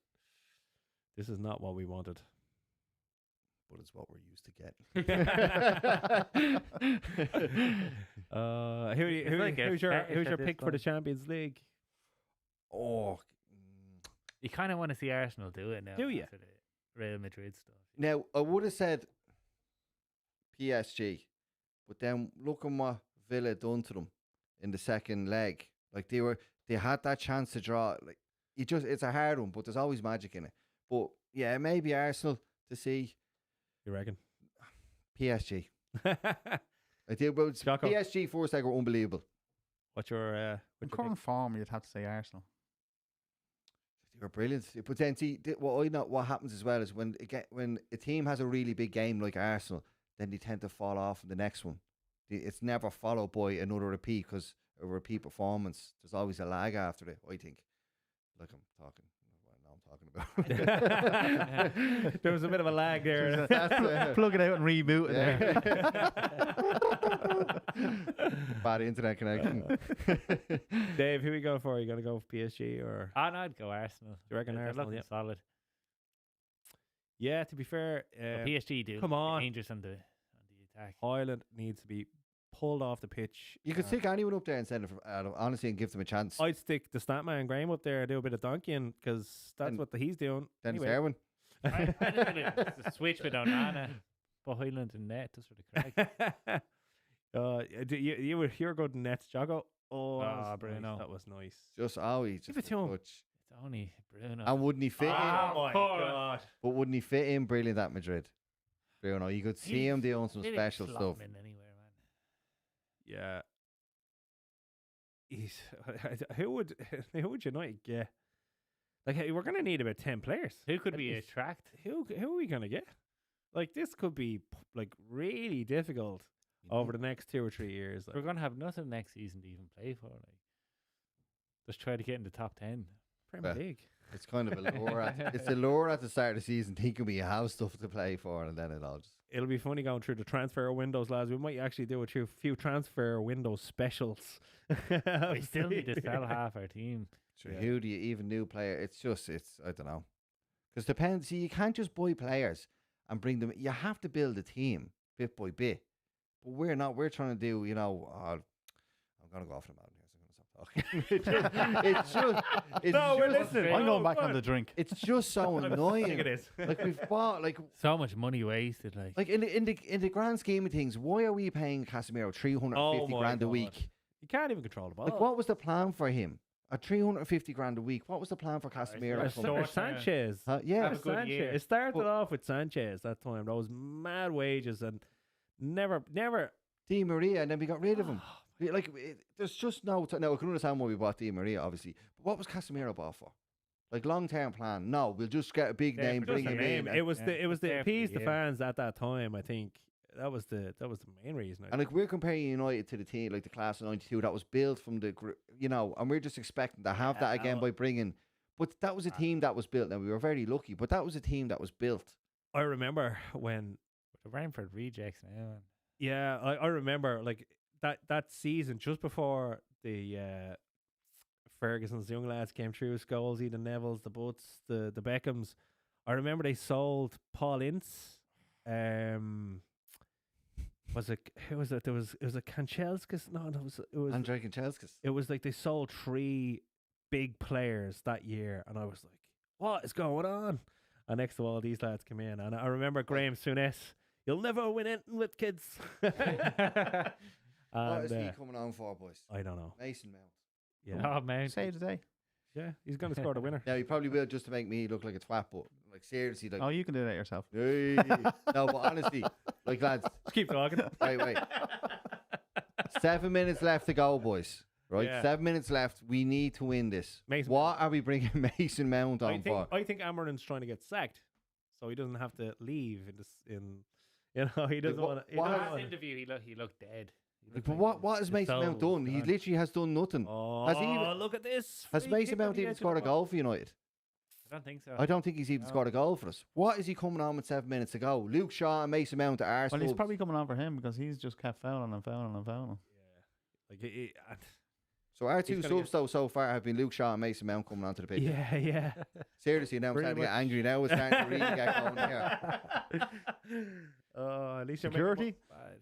This is not what we wanted. But it's what we're used to getting. It's like a who's fetish your at this pick for the point. Champions League? Oh, You kind of want to see Arsenal do it now. Do ya? after the Real Madrid stuff. now I would have said PSG, but then look at what Villa done to them in the second leg. Like they had that chance to draw. Like it's a hard one, but there's always magic in it. But yeah, maybe Arsenal to see You reckon? PSG. I do, but Jocko. PSG first leg were unbelievable. What's your In what's your current form, you'd have to say Arsenal. They were brilliant. But then see, what I know what happens as well is when a team has a really big game like Arsenal, then they tend to fall off in the next one. It's never followed by another repeat because a repeat performance. There's always a lag after it. I think. Like I'm talking. I know what I'm talking about. There was a bit of a lag there. Plug it out and reboot it. Yeah. Bad internet connection. Dave, who we go for? You gonna go for PSG or Oh, no, I'd go Arsenal. you reckon They're Arsenal? looking Yeah. solid. Yeah, to be fair, But PSG do. come on. Dangerous on the attack. Highland needs to be pulled off the pitch. You could stick anyone up there and send it honestly and give them a chance. I'd stick the Statman Graham up there, do a bit of donkeying because that's And what he's doing. Dennis Anyway. Irwin. I just feel it's a switch with Onana, but Highland and net just for the crack. You're good in nets, Jocko. Oh, that Ah, was Bruno. nice. That was nice. Just always. Give it to him. It's only Bruno. And wouldn't he fit in? my God. But wouldn't he fit in brilliant at Madrid? Bruno, you could see him doing some Really special slot stuff. him in anywhere, man. Yeah. He's who would United get? Like we're gonna need about 10 players. Who could At we least. attract? Who are we gonna get? Like this could be like really difficult over the next 2 or 3 years. We're Like, gonna have nothing next season to even play for. Like, just try to get in the top 10. Premier Yeah. League. It's kind of a lure. It's a lure at the start of the season, thinking we have stuff to play for, and then it all just. It'll be funny going through the transfer windows, lads. We might actually do a few transfer window specials. We still need to sell half our team. Sure. Yeah. Who do you even new player? It's I don't know. Because depends. See, you can't just buy players and bring them. You have to build a team bit by bit. But we're not. We're trying to do. I'm gonna go off the mountain here. So I'm gonna stop talking. It's No, we're just, listening. I'm No, going back go on on. the drink. It's just so I think annoying. it is. Like we've bought So much money wasted. Like in the grand scheme of things, why are we paying Casemiro 350 Oh my grand a God. week? You can't even control the ball. Like, what was the plan for him? At 350 grand a week, what was the plan for Casemiro? it's from- so- Or Short term. Sanchez. Yeah, Have a good Sanchez. year. It started But- off with Sanchez that time. Those mad wages and never. Di Maria, and then we got rid of him. Like, there's just no. Now I can understand why we bought Di Maria, obviously. But what was Casemiro bought for? Like long term plan? No, we'll just get a big Yeah, name, just bring a him name. in, It was Yeah, the it's there for appease the the year. fans at that time. I think that was the main reason. and like we're comparing United to the team, like the class of '92 that was built from the, and we're just expecting to have that again by bringing But that was a team that was built. Now, we were very lucky, but that was a team that was built. I remember when, The Brentford rejects now. yeah, I remember like that season just before the Ferguson's young lads came through, Scholesy, the Nevilles, the Butts, the Beckhams. I remember they sold Paul Ince. Was it who was it? It was a Kanchelskis. No, it was Andrei Kanchelskis. it was like they sold 3 big players that year, and I was like, "What is going on?" And next to all these lads came in, and I remember Graham Souness. You'll never win anything with kids. What And, is he coming on for, boys? I don't know. Mason Mount. Yeah, Oh, man. Save the day. yeah, he's gonna score the winner. Yeah, he probably will just to make me look like a twat, but like seriously, like Oh, you can do that yourself. hey. No, but honestly, like lads, Just keep talking. wait. 7 minutes left to go, boys. Right, Yeah. 7 minutes left. We need to win this. Mason What are we bringing Mason Mount on for? I think Amarin's trying to get sacked, so he doesn't have to leave in this. He doesn't what- want to. what- Last interview, he looked dead. He Like, looked but what has his Mason soul Mount was done? He gone. literally has done nothing. Oh, Has he even- look at this! Has free Mason kick on Mount the even edge of scored a the goal for United? I don't think so. I don't think he's even No. scored a goal for us. What is he coming on with 7 minutes to go? Luke Shaw and Mason Mount are Well, he's subs. probably coming on for him because he's just kept fouling and fouling and fouling. box. Like, So our He's 2 gonna subs though so far have been Luke Shaw and Mason Mount coming onto the pitch. yeah. Seriously, now I'm Pretty starting to get much. angry. Now we're starting to really get going here. Oh, at least you're Security? making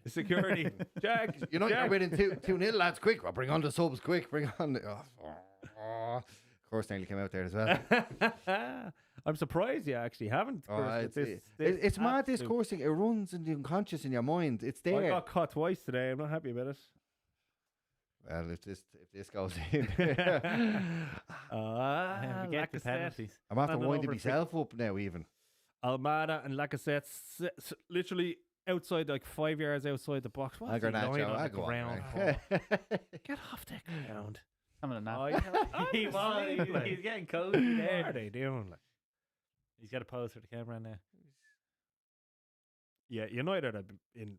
security. Jack, You know, Jack. you're winning 2-0, lads. Quick, well, bring on the subs. Quick, bring on the. Of course, nearly came out there as well. I'm surprised you actually haven't. Oh, cursed it's at it's mad, this absolute- coursing. It runs in the unconscious in your mind. It's I there. got caught twice today. I'm not happy about it. Well, if this goes in, We get the Lacazette, penalties. I'm after Landing winding over a free- myself up now. Even Almada and Lacazette literally outside, like 5 yards outside the box. What's I he got lying Nacho. on I the go on. ground right. for? Get off the ground. Having a nap. Oh, yeah. He was. Honestly, He's getting cozy What there. are they doing? Like, He's got a pose for the camera now. yeah, United are in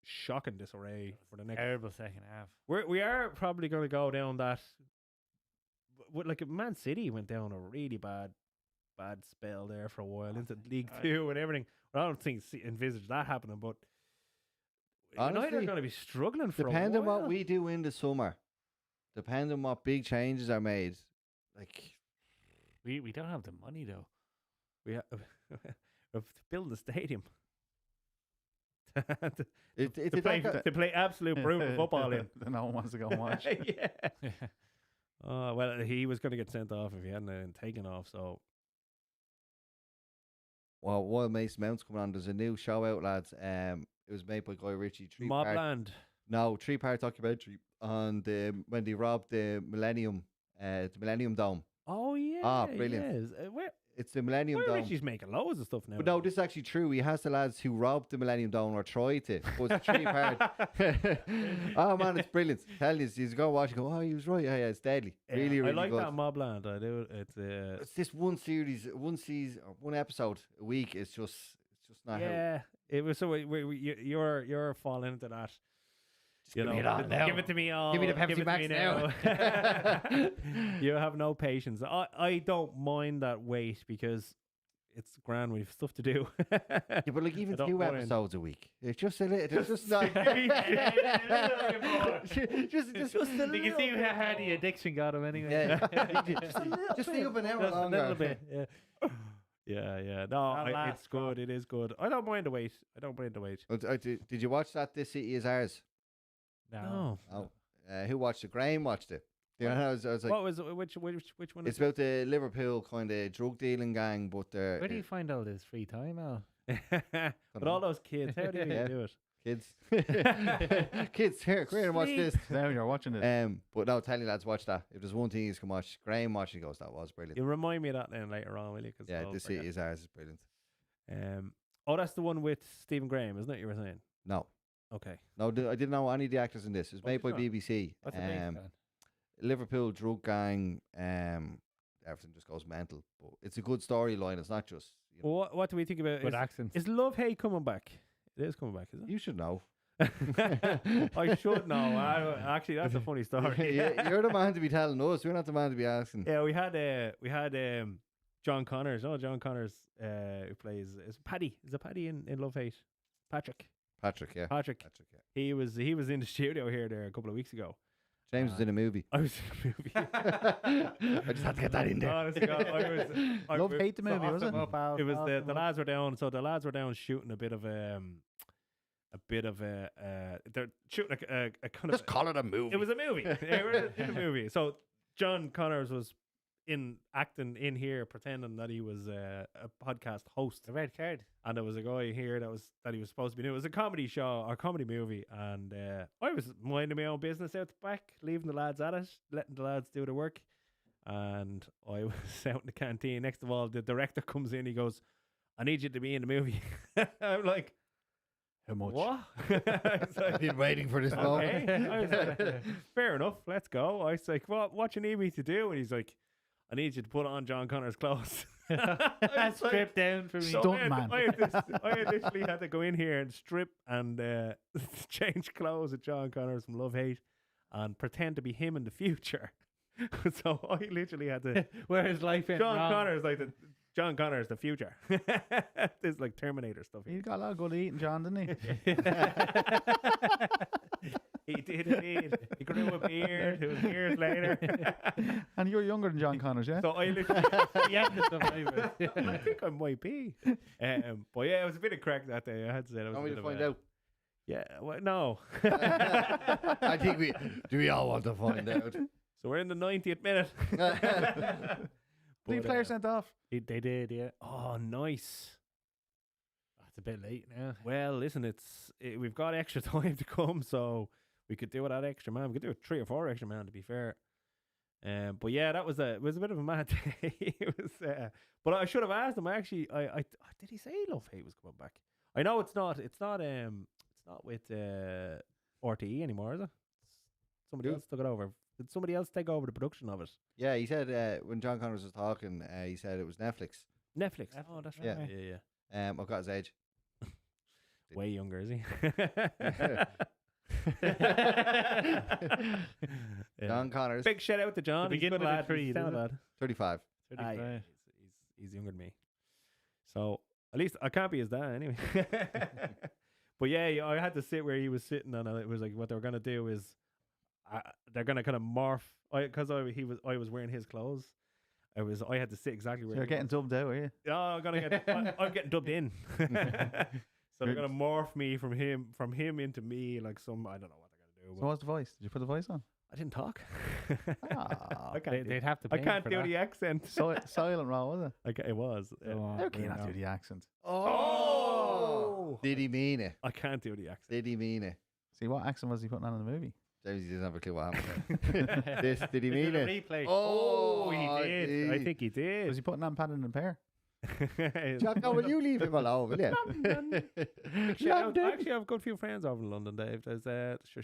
shocking disarray for the next. Terrible second half. We are probably going to go down that. Like Man City went down a really bad spell there for a while into League I- Two and everything. I don't think envisage that happening, but United are Honestly, going to be struggling for depending a while. what we do in the summer, depending what big changes are made, like We don't have the money though. We have to build the stadium to, it's to play, like to play absolute brutal football in. No one wants to go and watch. Yeah. Oh well, he was going to get sent off if he hadn't been taken off. So well, while Mason Mount's coming on, there's a new show out, lads. It was made by Guy Ritchie. Mobland. Three-part documentary on when they robbed the Millennium Dome. Oh yeah. Ah, brilliant. Yes. It's the Millennium Where Dome. Richie's making loads of stuff now. But no, this is actually true. He has the lads who robbed the Millennium Dome or tried to. But it's 3-part. Oh man, it's brilliant. Tell you, you go watch and go, oh, he was right. Yeah, it's deadly. Really, really I like good. that Mobland. I do. It's It's this one series, one season, or one episode a week. It's just not how. yeah. It was so. You're falling into that. You give know, me it all now. give it to me all. Give me the Pepsi give it to Max me now. You have no patience. I don't mind that wait because it's grand. We've stuff to do. Yeah, but like even I don't 2 mind. episodes a week. It's just a little. It's just not. just a You can see little. how hard the addiction got him anyway. Yeah, just stay up an hour Just a longer. little bit. Yeah. No, That it's last good. drop. It is good. I don't mind the wait. Did you watch that? This City is ours. No. Oh, who watched it? Graham watched it. You know, I was like, What was it? Which one? it's Is about the Liverpool kind of drug dealing gang, but they're Where do you find all this free time, Al? it? But all those kids, how do you Yeah. do it? kids. Kids, here, come here and watch this. Now you're watching it. But no, tell you lads, watch that. If there's one thing you can watch, Graham watching goes, that was brilliant. You remind me of that then later on, will you? 'Cause Yeah, I'll this forget. is ours is brilliant. That's the one with Stephen Graham, isn't it? You were saying. No, Okay. no, I didn't know any of the actors in this. It was made by What's it BBC. What's it based on? Liverpool drug gang. Everything just goes mental. But it's a good storyline. It's not just. You know, Well, what do we think about? Good accents. Is Love Hate coming back? It is coming back, is it? you should know. I should know. Actually, that's a funny story. You're the man to be telling us. We're not the man to be asking. Yeah, we had John Connors. Oh, John Connors, who plays is Paddy. Is it Paddy in Love Hate? Patrick. Patrick, yeah. Patrick. Yeah. He was in the studio here there a couple of weeks ago. James was in a movie. I was in a movie. I just had to get that in there. Honest to God, Love Hate the movie, was it? It was the lads were down. So the lads were down shooting a bit of they're shooting a kind Just of. call it a movie. It was a movie. They were in a movie. So John Connors was acting in here, pretending that he was a podcast host. The red card. And there was a guy here that he was supposed to be doing. It was a comedy show or comedy movie, and I was minding my own business out the back, leaving the lads at it, letting the lads do their work, and I was out in the canteen. Next of all, the director comes in. He goes, "I need you to be in the movie." I'm like, How much? "What?" I've been waiting for this moment. Okay. I was like, fair enough, let's go. I was like, what you need me to do? And he's like, I need you to put on John Connor's clothes. Strip down for me. So Stunt man. I had literally had to go in here and strip and change clothes with John Connors from Love Hate and pretend to be him in the future. So I literally had to. Where his life went John wrong. Connors John Connor's the future. This is like Terminator stuff. He got a lot of good eating, John, didn't he? He did indeed. He grew a beard. It was years later. And you're younger than John Connors, yeah? So I literally, Yeah, the survivor. I think I might be. But yeah, it was a bit of crack that day. I had to say that was Want a me bit to of find a, out? Yeah, well, no. I think we all want to find out. So we're in the 90th minute. Three But, players sent off. They did, yeah. Oh, nice. That's a bit late now. Well, listen, we've got extra time to come, so we could do it that extra man. We could do it 3 or 4 extra man, to be fair. But yeah, it was a bit of a mad day. It was, but I should have asked him. I did he say Love Hate was coming back? I know it's not with RTE anymore, is it? Somebody else took it over. Did somebody else take over the production of it? Yeah, he said when John Connors was talking, he said it was Netflix. Netflix. Oh, that's right. Yeah. Yeah. I've got his age. Way younger, is he? John Connors, Big shout out to John. The He's a beginning good of the lad. tree, He's a sound doesn't lad. 35. Ah, yeah. He's younger than me. So at least I can't be his dad anyway. But yeah, I had to sit where he was sitting, and it was like what they were gonna do is they're gonna kind of morph. Because I was wearing his clothes. I had to sit exactly So where you're he getting dubbed out, are you? was. I'm getting dubbed in. So they're gonna morph me from him into me, like some, I don't know what they're gonna do. So But what's the voice? Did you put the voice on? I didn't talk. Ah, I can't do, They'd have to I pay can't for do that. the accent. silent raw, was it? It was. Oh, How can you no. not do the accent? Oh! Did he mean it? I can't do the accent. Did he mean it? See, what accent was he putting on in the movie? James doesn't have a clue what happened. Did he mean it? Replay. Oh, he did. I gee. think he did. Was he putting on Paddington and Pear? Jocko, will you leave him alone, will you? Actually, I have a good few friends over in London, Dave. There's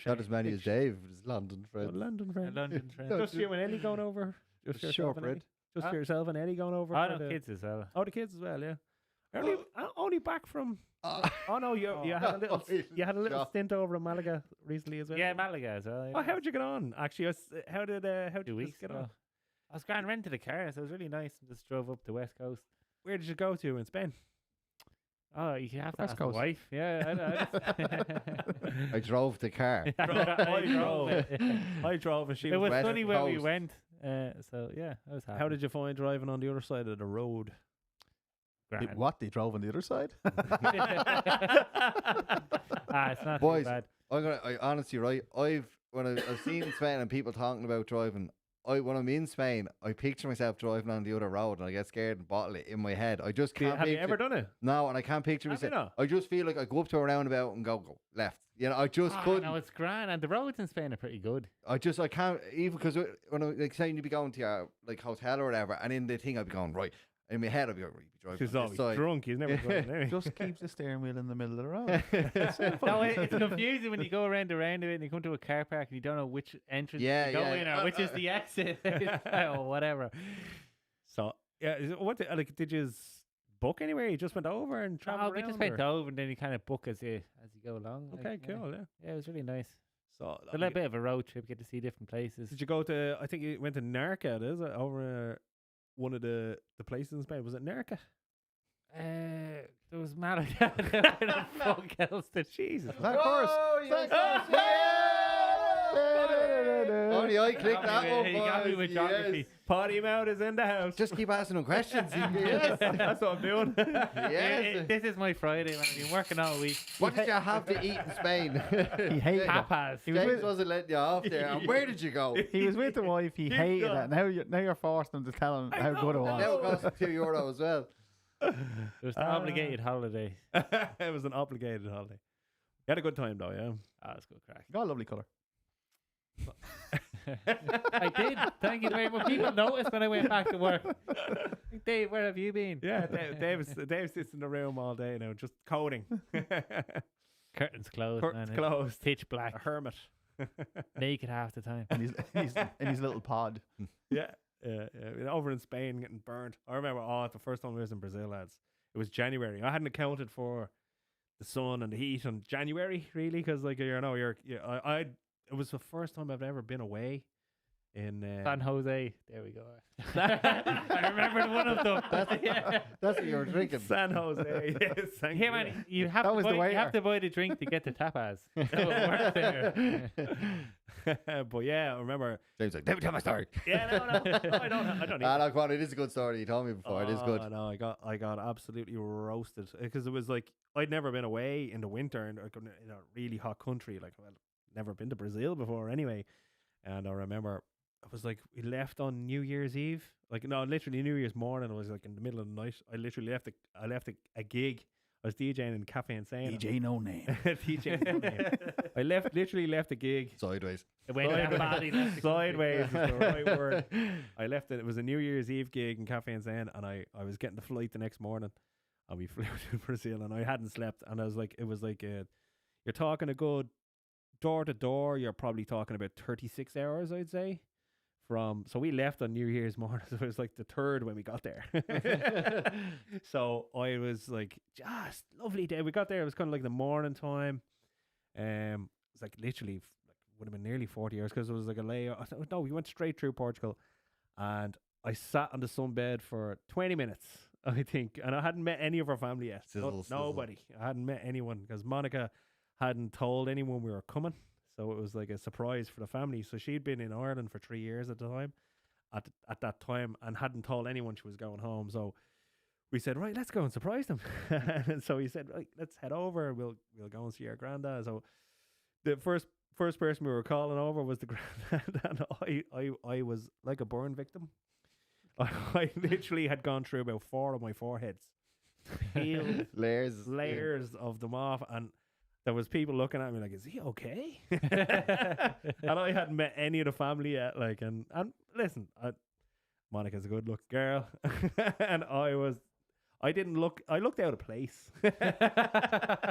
Not as many as Dave, his London friend. London friend. London friend. No, Just you and Eddie going over. Just yourself and Shortbread. Eddie. Just Huh? yourself and Eddie going over. Oh, for no, the- kids as well. Oh, the kids as well. Yeah. Only back from. Oh, Oh no, you had a little you had a little Shop. stint over in Malaga recently as well. Yeah, Malaga as well. Oh, how'd you get on? Actually, how did 2 you weeks get ago. on? I was going rented a car, so it was really nice. And just drove up the west coast. Where did you go to in Spain? Oh, you have to West ask the Coast. wife. Yeah, I drove the car. I drove. it. I drove and she It was West funny where we Coast. went. So yeah, I was happy. How did you find driving on the other side of the road? Grand. What? They drove on the other side? It's not Boys, too bad. I honestly, right, I've seen Spain and people talking about driving, when I'm in Spain, I picture myself driving on the other road and I get scared and bottle it in my head. I just can't Have you picture. ever done it? No, and I can't picture Have you myself. not? I just feel like I go up to a roundabout and go left. You know, I just couldn't. No, it's grand, and the roads in Spain are pretty good. I can't, even because when I like saying you'd be going to your like hotel or whatever, and in the thing I'd be going right. In my head I'd be going, right, you'd be She's driving on always this side. drunk. He's never driving anyway. Just keeps the steering wheel in the middle of the road. No, it's confusing when you go around the roundabout and you come to a car park and you don't know which entrance Yeah, to go yeah. in or which is the exit or whatever. So yeah, what did you book anywhere? You just went over and traveled We around? just went or- over and then you kind of book as you go along. Okay, like, yeah. cool. Yeah. Yeah, it was really nice. So A little bit of a road trip, get to see different places. did you go to? I think you went to Nerca. Is it over one of the places in Spain? Was it Nerca? There was Malaga. Fuck else did Jesus. Of course. Only I clicked that one, He got me boys. with Yes. geography. Potty mouth is in the house. Just keep asking him questions. Yes. That's what I'm doing. Yes. This is my Friday, man. I've been working all week. What did you have to eat in Spain? He hated it. Tapas. James wasn't letting you off there. And where did you go? He was with the wife. He hated it. Now you're forcing him to tell him how good it And was. now it costs €2 as well. It was the obligated holiday. It was an obligated holiday. You had a good time though, yeah. Ah, it's good crack. Got a lovely colour. I did. Thank you very much. People noticed when I went back to work. Dave, where have you been? Yeah, Dave sits in the room all day now, just coding. Curtains closed, Curtains man. closed. Pitch black. A hermit. Naked half the time. And he's in his little pod. Yeah, over in Spain getting burnt. I remember, the first time I was in Brazil, lads. It was January. I hadn't accounted for the sun and the heat in January, really, because like it was the first time I've ever been away in San Jose. There we go. I remembered one of them. That's what you were drinking. San Jose. Yes, thank Yeah, you. man, you have That to was the buy, you waiter. have to buy the drink to get the tapas. So it works there. But yeah, I remember. James like, let me tell my story. Yeah, no, I don't. Ah, no, come on, it is a good story. You told me before. It is good. No, I got absolutely roasted because it was like I'd never been away in the winter in a really hot country. Like, well, never been to Brazil before anyway. And I remember it was like we left on New Year's Eve. Like, no, literally New Year's morning. It was like in the middle of the night. I literally left a gig. I was DJing in Cafe Insane. DJ no name. DJ no name. I literally left a gig. Sideways. It went that bad, he left the Sideways is the right word. I left it. It was a New Year's Eve gig in Cafe Insane, and I was getting the flight the next morning, and we flew to Brazil, and I hadn't slept, and it was like you're talking a good door to door. You're probably talking about 36 hours, I'd say. So we left on New Year's morning, so it was like the third when we got there. So I was like, just lovely day. We got there, it was kind of like the morning time. It was like literally would have been nearly 40 hours because it was like a layover. No, we went straight through Portugal, and I sat on the sunbed for 20 minutes, I think, and I hadn't met any of our family yet. Sizzle. Nobody. I hadn't met anyone because Monica hadn't told anyone we were coming. So it was like a surprise for the family. So she'd been in Ireland for 3 years at the time, at that time, and hadn't told anyone she was going home. So we said, right, let's go and surprise them. And so he said, right, let's head over. We'll go and see our granddad. So the first person we were calling over was the granddad, and I was like a burn victim. I literally had gone through about 4 of my foreheads, peeled layers of them off, and there was people looking at me like, is he okay? And I hadn't met any of the family yet. Like, and listen, Monica's a good look girl. And I looked out of place.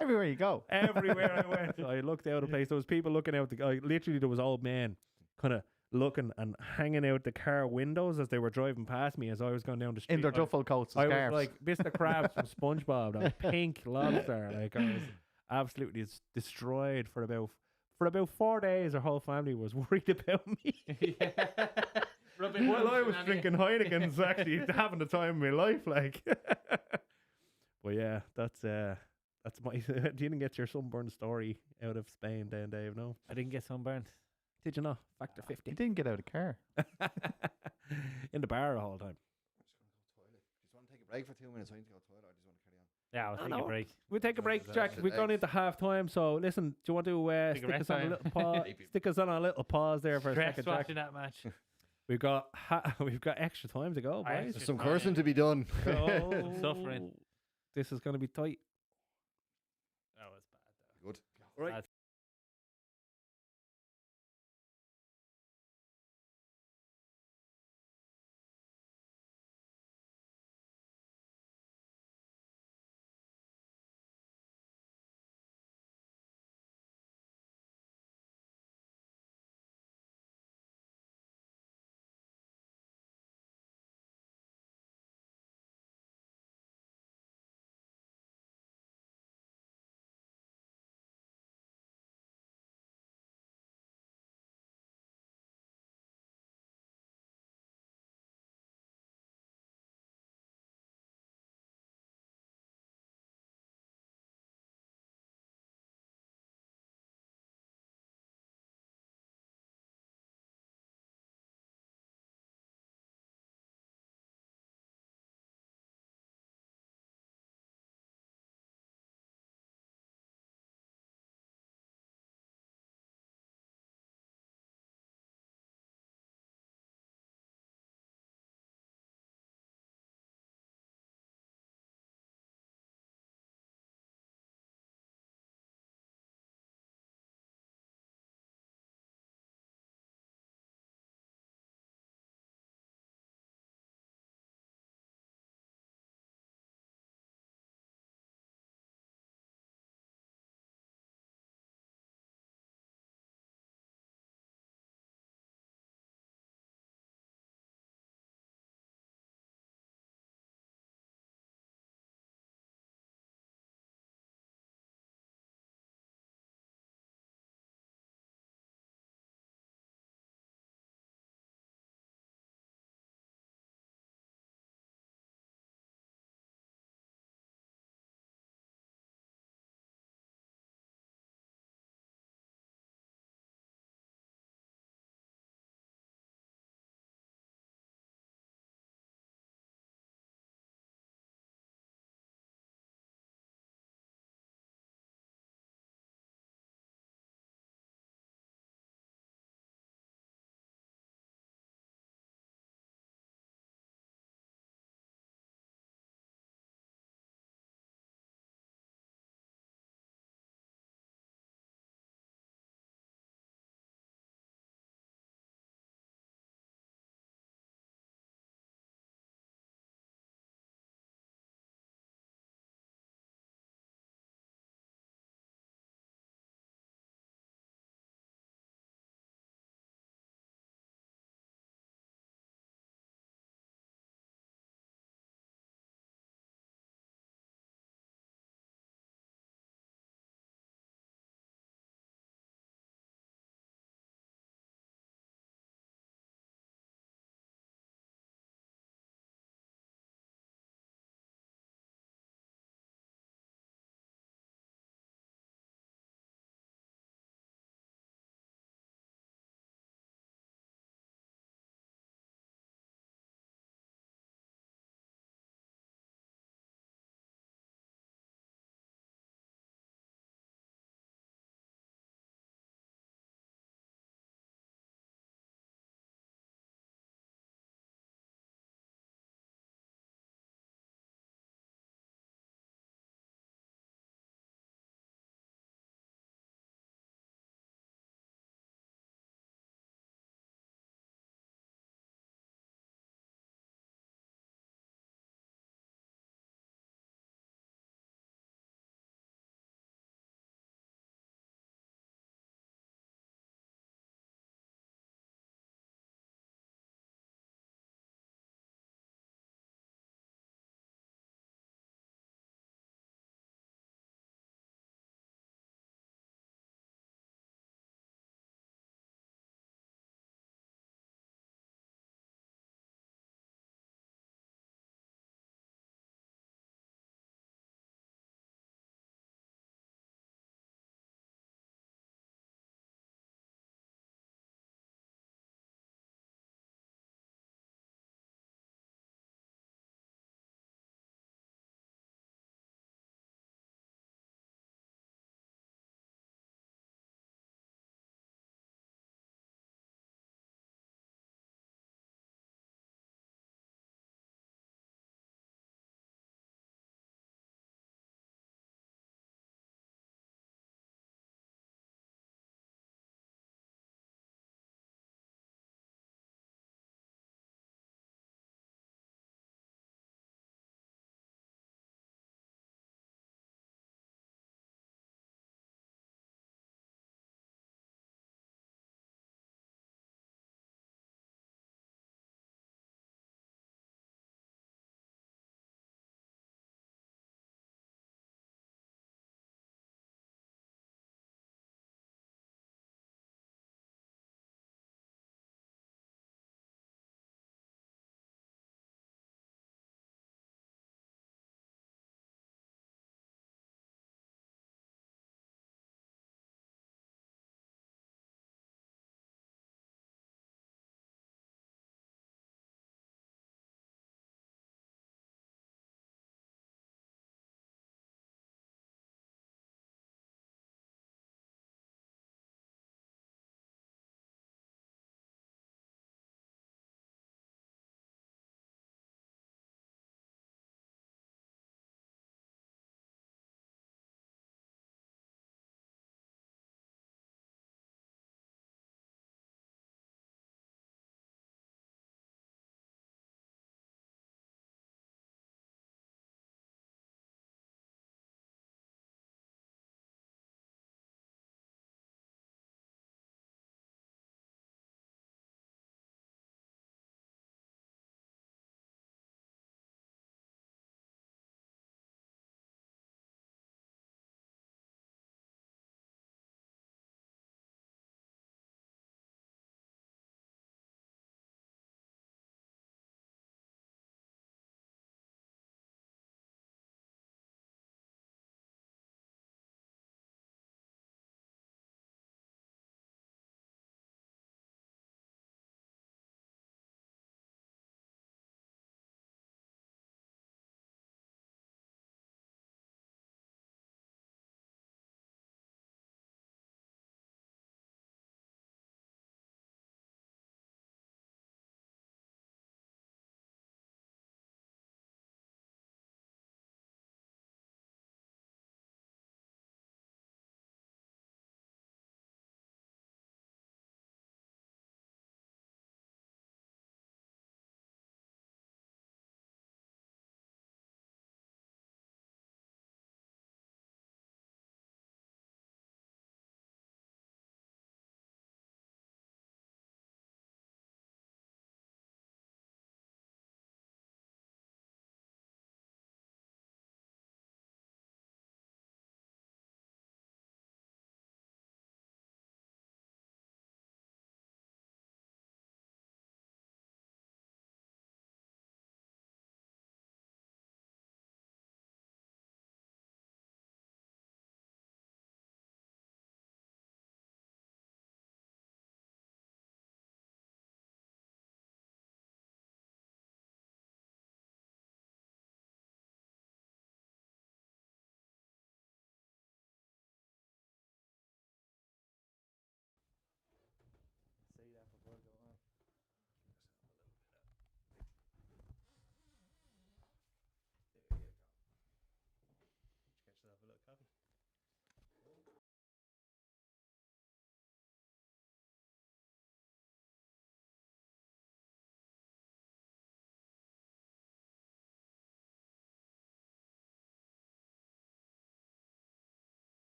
Everywhere you go. Everywhere I went, I looked out of place. There was people looking out literally there was old men kind of looking and hanging out the car windows as they were driving past me as I was going down the street. In their duffel coats and I scarves. was like Mr. Krabs from SpongeBob, that pink lobster. Like, I was absolutely destroyed for about 4 days. Our whole family was worried about me. While I was drinking Heineken's, actually having the time of my life. Like, but yeah, that's my. You didn't get your sunburn story out of Spain, then, Dave? No, I didn't get sunburned. did you not? Factor He 50 didn't get out of the car. in the bar the whole time. Just want to take a break for 2 minutes. I need to go to the toilet. I just want to carry on. Yeah, I'll take no. a break. We'll take a break, That's Jack. it, We've gone thanks. into half time, so listen. Do you want to Take a stick rest us on a time. little pause? Stick us on a little pause there for a Stress second, Jack. watching that match. We've got extra time to go, boys. There's some cursing to be done. Oh, Suffering. This is going to be tight. That was bad. Good. Right. Bad.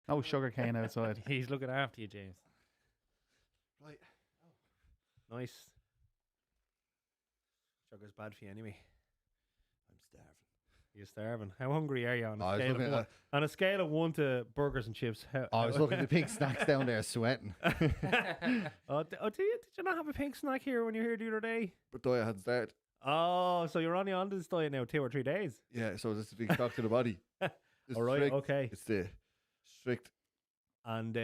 No sugar cane outside. He's looking after you, James. Right. Nice. Sugar's bad for you anyway. I'm starving. You're starving. How hungry are you on I a was scale of looking one? at- On a scale of 1 to burgers and chips. I was looking at the pink snacks down there, sweating. Did you not have a pink snack here when you were here the other day? But diet hadn't started. Oh, so you're only on this diet now 2 or 3 days. Yeah, so this is a big shock to the body. It's All right, strict. okay. It's the strict. And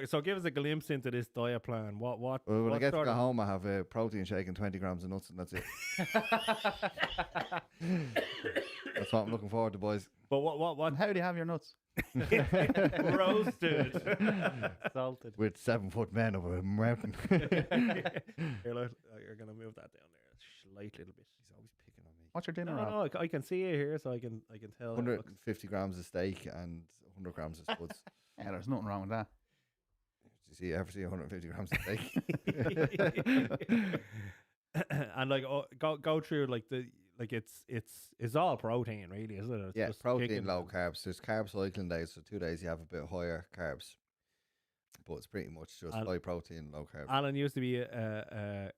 so give us a glimpse into this diet plan. What Well, when I what get to sort go of- home, I have a protein shake and 20 grams of nuts, and that's it. That's what I'm looking forward to, boys. But what And how do you have your nuts? roasted, salted. With 7-foot men over a mountain. Here, look, you're gonna move that down there a slight little bit. He's always picking on me. What's your dinner? No, Rob? no, I can see it here, so I can tell. it looks- 150 grams of steak and 100 grams of spuds. Yeah, there's nothing wrong with that. Did you ever see 150 grams of steak? And like go through like it's all protein really, isn't it? It's Yeah, just protein, chicken low and- carb. There's carb cycling days, so 2 days you have a bit higher carbs. But it's pretty much just And- high protein, low carb. Alan used to be a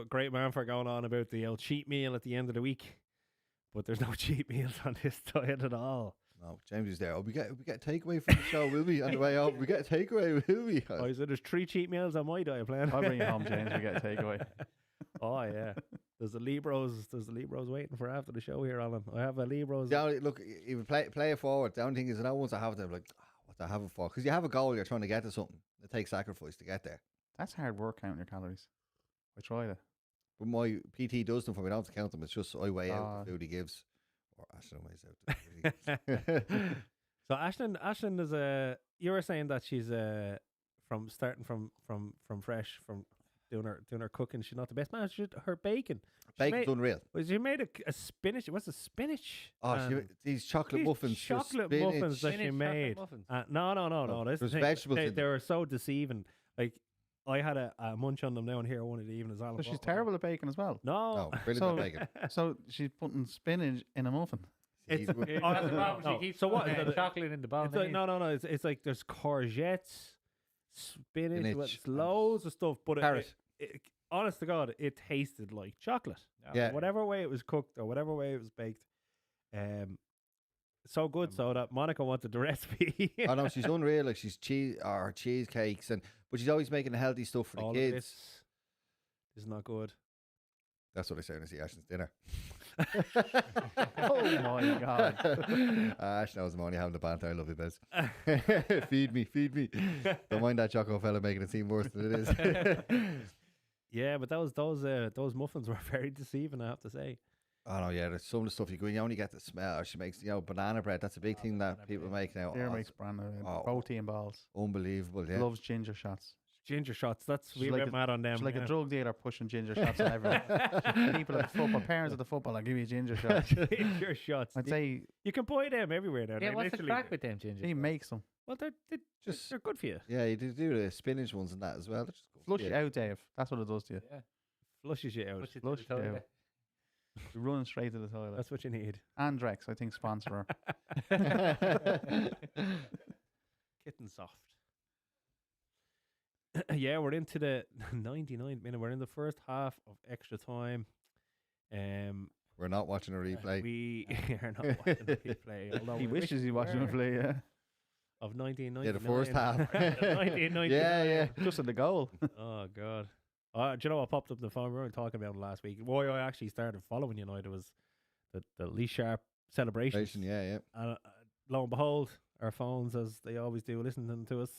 great man for going on about the old cheat meal at the end of the week, but there's no cheat meals on this diet at all. No, James is there. Oh, we get takeaway from the show, will we? On the way out, we get takeaway, will we? I said there's 3 cheat meals on my diet plan. I'll bring you home, James. We get a takeaway. Oh yeah, there's the Libros waiting for after the show here, Alan. I have a Libros. The only, look, even play it forward. The only thing is, I know once I have them, like, what do I have it for? Because you have a goal, you're trying to get to something. It takes sacrifice to get there. That's hard work counting your calories. I tried it. But my PT does them for me. I don't have to count them. It's just I weigh out Ah. the food he gives. Or Ashton weighs out the food he gives. So Ashlyn is you were saying that she's from starting from fresh, from doing her cooking. She's not the best man. Her bacon. Bacon's made- unreal. She made a spinach. What's a spinach? Oh, and these chocolate these muffins. just chocolate spinach. muffins that she Spinach chocolate made. muffins. No. No, That's the there's thing. vegetables They, in they them. were so deceiving. Like I had a munch on them now and here one of the evenings. Alan So she's bought one. terrible at bacon as well. No. No, brilliant So- at bacon. So she's putting spinach in a muffin. It's- He's good. Yeah, Oh, that's the problem. no. She keeps So what putting, is it? chocolate in the bowl. It's like no. It's like there's courgettes, spinach, Spinach it's and loads of stuff. But carrot. honest to God, it tasted like chocolate. Yeah. Whatever way it was cooked or whatever way it was baked. So good so that Monica wanted the recipe. Oh no, she's unreal. Like she's cheesecakes but she's always making healthy stuff for the All of kids. this is not good. That's what I say when I see Ashton's dinner. Oh my God. Ash knows I'm only having the banter. I love you, Bez. Feed me. Don't mind that Jocko fella making it seem worse than it is. Yeah, but those muffins were very deceiving, I have to say. Oh no, yeah. There's some of the stuff you only get the smell. She makes banana bread. That's a big thing that people make now. Here Oh, makes brand new oh. protein balls. unbelievable. Yeah. Loves ginger shots. Ginger shots, that's She's we like went mad on them. She's like yeah. a drug dealer pushing ginger shots on everyone. People at the football, parents at the football, I'll give you ginger shots. Ginger shots. I'd say You can buy them everywhere now. Yeah, They what's the literally- crack with them ginger? he shots? makes them. Well, Just- they're good for you. Yeah, you do the spinach ones and that as well. They're just good. Flush it out, Dave. That's what it does to you. Yeah. Flushes you out. Push it to Flush the it out. toilet. You're running straight to the toilet. That's what you need. Andrex, I think, sponsor her. Kitten soft. Yeah, we're into the 99th minute. We're in the first half of extra time. We're not watching a replay. We are not watching the replay. Although He we wishes he watched were. him play, yeah. Of 1999. Yeah, the first half. 1999. Yeah. Just at the goal. Oh, God. Do you know what popped up in the phone? We were talking about it last week. Why I actually started following United was the Lee Sharp celebrations. Yeah. And lo and behold, our phones, as they always do, listening to us,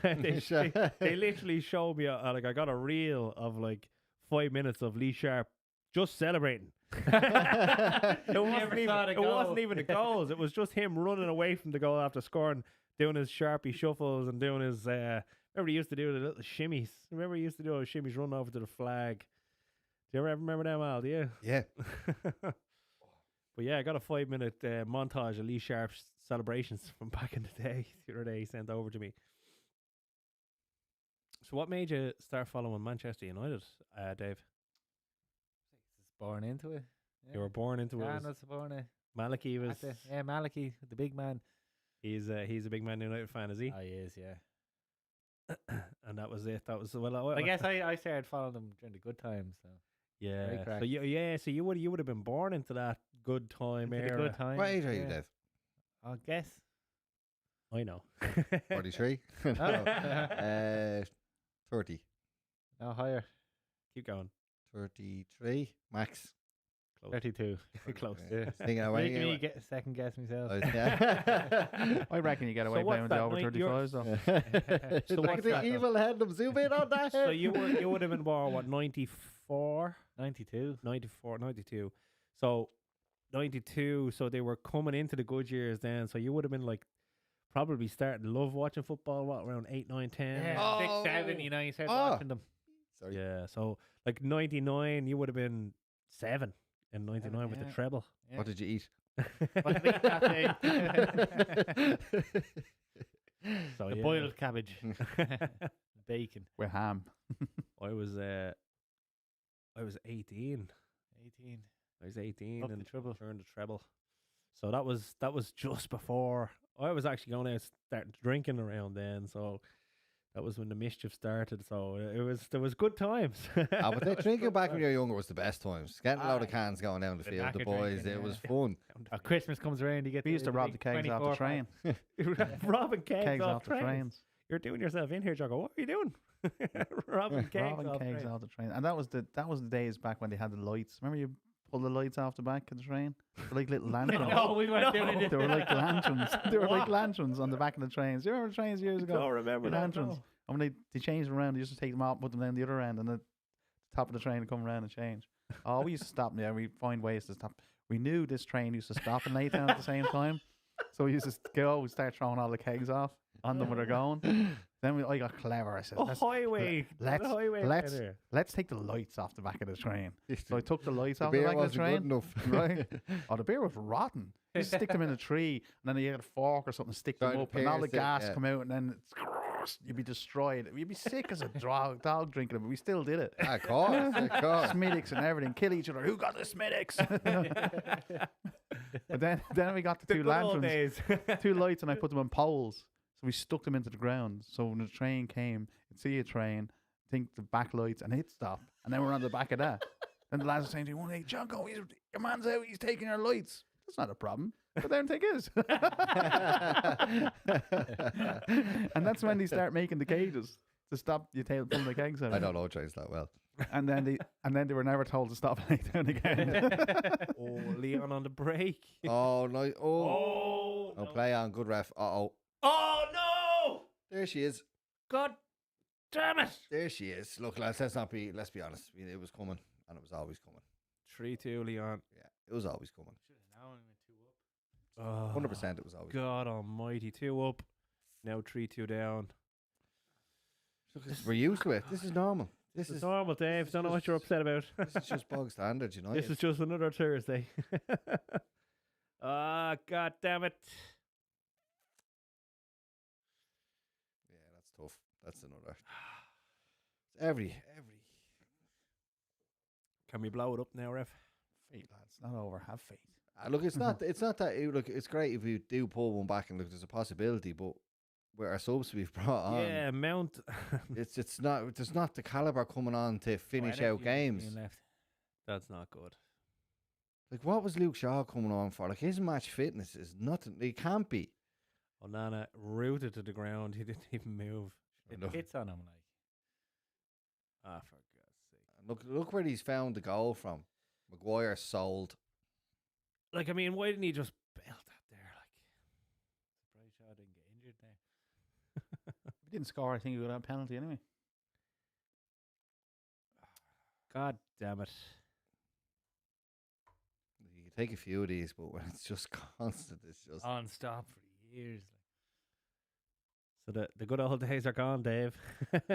they literally showed me, like, I got a reel of like 5 minutes of Lee Sharp just celebrating. it wasn't even the goals. It was just him running away from the goal after scoring, doing his Sharpie shuffles and doing his. Remember he used to do the little shimmies. Remember he used to do those shimmies, run over to the flag. Do you ever remember them, Al? Do you? Yeah. But yeah, I got a 5 minute montage of Lee Sharp's celebrations from back in the day. The other day he sent over to me. So what made you start following Manchester United, Dave? Born into it. You were born into it. Yeah, Was that's born it. Maliki was. Yeah, Maliki, the big man. He's a big Man United fan, is he? Oh, he is, yeah. And that was it. That was I guess I started following them during the good times. So yeah. crack. So you would have been born into that good time into the era. good times. What age are you, yeah. Dave? I guess. I know. 43? Oh. No. 30. No, higher. Keep going. 33 max. Close. 32. Close. Yeah. Thinking away. Making me get second guess myself. Yeah. I reckon you get away what's playing with that, the over mate? 35s though. So So like what's the that, evil head of zoom in on that So head. you would have been born what 94, 92. 94, 92. So 92. So they were coming into the good years then. So you would have been like probably starting to love watching football. What around 8, 9, 10? Yeah, Oh. 6, 7, you know, you start Oh. watching them. Sorry. Yeah. So like 99, you would have been 7 in 99 with the yeah. treble. Yeah. What did you eat? What did I eat that day? So The yeah. boiled cabbage. Bacon. With ham. I was 18. 18. I was 18 Up and the treble. turned the treble. So that was just before I was actually going out starting drinking around then. So that was when the mischief started. So there was good times. Ah, but that drinking back when you were younger was the best times. Getting a load of cans going down the The field, the knacker boys, drinking, it yeah. was fun. Christmas comes around, you get We used to rob the big kegs off the 24 train. Robbing kegs, Kegs off off the trains. trains. You're doing yourself in here, Jocko. What are you doing? Robbing kegs Robbing off kegs trains. off the train. And that was the days back when they had the lights. Remember you pull the lights off the back of the train? They're like little lanterns. No, we weren't doing it. They were like lanterns. They were like What? lanterns on the back of the trains. Do you remember trains years ago? Don't remember that. Lanterns. No. And when they changed them around, they used to take them out, put them down the other end, and the top of the train would come around and change. Oh, we used to stop there. We find ways to stop. We knew this train used to stop and lay down at the same time, so we used to go. We start throwing all the kegs off on them where they're going. Then I got clever. I said, A highway. let's- The highway let's- there. let's take the lights off the back of the train. So I took the lights The off the beer back of the wasn't good train. enough. Right. Oh, the beer was rotten. You just stick them in a tree, and then you get a fork or something, stick them Try to up, and all the pierce it, gas yeah. come out, and then you'd be destroyed. You'd be sick as a dog drinking it, but we still did it. Of course, of course. Smiddix and everything, kill each other. Who got the Smiddix? But then we got the The two good old lanterns, days. 2 lights, and I put them on poles. So we stuck them into the ground. So when the train came, you'd see a train, think the back lights, and hit stop. And then we're on the back of that. And the lads are saying to me, "Hey, Jocko, your man's out, he's taking our lights." That's not a problem. But they don't take his. And that's when they start making the cages to stop you pulling the kegs out. I don't know trains that well. And then they were never told to stop and lay down again. Oh, Leon on the break. Oh, no. Oh. Oh, No, no. play on. Good ref. Uh-oh. Oh, no! There she is. God damn it! There she is. Look, lads, let's be honest. I mean, it was coming, and it was always coming. 3-2, Leon. Yeah, it was always coming. Oh, 100% it was always God almighty. 2 up. Now 3-2 down. coming. We're used to it. This is normal. This It's is normal, Dave. Don't know what you're upset about. this is just bog standard, you know. This is just another Thursday. Ah, God damn it. Yeah, that's tough. That's another. Every. Can we blow it up now, Ref? Fate, lads, not over. Have faith. Look, it's not. It's not that. Look, it's great if we do pull one back and look. There's a possibility, but where our subs we've brought on, Yeah, Mount. it's not. There's not the caliber coming on to finish out games. That's not good. Like, what was Luke Shaw coming on for? Like, his match fitness is nothing. He can't be. Onana rooted to the ground. He didn't even move. It Look, hits on him like. Ah, for God's sake. look where he's found the goal from. Maguire sold. Like, I mean, why didn't he just belt that there? Like, Surprised Shaw didn't get injured there. If he didn't score, I think he would have a penalty anyway. God damn it. You can take a few of these, but when it's just constant, it's just. On-stop for years. So the good old days are gone, Dave. Been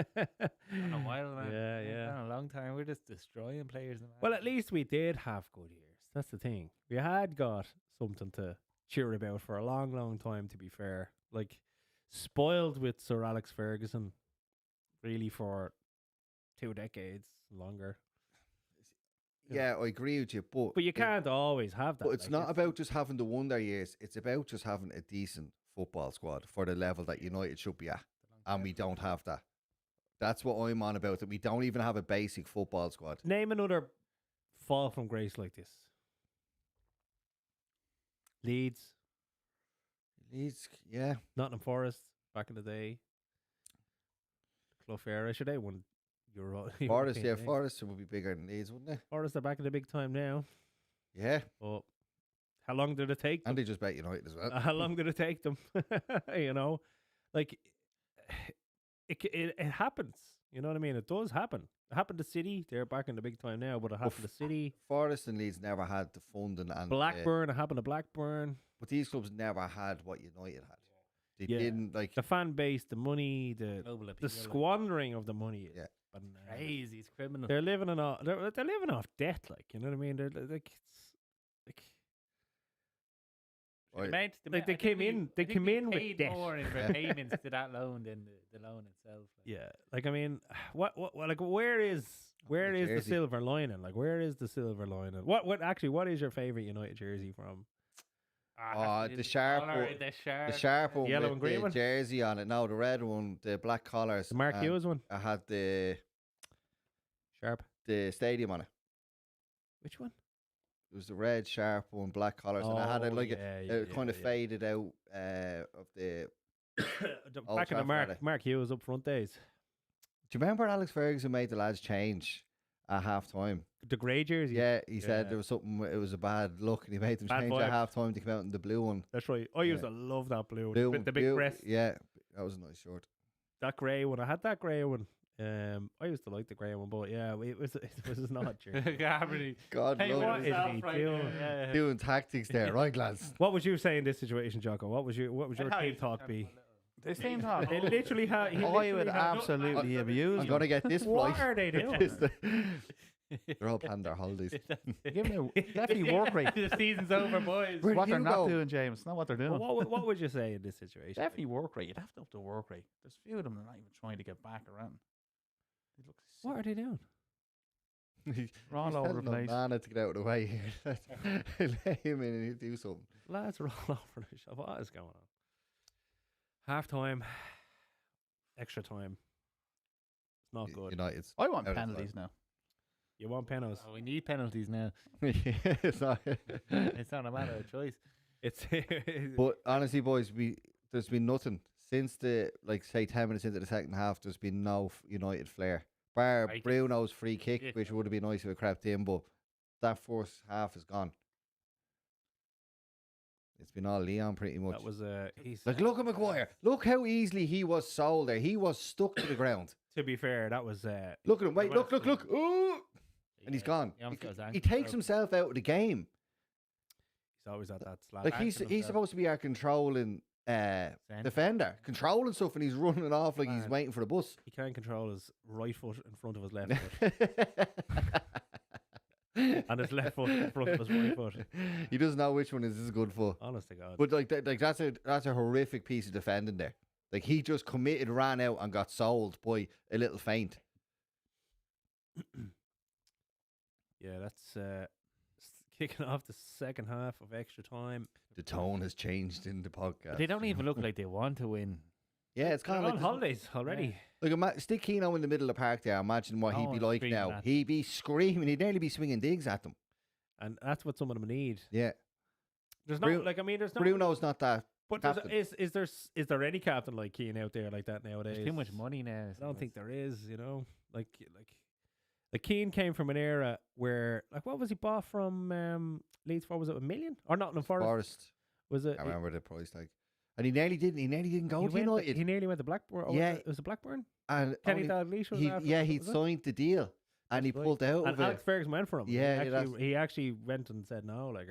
a while, man. Yeah, Been yeah. a long time. We're just destroying players. In the Well, match. at least we did have good years. That's the thing. We had got something to cheer about for a long, long time, to be fair. Like, spoiled with Sir Alex Ferguson, really, for 2 decades longer. Yeah, I agree with you, but But you can't always have that. But it's like, not about just having the wonder years. It's about just having a decent football squad for the level that United should be at, and we don't have that. That's what I'm on about. That we don't even have a basic football squad. Name another fall from grace like this. Leeds, Leeds, yeah, Nottingham Forest back in the day. Clough era, should they won Euro? Forest, European league. Forest would be bigger than Leeds, wouldn't they? Forest are back in the big time now. Yeah, But how long did it take them? and they just bet United as well. How long did it take them? Like it happens. You know what I mean? It does happen. It happened to City. They're back in the big time now, but it happened to City. Forest and Leeds never had the funding and Blackburn, it happened to Blackburn. but these clubs never had what United had. They Yeah. didn't like. The fan base, the money, the Global appeal, squandering of the money is Yeah. bananas. crazy. It's criminal. They're living they're living off debt, like, you know what I mean? They're like it's like Right. they came in with paid debt. more in repayments to that loan than the loan itself. Like. yeah. Like I mean, what like where is the jersey. silver lining? Like where is the silver lining? What is your favorite United jersey from? The sharp collar, one- the sharp, The sharp one Yellow with and green the one? jersey on it. No, the red one, the black collars. The Mark and Hughes one? I had the Sharp. stadium on it. Which one? It was the red sharp one, black collars, and I had it like it kind of yeah. faded out of the. Old Back in the Trafford, Mark Hughes up front days. Do you remember Alex Ferguson made the lads change at half time? The grey jersey. Yeah, he said Yeah. there was something. It was a bad look, and he made them Bad change vibes. at half time to come out in the blue one. That's right. I used to love that blue. Blue, the big blue- crest. Yeah, that was a nice short. That grey one. I had that grey one. I used to like the grey one, but yeah, it was not jersey. Gabriel. God Hey, love what him. is yourself he right doing? there, yeah. Doing tactics there, right, lads? What would you say in this situation, Jocko? What would your team talk be? This team talk. They literally had. I would absolutely abuse I'm them. gonna get this What flight. are they doing? They're all planning their holidays. Give them a definitely work rate. The season's over, boys. Where What do they're you not go? doing, James. Not what they're doing. What would you say in this situation? Definitely work rate. You'd have to up the work rate. There's a few of them that are not even trying to get back around. They look What are they doing? They're all over the place. Nana to get out of the way here. Let him in and he'll do something. Lads are all over the shop. What is going on? Half time, extra time. It's not good. United's. I want Out of penalties now. You want penalties? Oh, we need penalties now. It's not. It's not a matter of choice. It's But honestly, boys, there's been nothing since the say 10 minutes into the second half. There's been no United flair. Bar Right. Bruno's free kick, Yeah. which would have been nice if it crept in, but that first half is gone. It's been all Leon pretty much. that was he's Like, look at Maguire. Look how easily he was sold there. He was stuck to the ground. to be fair, that was Look at him. Wait, Well, look. Ooh! And he's Yeah, gone. he almost got his He ankle takes broken. himself out of the game. he's always at that slap. Like, he's supposed to be our controlling defender, controlling stuff, and he's running off like he's Man. waiting for the bus. He can't control his right foot in front of his left foot, and his left foot in front of his right foot. He doesn't know which one is his good foot. Honest to God. But like that's a horrific piece of defending there. Like, he just committed, ran out, and got sold by a little feint. Yeah, that's kicking off the second half of extra time. The tone has changed in the podcast. They don't even look like they want to win. Yeah, it's They're kind of on like holidays already. stick Keno in the middle of the park there. Imagine what he'd Oh, be like screaming now. at He'd be screaming. He'd nearly be swinging digs at them. And that's what some of them need. Yeah, There's no there's no Bruno's not that. But captain. is there any captain like Keane out there like that nowadays? There's too much money now. I don't think there is. You know, like Keane came from an era where what was he bought from Leeds for? Was it $1 million or Nottingham Forest? Forest. Was it? I remember the price tag. And he nearly didn't go to went, United. he nearly went to Blackburn. Or Yeah. was it Blackburn? And Kenny only- Dalglish was he, after, yeah, was he'd it? signed the deal and he That's right. pulled out And of Alex it. Ferguson went for him. Yeah, he actually went and said no. Like,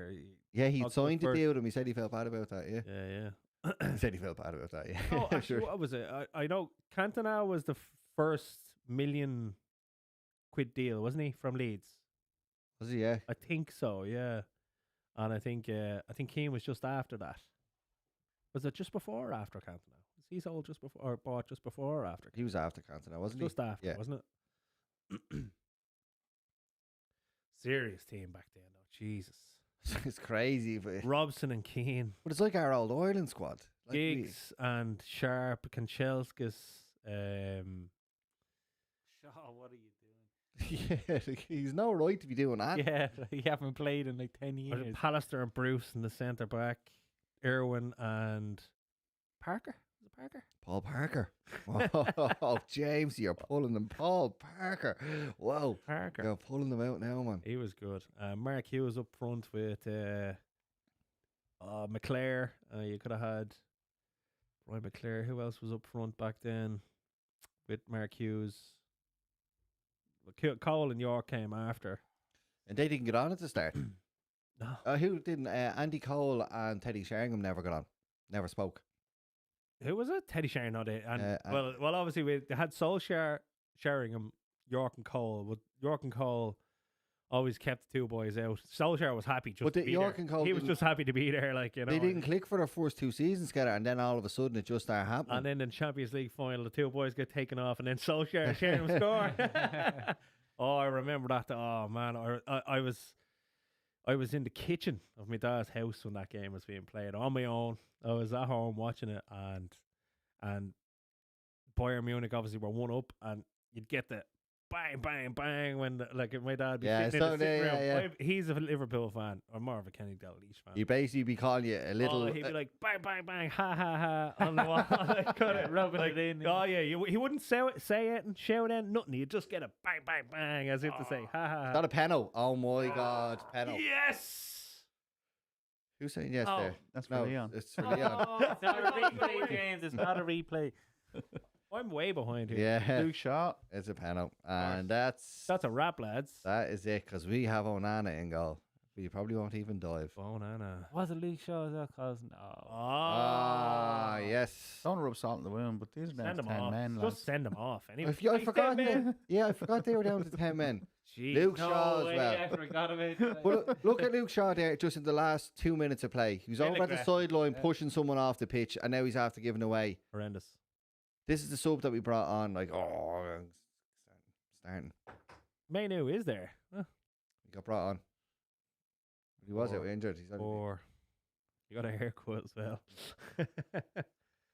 Yeah, I'll he'd go signed the first. deal with him. He said he felt bad about that. Yeah, yeah. he said he felt bad about that. Yeah, Oh, actually, sure. what was it? I know Cantona was the first £1 million deal, wasn't he, from Leeds? Was he? Yeah. I think so, yeah. And I think Keane was just after that. Was it just before or after Cantona? Was he sold just before or bought just before or after? He was after Cantona, wasn't Just after, Yeah. wasn't it? Serious team back then, though. Jesus. he? It's crazy, but Robson and Keane. it's like our old Ireland squad. Like we- Giggs and Sharp, Kanchelskis. Shaw, what are you doing? yeah, he's no right to be doing that. Yeah, you haven't played in like 10 years. Pallister and Bruce in the centre back. Irwin and Parker. Is it Parker? Paul Parker. Oh, James, you're pulling them. Paul Parker. Whoa. Parker. You're pulling them out now, man. He was good. Mark Hughes up front with McClare. You could have had Ryan McClare. Who else was up front back then with Mark Hughes? Well, Cole and York came after. And they didn't get on at the start. No. Who didn't? Andy Cole and Teddy Sheringham never got on. Never spoke. Who was it? Teddy Sheringham. And Uh, well, obviously they had Solskjaer, Sheringham, York and Cole. But York and Cole always kept the two boys out. Solskjaer was happy just But to the be York there. and Cole He was didn't- just happy to be there, like, you know. They didn't click for their first 2 seasons together, and then all of a sudden it just started happening. And then in Champions League final, the two boys get taken off, and then Solskjaer and Sheringham score. Oh, I remember that. Oh man, I was in the kitchen of my dad's house when that game was being played on my own. I was at home watching it, and Bayern Munich obviously were 1-up, and you'd get the bang, bang, bang when my dad be Yeah, sitting so in the sitting yeah, room. He's a Liverpool fan, or more of a Kenny Dalglish fan. He basically be calling you a little. He'd be like bang, bang, bang, ha, ha, ha on the wall. Like, Rubbing it in. Oh yeah, he wouldn't say it and shout it, nothing. He'd just get a bang, bang, bang, as if to say, ha, ha, ha. Not a penno. Oh my God, penno. Yes. Who's saying yes Oh, there? That's for No, Leon. it's for Leon. Oh, it's not a replay, James. It's not a replay. I'm way behind here. Yeah, Luke Shaw. it's a penno, and that's That's a wrap, lads. that is it. Because we have Onana in goal. We probably won't even dive. Bonana. Was it Luke Shaw? Is that causing? Oh. Ah, yes. Don't rub salt in the wound, but these are down Send to them 10 off. men, lads. Just send them off. Anyway. I Hey, forgot. 10 men. Yeah, I forgot they were down to 10 men. Jeez. Luke No Shaw as way, well. I forgot about that. But look at Luke Shaw there just in the last 2 minutes of play. He was Really over at the aggressive, sideline yeah. pushing someone off the pitch, and now he's after giving away. Horrendous. This is the sub that we brought on. Like, starting. Mainu is there. Huh. He got brought on. He was out Or- injured. He's only, Or you got a haircut as well.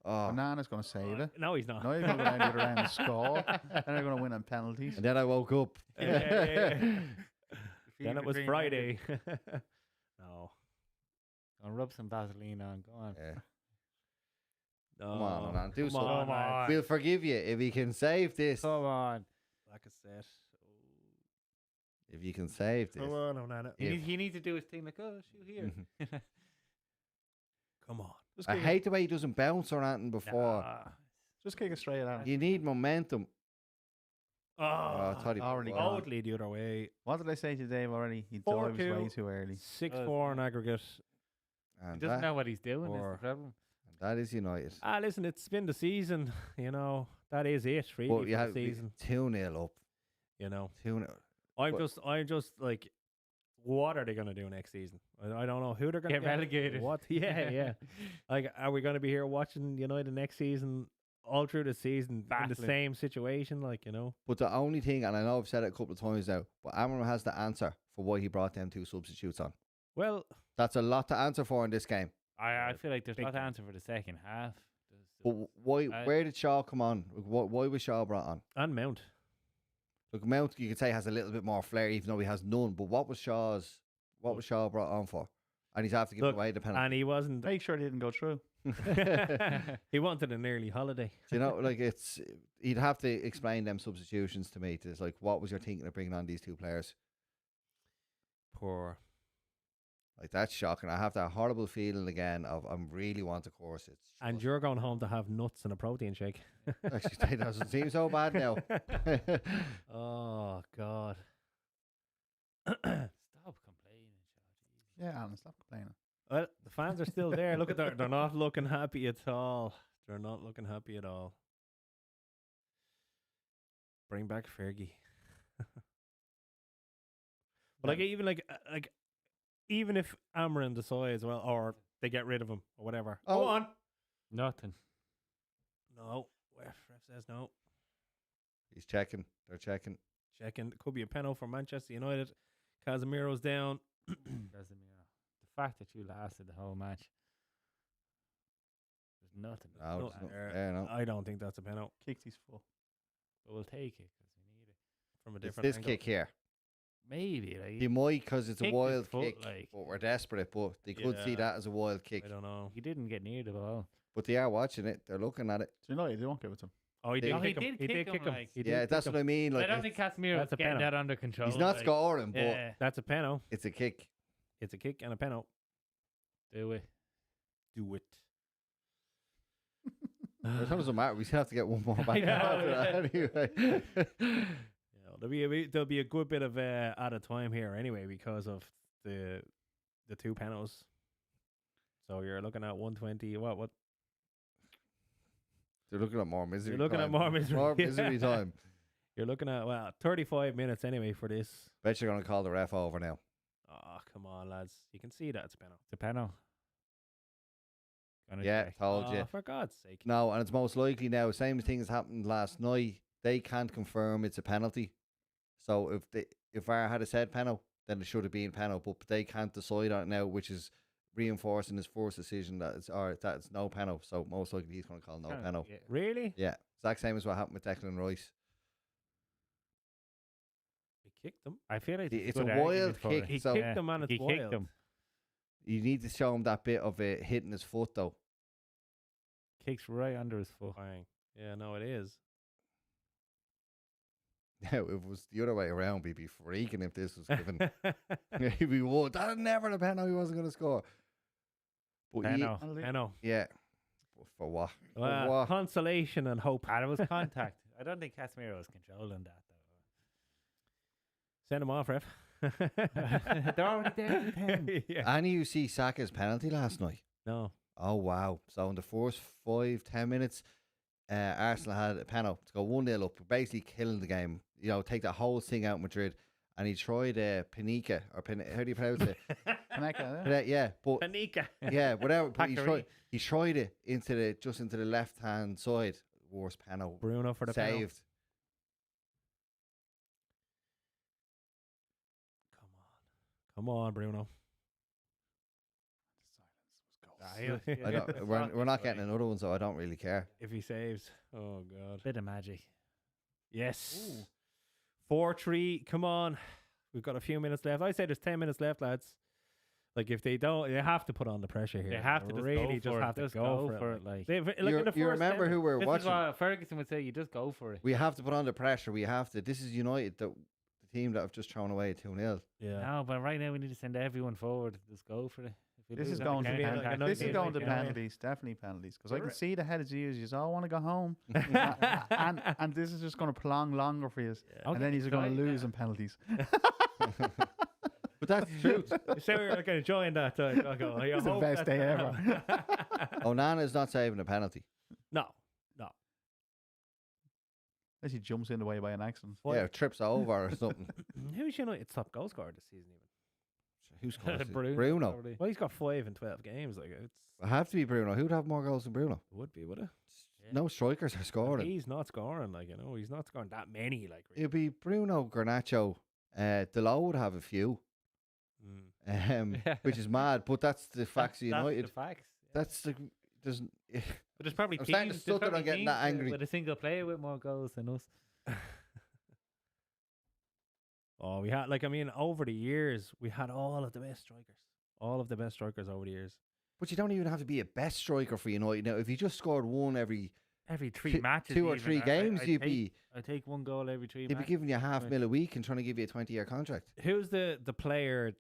oh. Banana's going to save it. No, he's not. No, you're going to go down the other end and score. Then they're going to win on penalties. And then I woke up. Yeah. Then Fever it was dream Friday. No. I'll rub some Vaseline on. Go on. Yeah. No. Come on, man. Do Come something. on, man. We'll forgive you if you can save this. Come on. Like I said. If you can save this. Come on, Onana. Yeah. He needs to do his thing like, oh, shoot here. Come on. Just I kick it. hate the way he doesn't bounce or anything before. Nah. Just kick it straight out. You need momentum. Oh, I thought he already was- gone. totally the other way. What did I say to Dave already? He dives 4-2. way too early. 6-4 in aggregate. He And doesn't that, know what he's doing. Is Or- the problem. that is United. Listen, it's been the season. You know, that is it really But for you the have season. 2-0 up. You know, 2-0. I'm But- just like, what are they going to do next season? I don't know who they're going to Get relegated. What? Yeah, yeah. Like, are we going to be here watching United next season, all through the season, in the Battling. same situation? Like, you know, But the only thing, and I know I've said it a couple of times now, but Amram has the answer for why he brought them 2 substitutes on. well, That's a lot to answer for in this game. I feel like there's Big not time. answer for the second half. But why? I- Where did Shaw come on? Why was Shaw brought on? and Mount. Look, Mount, you could say, has a little bit more flair, even though he has none. But what was Shaw brought on for? And he's after giving Look, away the penalty. And he wasn't. Make sure they didn't go through. He wanted an early holiday. Do you know, like he'd have to explain them substitutions to me. To like, what was your thinking of bringing on these 2 players? Poor. Like that's shocking. I have that horrible feeling again of I really want to course it. And you're going home to have nuts and a protein shake. Actually, that doesn't seem so bad now. Oh God. Stop complaining, Shaw. Yeah, Alan, stop complaining. Well, the fans are still there. Look at they're not looking happy at all. They're not looking happy at all. Bring back Fergie. But even if Amran decides, well, or they get rid of him or whatever. Oh. Go on. Nothing. No. Ref says no. He's checking. They're checking. Checking. Could be a penalty for Manchester United. Casemiro's down. Casemiro. The fact that you lasted the whole match. There's nothing. No, No, it's not there. there, no. I don't think that's a penalty Kicked his foot. But we'll take it because we need it. from a It's different this angle. kick here. Maybe, like, He might because it's a kicked his wild foot, kick, like- but we're desperate. But they could see Yeah. that as a wild kick. I don't know. he didn't get near the ball. But they are watching it. They're looking at it. So they won't give it to him. Oh, he They- did Oh, kick him. He did kick him. like- He did Yeah, kick that's him. what I mean. I Like, don't think Casemiro's That's a getting penalty. that under control. he's not like, scoring, but Yeah, That's a penalty. it's a kick. It's a kick and a penalty. do it. Do it. It doesn't matter. We still have to get one more back I know, after that anyway. Yeah, there'll be a good bit of added time here anyway because of the two penalties. So you're looking at 120. What? They're looking at more misery. You're looking at time. more misery. More misery time. You're looking at 35 minutes anyway for this. Bet you're gonna call the ref over now. Oh, come on, lads. You can see that it's a penalty. It's a penalty. Gonna Yeah, check. told Oh, you. for God's sake. No, and it's most likely now. Same thing as happened last night. They can't confirm it's a penalty. So if VAR had said penalty, then it should have been penalty. But they can't decide on it now, which is reinforcing his first decision that it's no penalty. So most likely he's going to call no Kinda, penalty. yeah. Really? Yeah, exact same as what happened with Declan Rice. He kicked him. I feel like It's good a argument wild for kick. it. He So kicked him and it's he wild. kicked him. you need to show him that bit of it hitting his foot though. Kicks right under his foot. Fine. Yeah, no, it is. Now, if it was the other way around, we'd be freaking if this was given. We would. That's never the penalty he wasn't going to score. But I know. I know. yeah. For what? For Well, what? consolation and hope. And it was contact. I don't think Casemiro was controlling that Send him off, ref. though. They're already there. to 10. Yeah. And you see Saka's penalty last night. No. Oh, wow. So in the first 5-10 minutes, Arsenal had a penalty to go 1-0 up, basically killing the game. You know, take the whole thing out Madrid. And he tried Panika, or how do you pronounce it? Yeah, but Panika. yeah, whatever. But Packery. he tried it into the left hand side. Worst penalty. Bruno for the penalty. Saved. Come on, Bruno. I don't, we're not getting another one, so I don't really care. If he saves. Oh, God. Bit of magic. Yes. 4-3. Come on. We've got a few minutes left. I say there's 10 minutes left, lads. Like, if they don't, they have to put on the pressure here. They have to really just go for have it. to Just go for it. Like, They've, like You in the first remember 10 who we're this is watching? what Ferguson would say. You just go for it. We have to put on the pressure. We have to. This is United, the team that have just thrown away 2-0. Yeah. No, but right now we need to send everyone forward. Just go for it. If we This lose is on the going to counter counter-attack, attack, this is yeah, going to yeah. penalties, definitely penalties. Because I You're can right. see the head of you all want to go home, and this is just going to prolong longer for you, I'll and then get you're going to excited lose now. in penalties. But that's the truth. You say we were going to join that. It's the best day ever. Onana's not saving a penalty. No. Unless he jumps in the way by an accident. What? Yeah, trips over or something. Who's United's top goal scorer this season even? Who's scored? Bruno. Bruno. Well, he's got 5 in 12 games. Like, it's It have to be Bruno. Who'd have more goals than Bruno? would be, would it? Yeah. No strikers are scoring. He's not scoring, like, he's not scoring that many, like, really. It'd be Bruno, Garnacho. Delo would have a few, which is mad. But that's the facts of United. That's the facts. Yeah. That's the there's But there's probably I'm starting to teams, there's stutter on probably getting that teams angry. with a single player with more goals than us. Oh, we had, like, over the years, we had all of the best strikers. All of the best strikers over the years. But you don't even have to be a best striker for United now. If you just scored one every Every three Two- matches, 2 or even, 3 games, I take one goal every 3 they'd be matches. giving you Right. $500,000 a week and trying to give you a 20-year contract. Who's the player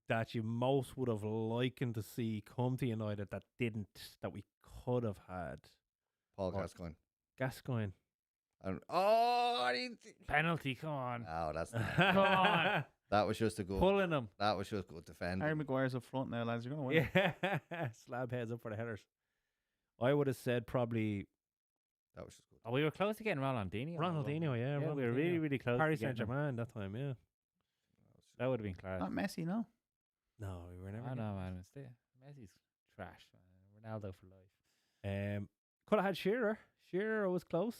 that you most would have likened to see come to United that didn't, that we could have had? Paul Or- Gascoigne. Gascoigne. And I didn't. Penalty, come on. No, that's Come on. that was just a good. Pulling them. That was just good defending. Harry Maguire's up front now, lads. You're going to win. Yeah. Slab heads up for the headers. I would have said probably That was just good. Oh, we were close to getting Ronaldinho. Ronaldinho, yeah. Yeah, we were really, really close. Paris to getting him. Saint-Germain that time, yeah. That would have been class. Not Messi, no. No, we were never. I know, man. Messi's trash, man. Ronaldo for life. Could have had Shearer. Shearer was close.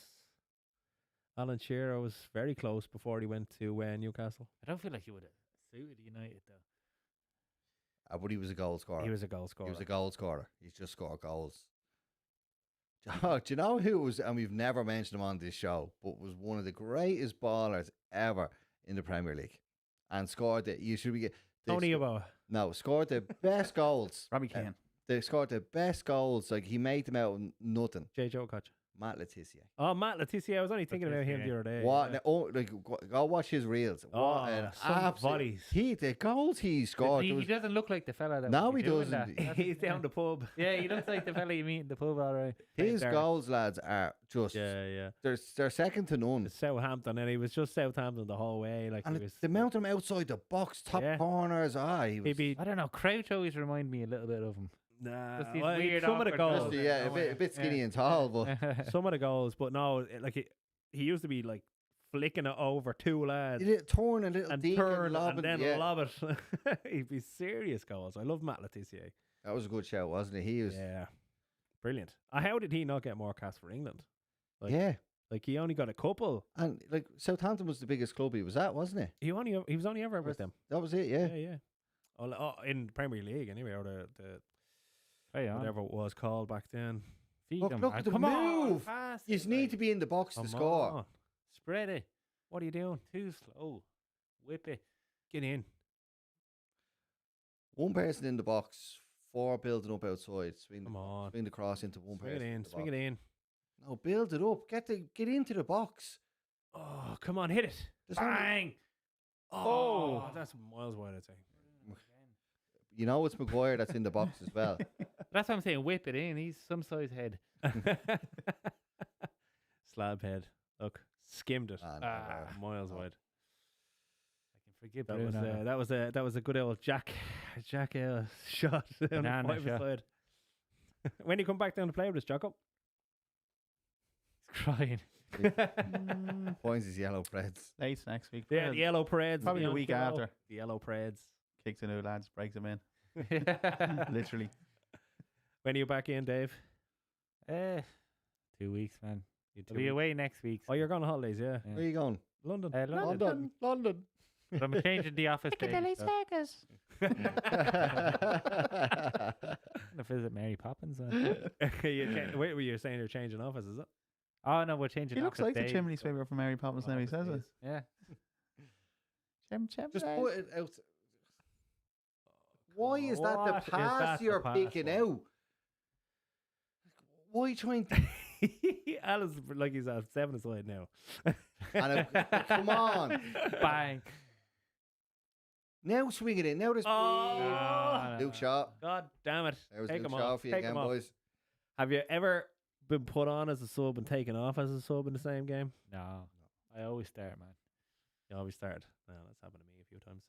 Alan Shearer was very close before he went to Newcastle. I don't feel like he would have suited United, though. But he was a goal scorer. He was a goal scorer. He was a goal scorer. He's just scored goals. Oh, do you know who was, and we've never mentioned him on this show, but was one of the greatest ballers ever in the Premier League, and scored the. You should be get Tony Abo. no scored the best goals. Robbie Keane. They scored the best goals. Like he made them out of nothing. J. Jocko. Matt Letizia. Oh, Matt Letizia. I was only thinking about him the other day. What? yeah. Oh, like go watch his reels. Oh, What an some absolute- volleys. The goals he scored. He, there he was- doesn't look like the fella that. No, would be he doing doesn't. that. He's down the pub. Yeah, he looks like the fella you meet in the pub, all right. his Darren. goals, lads, are just. Yeah. They're second to none. It's Southampton, and he was just Southampton the whole way. Like And he was. the amount of them outside the box, top Yeah. corners. He was. He'd be I don't know. Crouch always remind me a little bit of him. nah. Just these well, weird some of the awkward goals. goals. yeah, no a bit way. skinny Yeah. and tall, but Some of the goals, but no, he used to be like flicking it over two lads he did turn a little and deep turn lob and then yeah. lob it. He'd be serious goals. I love Matt Letizia. That was a good shout, wasn't it? He was. Yeah, brilliant. How did he not get more casts for England? Like, Yeah, like he only got a couple. and like Southampton was the biggest club he was at, wasn't it? He was only ever with them. That was it. Yeah. Yeah. Oh, in the Premier League anyway, or the Hey, on. whatever it was called back then. Feed Look, him, look man. at the Come on, move. pass You it, need like. to be in the box to Come score. on. Spread it. What are you doing? Too slow. Whip it. Get in. One person in the box, four building up outside. Come on. Swing the cross into one Swing it person. in. the Swing box. it in. No, build it up. Get into the box. Oh, come on, hit it. There's only- Bang. Oh, that's miles wide, I'd say. You know it's Maguire that's in the box as well. That's what I'm saying. Whip it in. He's some size head. Slab head. Look, skimmed it. Miles no. wide. I can forgive That was Bruno. that was a good old Jack shot on the Banana five shot. side. When do you come back down to play with us, Jocko? He's crying. Points his yellow threads. Late next week. Yeah, the yellow parades. Probably the a week yellow- after. The yellow parades. Kicks the new lads, breaks them in. Literally. When are you back in, Dave? 2 weeks, man. You I'll be away next week. Oh, you're going on holidays, yeah. Yeah. Where are you going? London. London. London. But I'm changing the office days. So I'm gonna visit Mary Poppins. Wait, were you saying you're changing office, is it? Oh no, we're changing. He looks office like the days, chimney so- sweeper from Mary Poppins now, he says it. Yeah. Just put it out. Why is that What the is pass that the you're pass picking for? out? Why trying to? Alan's like he's at 7-aside now. Come on. Bang. Now swing it in. Now there's Oh. Luke Shaw. God damn it. There was Take Luke him Shaw off. for you Take again, him off. boys. Have you ever been put on as a sub and taken off as a sub in the same game? No, I always start, man. You always start. No, that's happened to me a few times.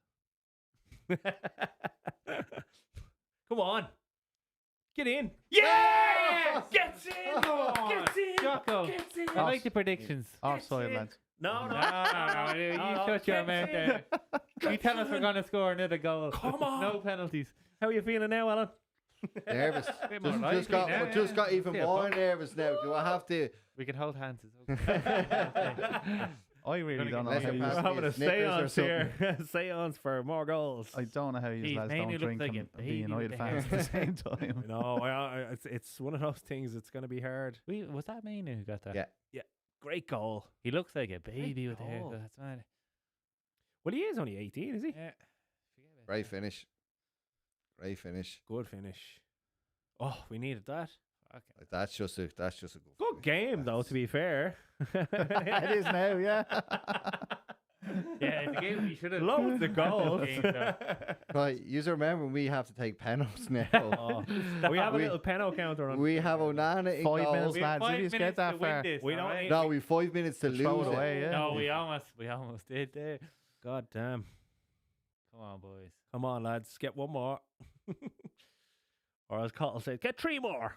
Come on. Get in. Yes! Gets in! Come on. Gets in! Jocko. Gets in! I like the predictions. Offside, in. lads. No, no. No, you No, shut your gets mouth in. there. You tell us we're going to score another goal. Come on. No penalties. How are you feeling now, Alan? Nervous. Bit more Just lively got, now, just yeah. got even See a more puck. nervous now. Do I have to? We can hold hands. It's okay. I really don't know Let's how get you past We're me having a Snickers or seance here. Seance for more goals. I don't know how you Jeez, lads man, don't you look drink like a and be baby with United the fans at hair. the same time. No, it's one of those things. It's going to be hard. Was that Mainu who got that? Yeah. Great goal. He looks like a baby with the goal. haircut. That's mad. Well, he is only 18, is he? Yeah. Great finish. Great finish. Good finish. Oh, we needed that. Like, that's just a good. Good game, though. To be fair, It is now, yeah. Yeah, it's a game we should have. loads of goals. Game, though. Right, you remember we have to take penalties now. Oh, we have a We- little penalty counter on. We have Onana in 5 goal. minutes, We have lads. If 5 you just minutes get that to win far, this, We don't alright? need- No, we've 5 minutes to throw lose it it. away, yeah. No, we almost did there. God damn. Come on, boys. Come on, lads. Get one more. Or as Cottle said, get 3 more.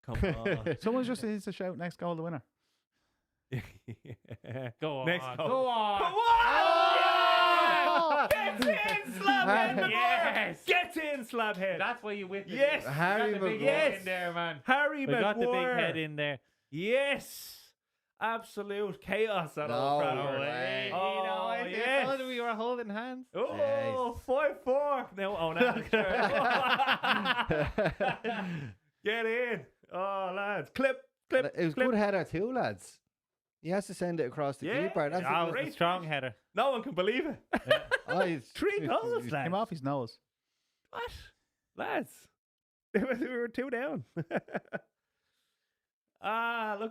Come on. someone just needs to shout next goal the winner. Go on. Next goal. Go on. Come on! Get in, Slabhead! Yes. Get in, Slabhead! That's why you win. Yes. Harry got the big Maguire. head in there, man. Harry We got the big Maguire. head in there. Yes! Absolute chaos at No Old Trafford. way. Oh, I yes. thought we were holding hands. Oh, 5-4. No, oh, no. Get in. Oh, lads. Clip. It was clip. good header too, lads. He has to send it across the Yeah. keeper. That's Oh, a it's a good. strong header. No one can believe it. Oh, he's- 3 goals, Came lads. off his nose. What? Lads. we were 2 down. Look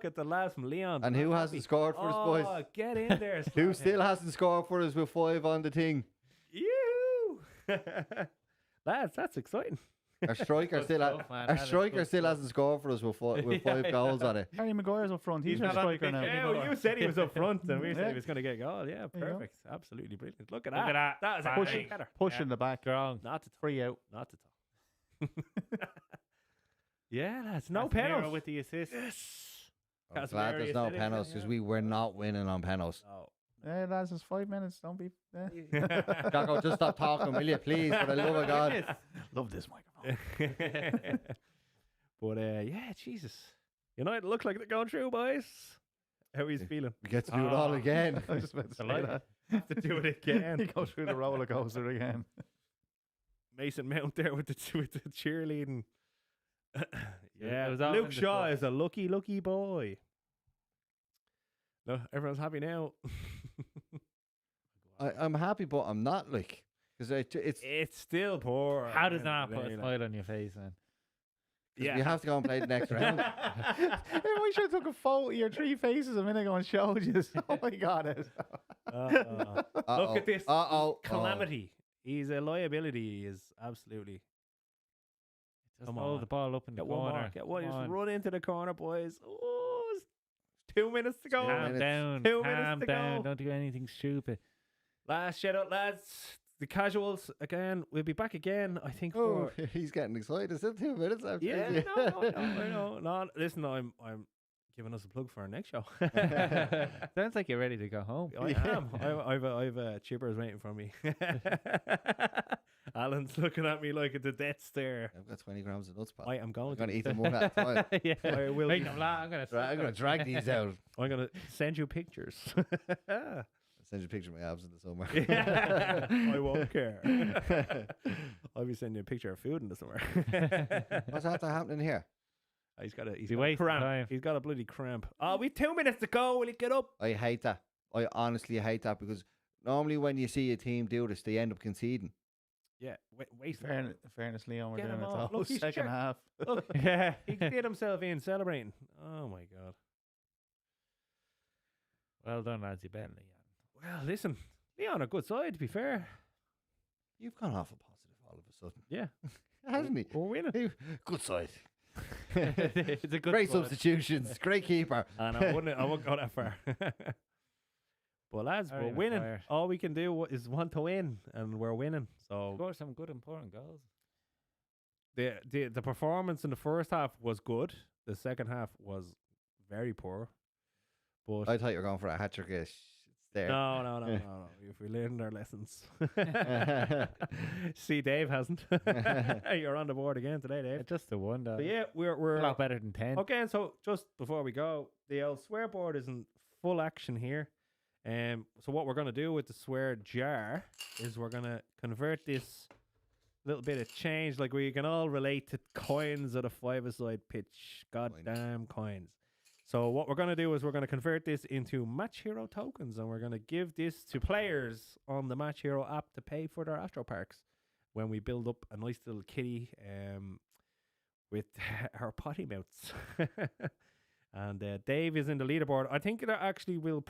at the lads from Leon. And who hasn't scored for us, boys? Oh, get in there. Who Slothead. still hasn't scored for us with 5 on the thing? You. Lads, that's exciting. Our striker Good still, stuff, man. our That is striker good still stuff. hasn't scored for us with 5 goals on it. Harry Maguire's up front. He's He's a not on the striker pitch now. Yeah, anymore. well, you said he was up front, and we said Yeah. he was going to get a goal. Yeah, There you go. perfect. Absolutely brilliant. Look at Look that. at that. That is a Bang. Push, great header. push Yeah. in the back. Strong. Not to Free out. Not to talk. Yeah, lads. No Casemiro penalties. with the assist. Yes. I'm glad there's no penalties because we were not winning on penalties. Oh. Hey, lads, it's 5 minutes. Don't be. Jocko, just stop talking, will you, please? For the love of God. Love this microphone. But yeah, Jesus. United look like they're going through, boys. How he's feeling? We get to do it all again. I was just about to say Delighted. that. Have to do it again. He goes through the roller coaster again. Mason Mount there with the cheerleading. Yeah, It was all Luke in the Shaw club. is a lucky boy. No, everyone's happy now. I'm happy, but I'm not like because it's It's still poor. How does that put a smile on your face, man? we have to go and play the next round. We should have took a photo of your 3 faces a minute ago and showed you. Oh my God. Look at this Uh-oh. calamity. He's a liability. He is absolutely. Just Come hold on. the ball up in the Get one corner. more. Get one. Come Just on. run into the corner, boys. Oh, it's 2 minutes to go. Calm Calm minutes. down. 2 minutes Calm to down. go. Don't do anything stupid. Last shout out, lads. The casuals again. We'll be back again. I think. Oh, For, he's getting excited. Is it 2 minutes after? yeah. No. Listen, I'm giving us a plug for our next show. Sounds like you're ready to go home. I am. I've chippers waiting for me. Alan's looking at me like it's a death stare. I've got 20 grams of nuts, pal. I am going I'm to. going to eat them one at a time. yeah. I will. Make them laugh. I'm gonna. I'm going to drag these out. I'm gonna send you pictures. I'll send you a picture of my abs in the summer. I won't care. I'll be sending you a picture of food in the summer. What's after happening here? He's got Be a wasting cramp. time. He's got a bloody cramp. Oh, we 2 minutes to go. Will you get up? I hate that. I honestly hate that because normally when you see a team do this, they end up conceding. Yeah, waste. Fairness, Leon, we're Get doing him it off. all. Look, he's Second jerk. half. Look, Yeah. he did himself in celebrating. Oh my god. Well done, lads. You bet, Leon. Well, listen, Leon, a good side to be fair. You've gone off a positive all of a sudden. Yeah, Hasn't he? we're winning. Good side. It's a good Great squad. substitutions. Great keeper. And I won't go that far. But lads, Harry we're winning. Maguire. All we can do is want to win, and we're winning. So Scored some good important goals. the performance in the first half was good. The second half was very poor. But I thought you were going for a hat trick. It's there. no. If we learned our lessons. See, Dave hasn't. You're on the board again today, Dave. Just the one, though. So yeah, we're a lot better than 10. okay. So just before we go, the old swear board is in full action here. So what we're gonna do with the swear jar is we're gonna convert this little bit of change, like we can all relate to coins at a 5-a-side pitch. Goddamn coins. So what we're going to do is we're going to convert this into Match Hero tokens, and we're going to give this to players on the Match Hero app to pay for their Astro Parks when we build up a nice little kitty with our potty mouths. And Dave is in the leaderboard. I think that actually we'll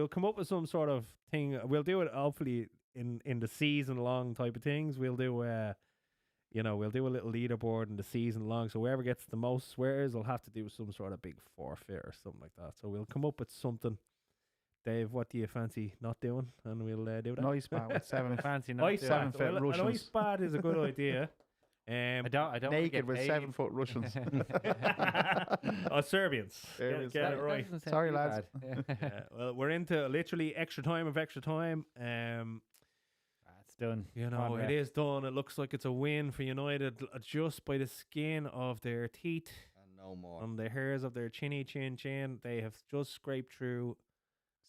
come up with some sort of thing. We'll do it hopefully in the season long type of things. We'll do we'll do a little leaderboard in the season long. So whoever gets the most swears will have to do some sort of big forfeit or something like that. So we'll come up with something. Dave, what do you fancy not doing? And we'll do that. Nice man with 7 Fancy not Ice doing seven it. foot bath. Well, an Russians. ice bath is a good idea. I don't wanna naked get with paid. 7-foot Russians. Serbians. Serbians. Get it That right. doesn't sound Sorry, too lads. bad. Yeah, well, we're into literally extra time of extra time. It's done. You Come on, know, it ref. is done. It looks like it's a win for United just by the skin of their teeth. And No more. on the hairs of their chinny chin. They have just scraped through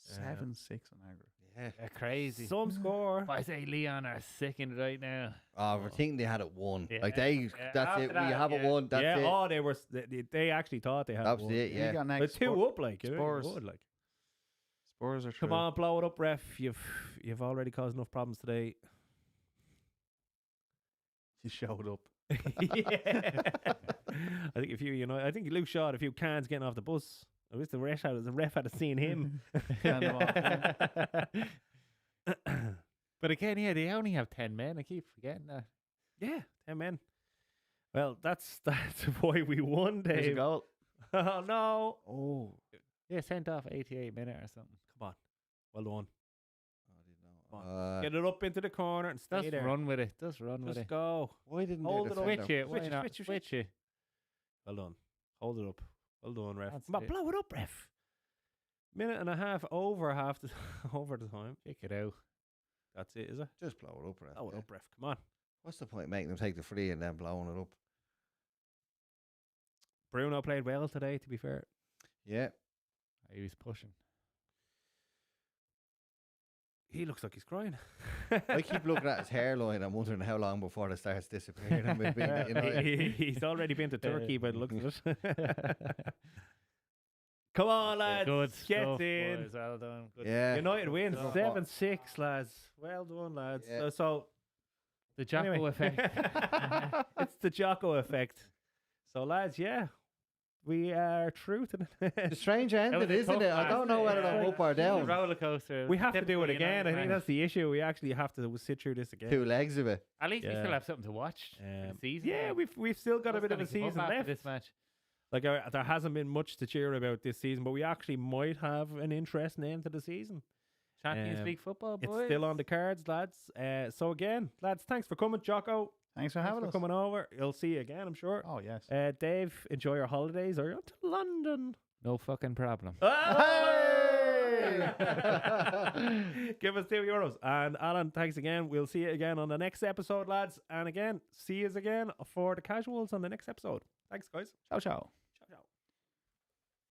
7-6 on aggregate. Yeah. They're crazy. some score. I say Leon are sickened right now. Oh, we're thinking they had it won. Yeah, Like they, yeah. that's After it. We that, have it yeah. won. That's yeah, it. oh, they were. They actually thought they had. That was one. it. You Yeah. got They're next. two up, like you Spurs. would, like. Spurs are Come true. on, blow it up, ref. You've already caused enough problems today. You showed up. Yeah. I think I think Luke Shaw had a few cans getting off the bus. I wish the ref had seen him. Send them off, But again, yeah, they only have 10 men. I keep forgetting that. Yeah, 10 men. Well, that's why we won, There's a Dave. goal. Oh no! Oh. Yeah, sent off 88 minute or something. Come on, well done. Come Come on. Get it up into the corner and stay Just there. run with it. Just run with Just it. go. Why didn't Hold they it up. defend Switch them? it. Why Switch it, not? switch it, Switch it. Well done. Hold it up. Well done, ref. That's Come on, it. blow it up, ref. Minute and a half over over the time. Check it out. That's it, is it? Just blow it up, ref. Blow it yeah. up, ref. Come on. What's the point making them take the free and then blowing it up? Bruno played well today, to be fair. Yeah. He was pushing. He looks like he's crying. I keep looking at his hairline. I'm wondering how long before it starts disappearing. And we've been, you know, He's already been to Turkey by the looks of it. Come on, lads. Good Get stuff, in. boys. Well done. Good yeah. United wins stuff. 7-6, lads. Well done, lads. Yeah. So The Jocko anyway. effect. It's the Jocko effect. So, lads, yeah, we are true to It's a strange ending, was a isn't tough it? I match. don't know whether I'm up or down. Roller coaster. We have to do it Typical again. I United think match. that's the issue. We actually have to sit through this again. 2 legs of it. At least we Yeah. still have something to watch. For the season. Yeah, we've still got a Us bit of a gonna give up season after left. this match. Like there hasn't been much to cheer about this season, but we actually might have an interesting end to the season. Champions Um, League football, boys. It's still on the cards, lads. So again, lads, thanks for coming, Jocko. Thanks for Thanks having for us. coming over. You'll see you again, I'm sure. Oh, yes. Dave, enjoy your holidays. Are you on to London? No fucking problem. Hey! Give us €2. And Alan, thanks again. We'll see you again on the next episode, lads. And again, see you again for the casuals on the next episode. Thanks, guys. Ciao, ciao.